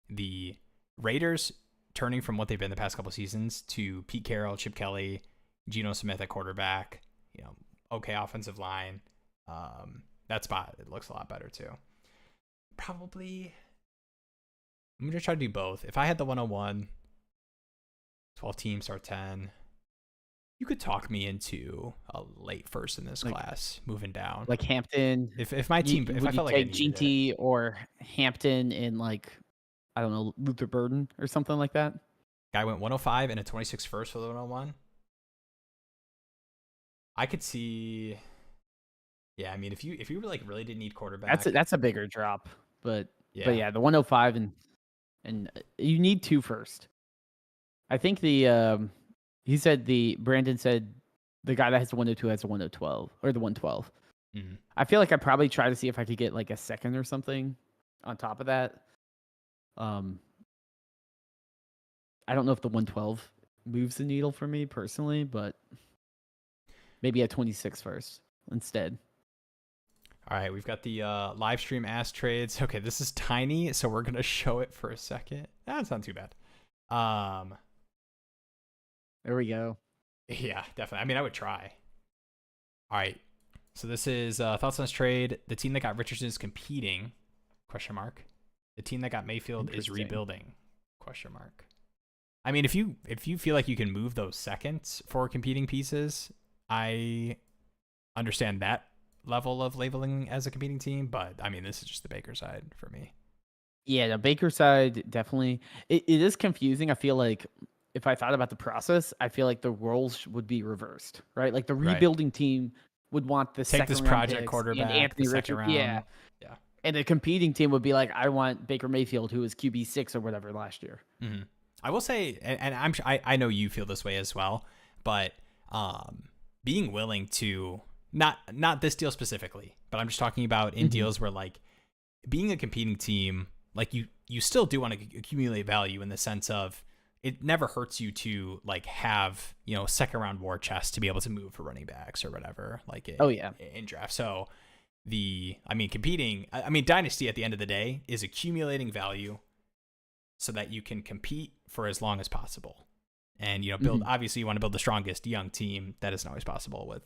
the Raiders turning from what they've been the past couple seasons to Pete Carroll, Chip Kelly, Geno Smith at quarterback. Okay offensive line. That spot, it looks a lot better too. Probably, I'm going to try to do both. If I had the 101, 12 team, start 10, you could talk me into a late first in this class, moving down. Like Hampton. If my team, if I felt like I needed GT or Hampton in like, I don't know, Luther Burden or something like that. Guy went 105 and a 26 first for the 101. I could see. Yeah, I mean, if you like really didn't need quarterback, that's a bigger drop. But yeah, the 105 and you need 2 first. I think Brandon said the guy that has the 102 has the 112 or the 112. Mm-hmm. I feel like I'd probably try to see if I could get like a second or something on top of that. I don't know if the 112 moves the needle for me personally, but maybe a 26 first instead. All right, we've got the live stream ass trades. Okay, this is tiny, so we're gonna show it for a second. That's not too bad. There we go. Yeah, definitely. I mean, I would try. All right, so this is thoughts on this trade. The team that got Richardson is competing? Question mark. The team that got Mayfield is rebuilding? Question mark. I mean, if you feel like you can move those seconds for competing pieces, I understand that level of labeling as a competing team, but I mean, this is just the Baker side for me. Yeah, the Baker side, definitely. It is confusing. I feel like if I thought about the process, I feel like the roles would be reversed, right? Like the rebuilding team would want the take this project quarterback, and Anthony Richardson. Yeah. And the competing team would be like, I want Baker Mayfield, who was QB6 or whatever last year. Mm-hmm. I will say, and I know you feel this way as well, but being willing to not this deal specifically, but I'm just talking about in deals where like being a competing team, like you still do want to accumulate value in the sense of it never hurts you to like have, second round war chest to be able to move for running backs or whatever, like in draft. So competing, Dynasty at the end of the day is accumulating value so that you can compete for as long as possible. And, build, obviously you want to build the strongest young team. That isn't always possible with,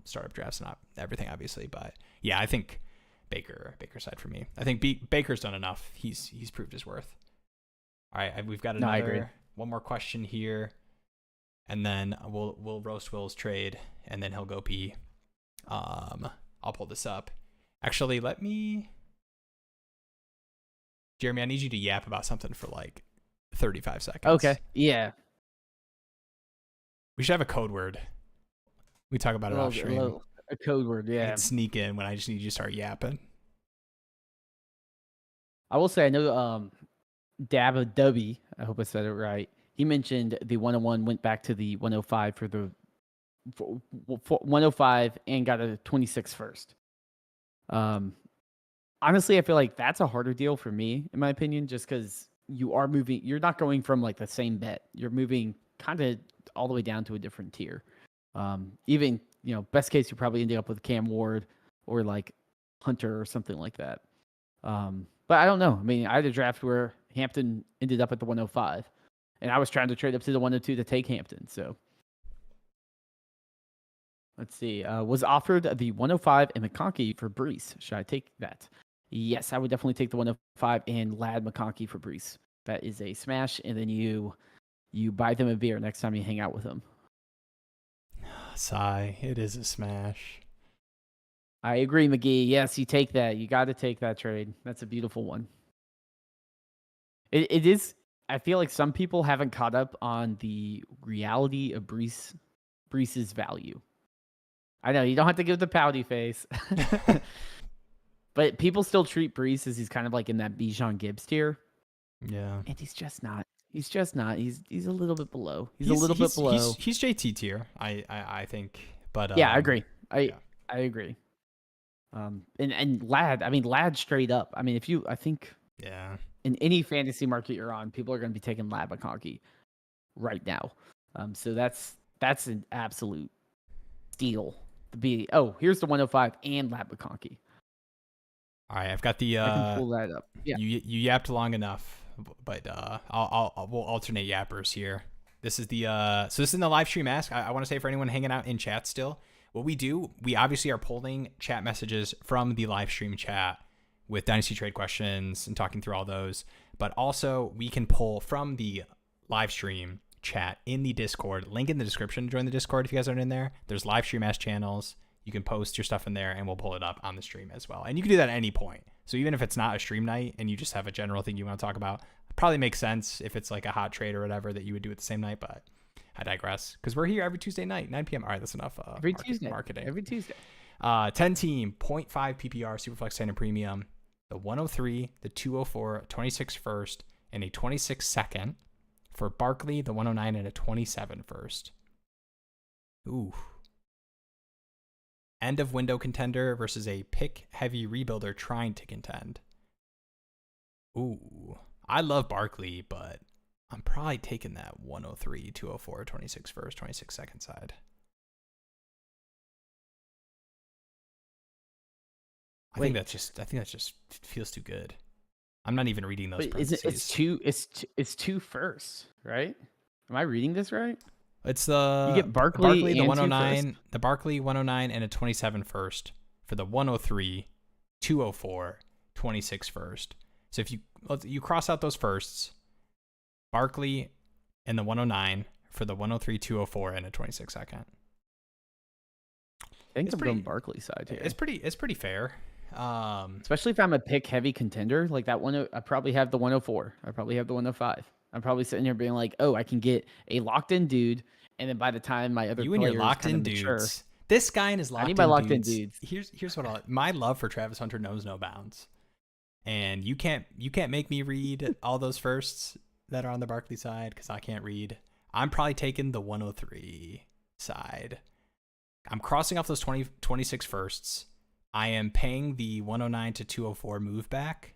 startup drafts, not everything, obviously. But yeah, I think Baker's side for me. I think Baker's done enough. He's proved his worth. All right. We've got one more question here, and then we'll roast Will's trade, and then he'll go pee. I'll pull this up. Actually, Jeremy, I need you to yap about something for like 35 seconds. Okay. Yeah. We should have a code word. We talk about it off stream. A code word, yeah. And sneak in when I just need you to start yapping. I will say, I know Dubby, I hope I said it right. He mentioned the 101 went back to the 105 for 105 and got a 26 first. Honestly, I feel like that's a harder deal for me, in my opinion, just because you're not going from like the same bet. You're moving kind of all the way down to a different tier. Even, best case, you're probably ending up with Cam Ward or like Hunter or something like that. But I don't know. I mean, I had a draft where Hampton ended up at the 105, and I was trying to trade up to the 102 to take Hampton. So let's see. Was offered the 105 and McConkey for Brees. Should I take that? Yes, I would definitely take the 105 and Lad McConkey for Brees. That is a smash, and then you buy them a beer next time you hang out with them. Sigh. It is a smash. I agree, McGee. Yes, you take that. You got to take that trade. That's a beautiful one. It is. I feel like some people haven't caught up on the reality of Brees's value. I know you don't have to give the pouty face, but people still treat Brees as he's kind of like in that Bijan Gibbs tier. Yeah, and he's just not. He's just not. He's a little bit below. He's a little bit below. He's JT tier. I think. But yeah, I agree. I agree. And Lad, I mean, Lad straight up. I mean, yeah, in any fantasy market you're on, people are going to be taking Lad McConkey right now. So that's an absolute steal. Here's the 105 and Lad McConkey. All right, I've got the. I can pull that up. Yeah, you yapped long enough, but we'll alternate yappers here. This is this is in the live stream ask. I want to say for anyone hanging out in chat still. What we do, we obviously are pulling chat messages from the live stream chat with Dynasty trade questions and talking through all those. But also, we can pull from the live stream chat in the Discord. Link in the description to join the Discord if you guys aren't in there. There's live stream ask channels. You can post your stuff in there, and we'll pull it up on the stream as well. And you can do that at any point. So even if it's not a stream night and you just have a general thing you want to talk about, it probably makes sense if it's like a hot trade or whatever that you would do it the same night, but I digress because we're here every Tuesday night, 9 p.m. All right, that's enough. Marketing. Every Tuesday. 10 team, 0.5 PPR, Superflex Standard Premium, the 103, the 204, 26 first, and a 26 second for Barkley, the 109, and a 27 first. Ooh. End of window contender versus a pick heavy rebuilder trying to contend. Ooh. I love Barkley, but I'm probably taking that 103, 204, 26 first, 26 second side. I think that just feels too good. I'm not even reading those parentheses. It's two firsts, right? Am I reading this right? It's the you get Barkley the 109, the Barkley 109 and a 27 first for the 103, 204, 26 first. So if you cross out those firsts, Barkley and the 109 for the 103, 204, and a 26 second. I think I'm going Barkley side here. It's pretty fair. Especially if I'm a pick heavy contender like that one. I probably have the 104. I probably have the 105. I'm probably sitting here being like, oh, I can get a locked in dude, and then by the time my other and your locked in dudes, mature, this guy and his locked in dudes. I need my locked in dudes. Here's what my love for Travis Hunter knows no bounds, and you can't make me read all those firsts that are on the Barkley side because I can't read. I'm probably taking the 103 side. I'm crossing off those 26 firsts. I am paying the 109 to 204 move back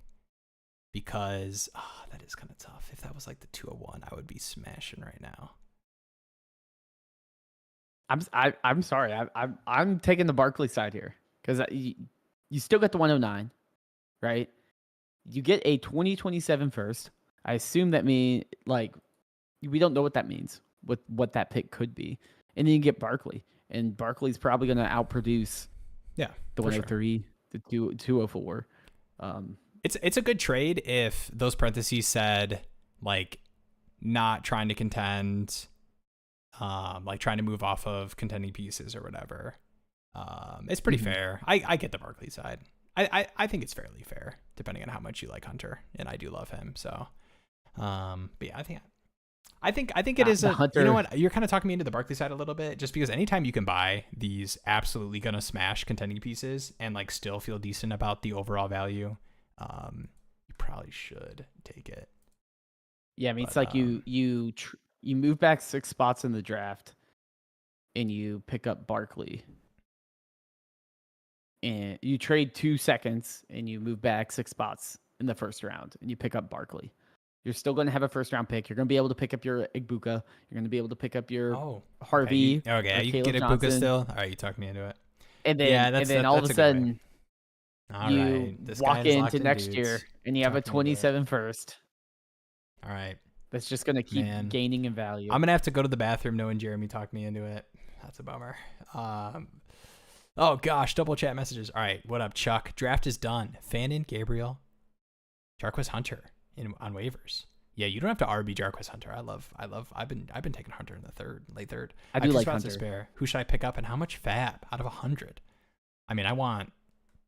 because that is kind of tough. If that was like the 201, I would be smashing right now. I'm sorry. I'm taking the Barkley side here because you still get the 109, right? You get a 2027 first. I assume that means like we don't know what that means. what that pick could be. And then you get Barkley, and Barkley's probably going to outproduce the 103, the 204. It's a good trade if those parentheses said like not trying to contend, like trying to move off of contending pieces or whatever. It's pretty fair. I get the Barkley side. I think it's fairly fair depending on how much you like Hunter, and I do love him. So, but yeah, I think it is a Hunter. You know what? You're kind of talking me into the Barkley side a little bit, just because anytime you can buy these absolutely gonna smash contending pieces and like still feel decent about the overall value, you probably should take it. Yeah, I mean, it's like you move back 6 spots in the draft, and you pick up Barkley, and you trade 2 seconds, and you move back 6 spots in the first round, and you pick up Barkley. You're still going to have a first round pick. You're going to be able to pick up your Ibuka. You're going to be able to pick up your Harvey. Okay, you get Ibuka Johnson. Still. All right, you talked me into it. And then all of a sudden, you walk into next year and you have a 27 first. All right. That's just going to keep gaining in value. I'm going to have to go to the bathroom knowing Jeremy talked me into it. That's a bummer. Oh, gosh. Double chat messages. All right. What up, Chuck? Draft is done. Fannin, Gabriel, Jarquez Hunter on waivers. Yeah, you don't have to RB Jarquez Hunter. I've been taking Hunter in the late third. I do like Hunter. Spare. Who should I pick up and how much fab out of 100? I mean, I want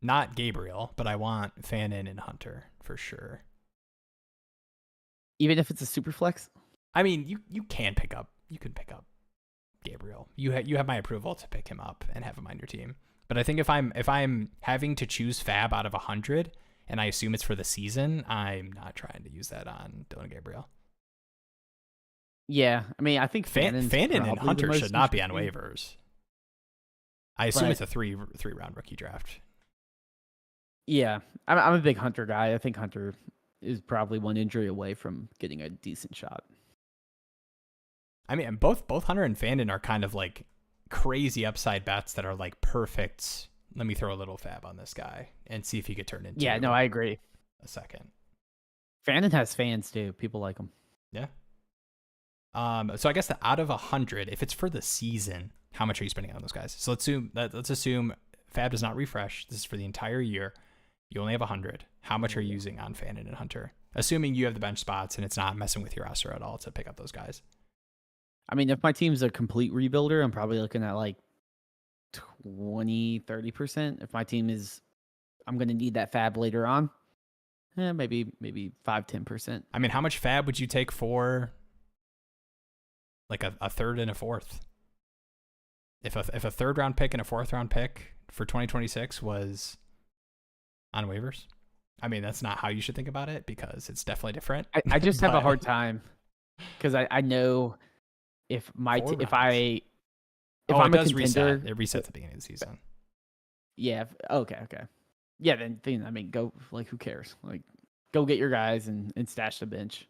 not Gabriel, but I want Fannin and Hunter for sure. Even if it's a super flex? I mean, you can pick up Gabriel. You have my approval to pick him up and have him on your team. But I think if I'm having to choose fab out of 100 and I assume it's for the season, I'm not trying to use that on Dylan Gabriel. Yeah, I mean, I think Fannin and Hunter should not be on waivers. I assume it's a three round rookie draft. Yeah, I'm a big Hunter guy. I think Hunter is probably one injury away from getting a decent shot. I mean, both Hunter and Fannin are kind of like crazy upside bets that are like perfect. Let me throw a little fab on this guy and see if he could turn into. Yeah, no, I agree. A second. Fannin has fans too. People like him. Yeah. So I guess that out of 100, if it's for the season, how much are you spending on those guys? So let's assume fab does not refresh. This is for the entire year. You only have 100. How much are you using on Fannin and Hunter? Assuming you have the bench spots and it's not messing with your roster at all to pick up those guys. I mean, if my team's a complete rebuilder, I'm probably looking at like 20-30%. If my team is, I'm going to need that fab later on, maybe 5-10%. I mean, how much fab would you take for like a third and a fourth? If a third round pick and a fourth round pick for 2026 was on waivers, I mean, that's not how you should think about it because it's definitely different. I just have a hard time because I know if I'm a contender, reset. It resets at the beginning of the season. Yeah. Okay. Yeah. Then I mean, go, like, who cares? Like, go get your guys and stash the bench.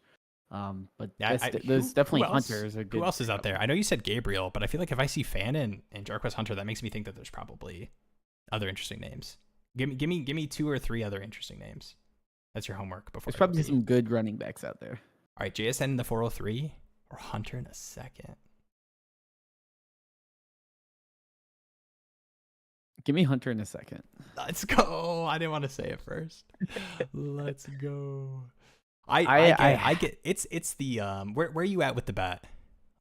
But yeah, there's definitely Hunters. Who else is out there? I know you said Gabriel, but I feel like if I see Fannin and Jarquez Hunter, that makes me think that there's probably other interesting names. Give me 2 or 3 other interesting names. That's your homework. Before there's probably some good running backs out there. All right, JSN in the 403 or Hunter in a second. Give me Hunter in a second. Let's go. I didn't want to say it first. Let's go. I get it's the where are you at with the bet?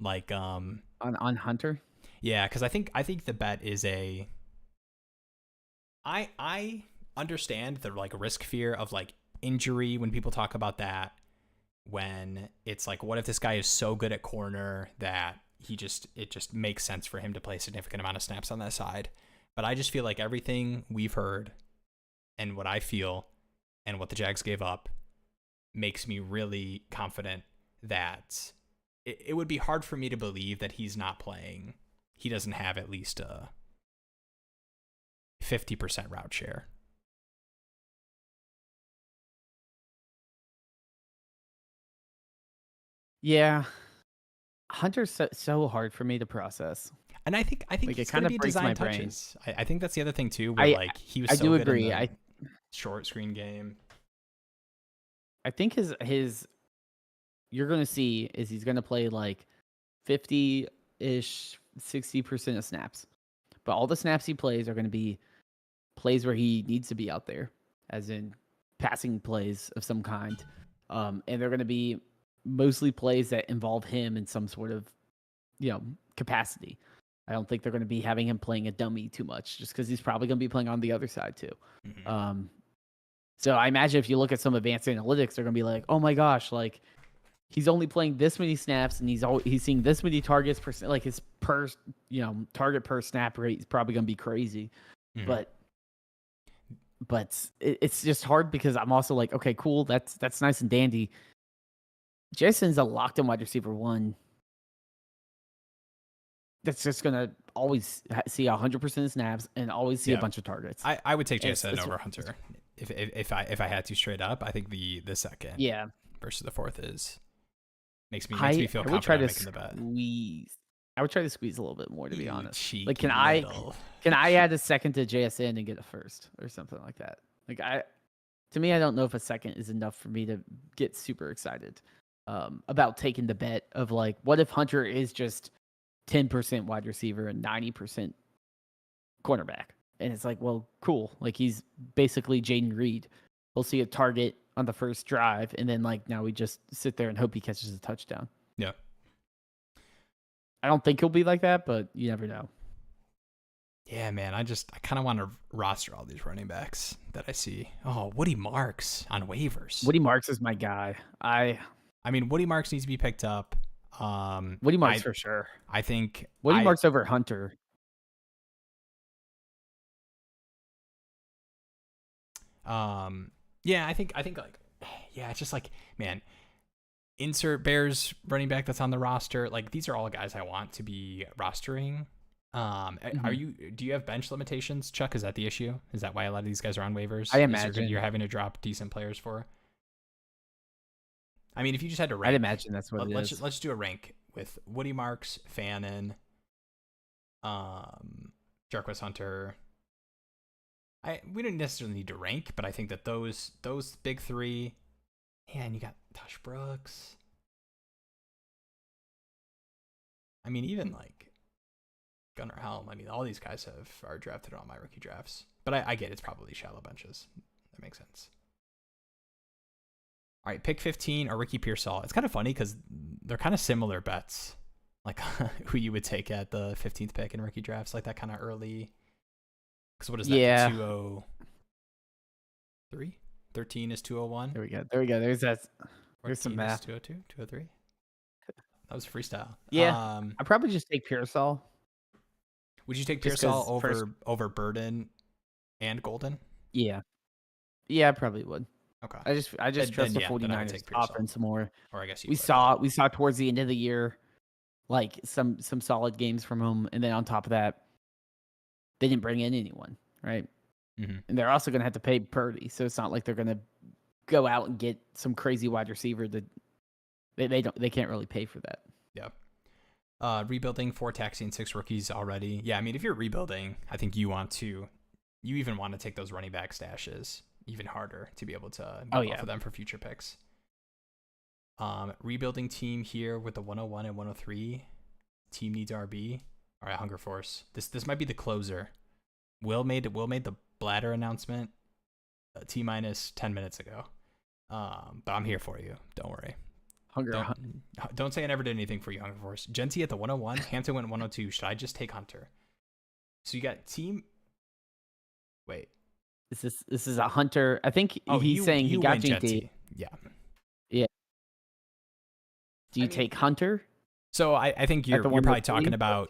Like on Hunter? Yeah, because I think the bet is a. I understand the like risk fear of like injury when people talk about that. When it's like, what if this guy is so good at corner that it just makes sense for him to play a significant amount of snaps on that side. But I just feel like everything we've heard and what I feel and what the Jags gave up makes me really confident that it would be hard for me to believe that he's not playing. He doesn't have at least a 50% route share. Yeah. Hunter's so hard for me to process. And I think like it's going to be design touches. I think that's the other thing too. Where he was. I so do good agree. In the short screen game. I think his you're going to see is he's going to play like 50-ish, 60% of snaps. But all the snaps he plays are going to be plays where he needs to be out there, as in passing plays of some kind. And they're going to be mostly plays that involve him in some sort of, capacity. I don't think they're going to be having him playing a dummy too much, just because he's probably going to be playing on the other side too. Mm-hmm. So I imagine if you look at some advanced analytics, they're going to be like, oh my gosh, like he's only playing this many snaps and he's seeing this many targets per, like his target per snap rate is probably going to be crazy. Mm-hmm. But it's just hard because I'm also like, okay, cool. That's nice and dandy. Jason's a locked in wide receiver 1. That's just going to always see 100% of snaps and always see a bunch of targets. I would take Jason over Hunter if I had to straight up. I think the second versus the fourth makes me feel confident making the bet. I would try to squeeze a little bit more, to be honest. Like, can little. I add a second to JSN and get a first or something like that? Like, to me, I don't know if a second is enough for me to get super excited about taking the bet of like, what if Hunter is just 10% wide receiver and 90% cornerback? And it's like, well, cool. Like, he's basically Jaden Reed. We'll see a target on the first drive, and then like now we just sit there and hope he catches a touchdown. Yeah. I don't think he'll be like that, but you never know. Yeah, man. I kind of want to roster all these running backs that I see. Oh, Woody Marks on waivers. Woody Marks is my guy. I mean, Woody Marks needs to be picked up. Woody Marks for sure. I think Woody Marks over Hunter. Yeah, I think like, yeah, it's just like, man, insert Bears running back that's on the roster. Like, these are all guys I want to be rostering. Do you have bench limitations, Chuck? Is that the issue? Is that why a lot of these guys are on waivers? I imagine you're having to drop decent players for. I mean, if you just had to rank, I'd imagine that's what it is. Let's do a rank with Woody Marks, Fannin, Jarquez Hunter. We don't necessarily need to rank, but I think that those big three, and you got Tosh Brooks. I mean, even like Gunnar Helm. I mean, all these guys are drafted on my rookie drafts, but I get it's probably shallow benches. That makes sense. All right, pick 15 or Ricky Pearsall. It's kind of funny because they're kind of similar bets, like who you would take at the 15th pick in rookie drafts, like that kind of early. Because what is that? Yeah. 203? 13 is 201. There we go. There's that. There's some math. 202, 203. That was freestyle. Yeah. I'd probably just take Pearsall. Would you take Pearsall over Burden and Golden? Yeah. Yeah, I probably would. Okay. I just trust the 49ers offense more. Or I guess we saw towards the end of the year, like some solid games from him, and then on top of that, they didn't bring in anyone, right? Mm-hmm. And they're also going to have to pay Purdy, so it's not like they're going to go out and get some crazy wide receiver that they can't really pay for that. Yeah. Rebuilding 4 taxing 6 rookies already. Yeah, I mean, if you're rebuilding, I think you even want to take those running back stashes even harder to be able to move off of them for future picks. Rebuilding team here with the 101 and 103. Team needs RB. All right, Hunger Force. This might be the closer. Will made the bladder announcement T-minus 10 minutes ago. But I'm here for you. Don't worry. Don't say I never did anything for you, Hunger Force. Genty at the 101. Hampton went 102. Should I just take Hunter? So you got team. Wait. This is a Hunter. I think he's saying he got GT. Yeah. Yeah. Do you take Hunter? So I think you're probably talking about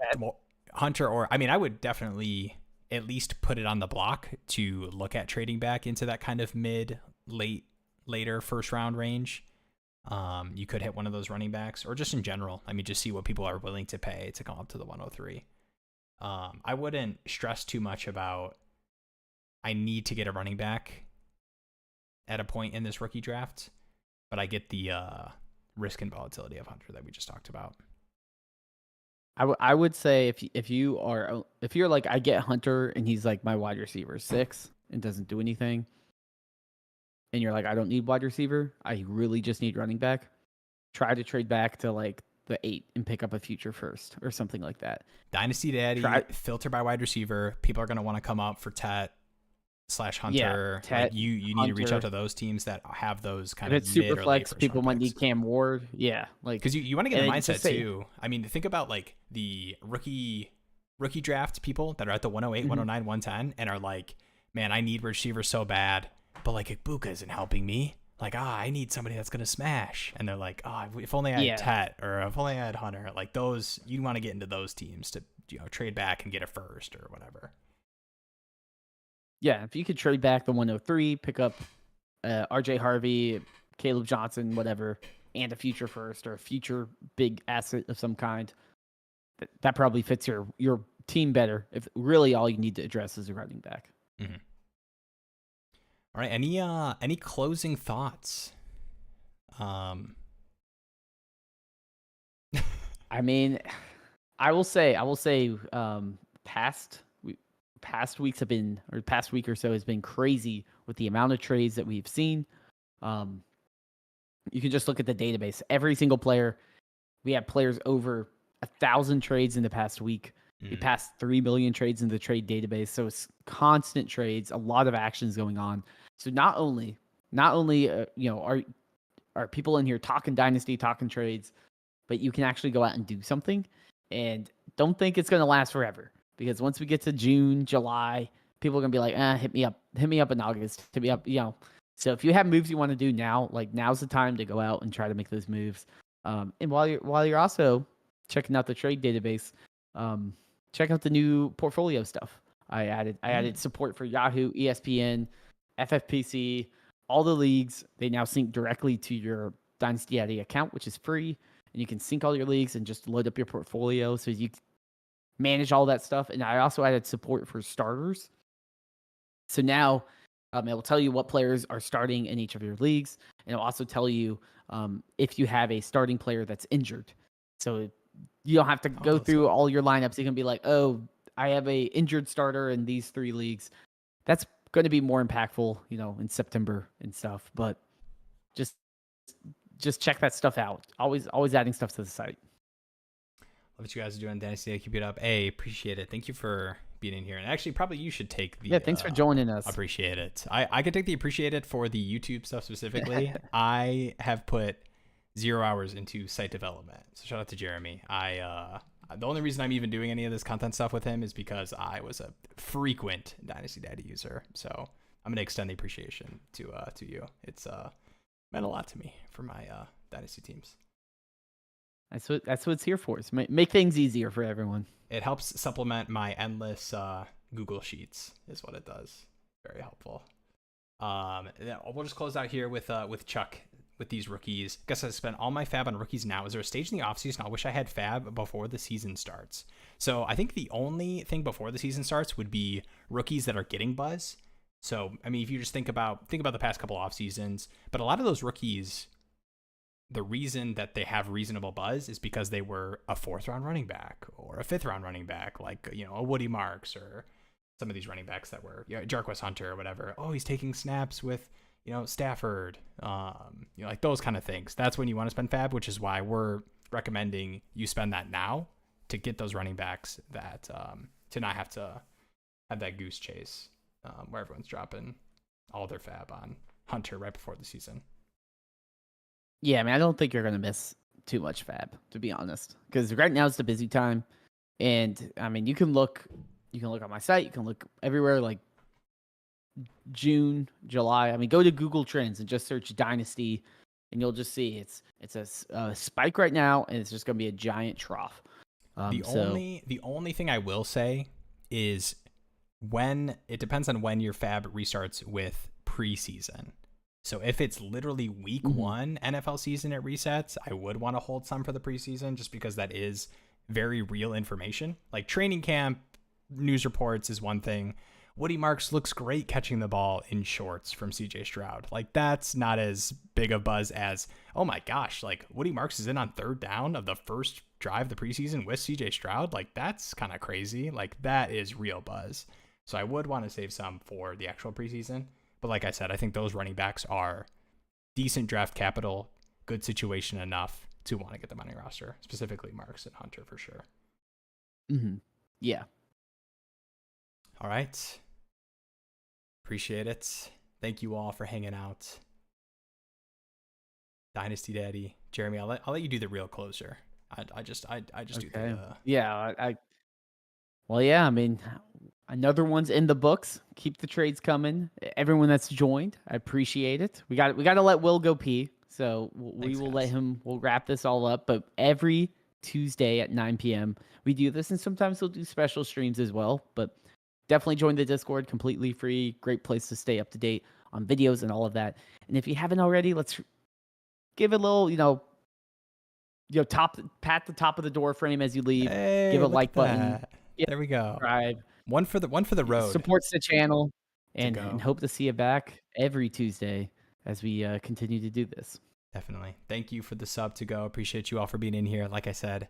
Hunter, or I mean, I would definitely at least put it on the block to look at trading back into that kind of later first round range. You could hit one of those running backs, or just in general. I mean, just see what people are willing to pay to come up to the 103. I wouldn't stress too much about I need to get a running back at a point in this rookie draft, but I get the risk and volatility of Hunter that we just talked about. I would say if you're like, I get Hunter and he's like my wide receiver 6 and doesn't do anything, and you're like, I don't need wide receiver, I really just need running back, try to trade back to like the 8 and pick up a future first or something like that. Dynasty Daddy, filter by wide receiver. People are going to want to come up for Tet/Hunter. Tet, like you need to reach out to those teams that have those kind of it's mid super or flex. late People might picks. need Cam Ward. Yeah, like because you want to get the mindset too. I mean, think about like the rookie draft people that are at the 108, 109, 110 and are like, man, I need receiver so bad, but like Ibuka isn't helping me. Like, I need somebody that's going to smash. And they're like, if only I had Tet or if only I had Hunter. Like those, you want to get into those teams to, trade back and get a first or whatever. Yeah, if you could trade back the 103, pick up RJ Harvey, Caleb Johnson, whatever, and a future first or a future big asset of some kind, that probably fits your team better. If really all you need to address is a running back. Mm-hmm. All right. Any closing thoughts? I mean, I will say, past weeks have been, or past week or so has been crazy with the amount of trades that we've seen. You can just look at the database. Every single player, we have players over 1,000 trades in the past week. We passed 3 million trades in the trade database. So it's constant trades, a lot of actions going on. So not only are people in here talking dynasty, talking trades, but you can actually go out and do something. And don't think it's going to last forever, because once we get to June, July, people are going to be like, hit me up in August, hit me up, So if you have moves you want to do now, like now's the time to go out and try to make those moves. And while you're also checking out the trade database, check out the new portfolio stuff. I added support for Yahoo, ESPN, FFPC, all the leagues. They now sync directly to your Dynasty Daddy account, which is free, and you can sync all your leagues and just load up your portfolio so you manage all that stuff. And I also added support for starters. So now it will tell you what players are starting in each of your leagues, and it'll also tell you if you have a starting player that's injured. So you don't have to go through all your lineups. You can be like, oh, I have a injured starter in these 3 leagues. That's going to be more impactful, in September and stuff. But just check that stuff out. Always adding stuff to the site. Love what you guys are doing, Dynasty. Keep it up. Hey, appreciate it. Thank you for being in here. And actually, probably you should take the... thanks for joining us. Appreciate it. I could take the appreciate it for the YouTube stuff specifically. I have put 0 hours into site development. So shout out to Jeremy. The only reason I'm even doing any of this content stuff with him is because I was a frequent Dynasty Daddy user. So I'm going to extend the appreciation to you. It's meant a lot to me for my Dynasty teams. That's what it's here for. Is make things easier for everyone. It helps supplement my endless Google Sheets is what it does. Very helpful. We'll just close out here with Chuck with these rookies. Guess I spent all my fab on rookies now. Is there a stage in the offseason I wish I had fab before the season starts? So I think the only thing before the season starts would be rookies that are getting buzz. So, I mean, if you just think about the past couple off seasons, but a lot of those rookies, the reason that they have reasonable buzz is because they were a 4th round running back or a 5th round running back, like, a Woody Marks or some of these running backs that were, Jarquez Hunter or whatever. Oh, he's taking snaps with, Stafford, like those kind of things. That's when you want to spend fab, which is why we're recommending you spend that now to get those running backs that, to not have to have that goose chase where everyone's dropping all their fab on Hunter right before the season. Yeah, I mean, I don't think you're going to miss too much fab, to be honest, because right now it's the busy time. And I mean, you can look on my site, you can look everywhere, like June, July. I mean, go to Google Trends and just search Dynasty, and you'll just see it's a spike right now, and it's just going to be a giant trough. The only thing I will say is when it depends on when your fab restarts with preseason. So if it's literally week 1 NFL season it resets, I would want to hold some for the preseason just because that is very real information. Like training camp news reports is one thing. Woody Marks looks great catching the ball in shorts from CJ Stroud. Like that's not as big a buzz as, oh my gosh, like Woody Marks is in on 3rd down of the first drive of the preseason with CJ Stroud. Like that's kind of crazy. Like that is real buzz. So I would want to save some for the actual preseason. But like I said, I think those running backs are decent draft capital, good situation enough to want to get them on your roster, specifically Marks and Hunter for sure. Yeah. All right. Appreciate it. Thank you all for hanging out. Dynasty Daddy, Jeremy, I'll let you do the real closer. I just do the yeah. Well, yeah. I mean, another one's in the books. Keep the trades coming. Everyone that's joined, I appreciate it. We got to let Will go pee, so we will let him. We'll wrap this all up. But every Tuesday at 9 p.m. we do this, and sometimes we'll do special streams as well. But definitely join the Discord, completely free. Great place to stay up to date on videos and all of that. And if you haven't already, let's give it a little, pat the top of the door frame as you leave. Hey, give a like button. Yeah, there we go. Subscribe. One for the road. Supports the channel, and hope to see you back every Tuesday as we continue to do this. Definitely. Thank you for the sub to go. Appreciate you all for being in here. Like I said,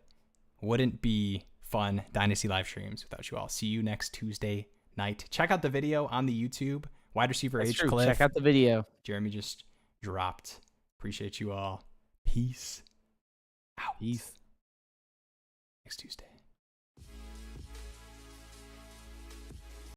wouldn't be fun Dynasty live streams without you all. See you next Tuesday night. Check out the video on the YouTube. Wide receiver H Cliff. Check out the video. Jeremy just dropped. Appreciate you all. Peace out. Peace. Next Tuesday.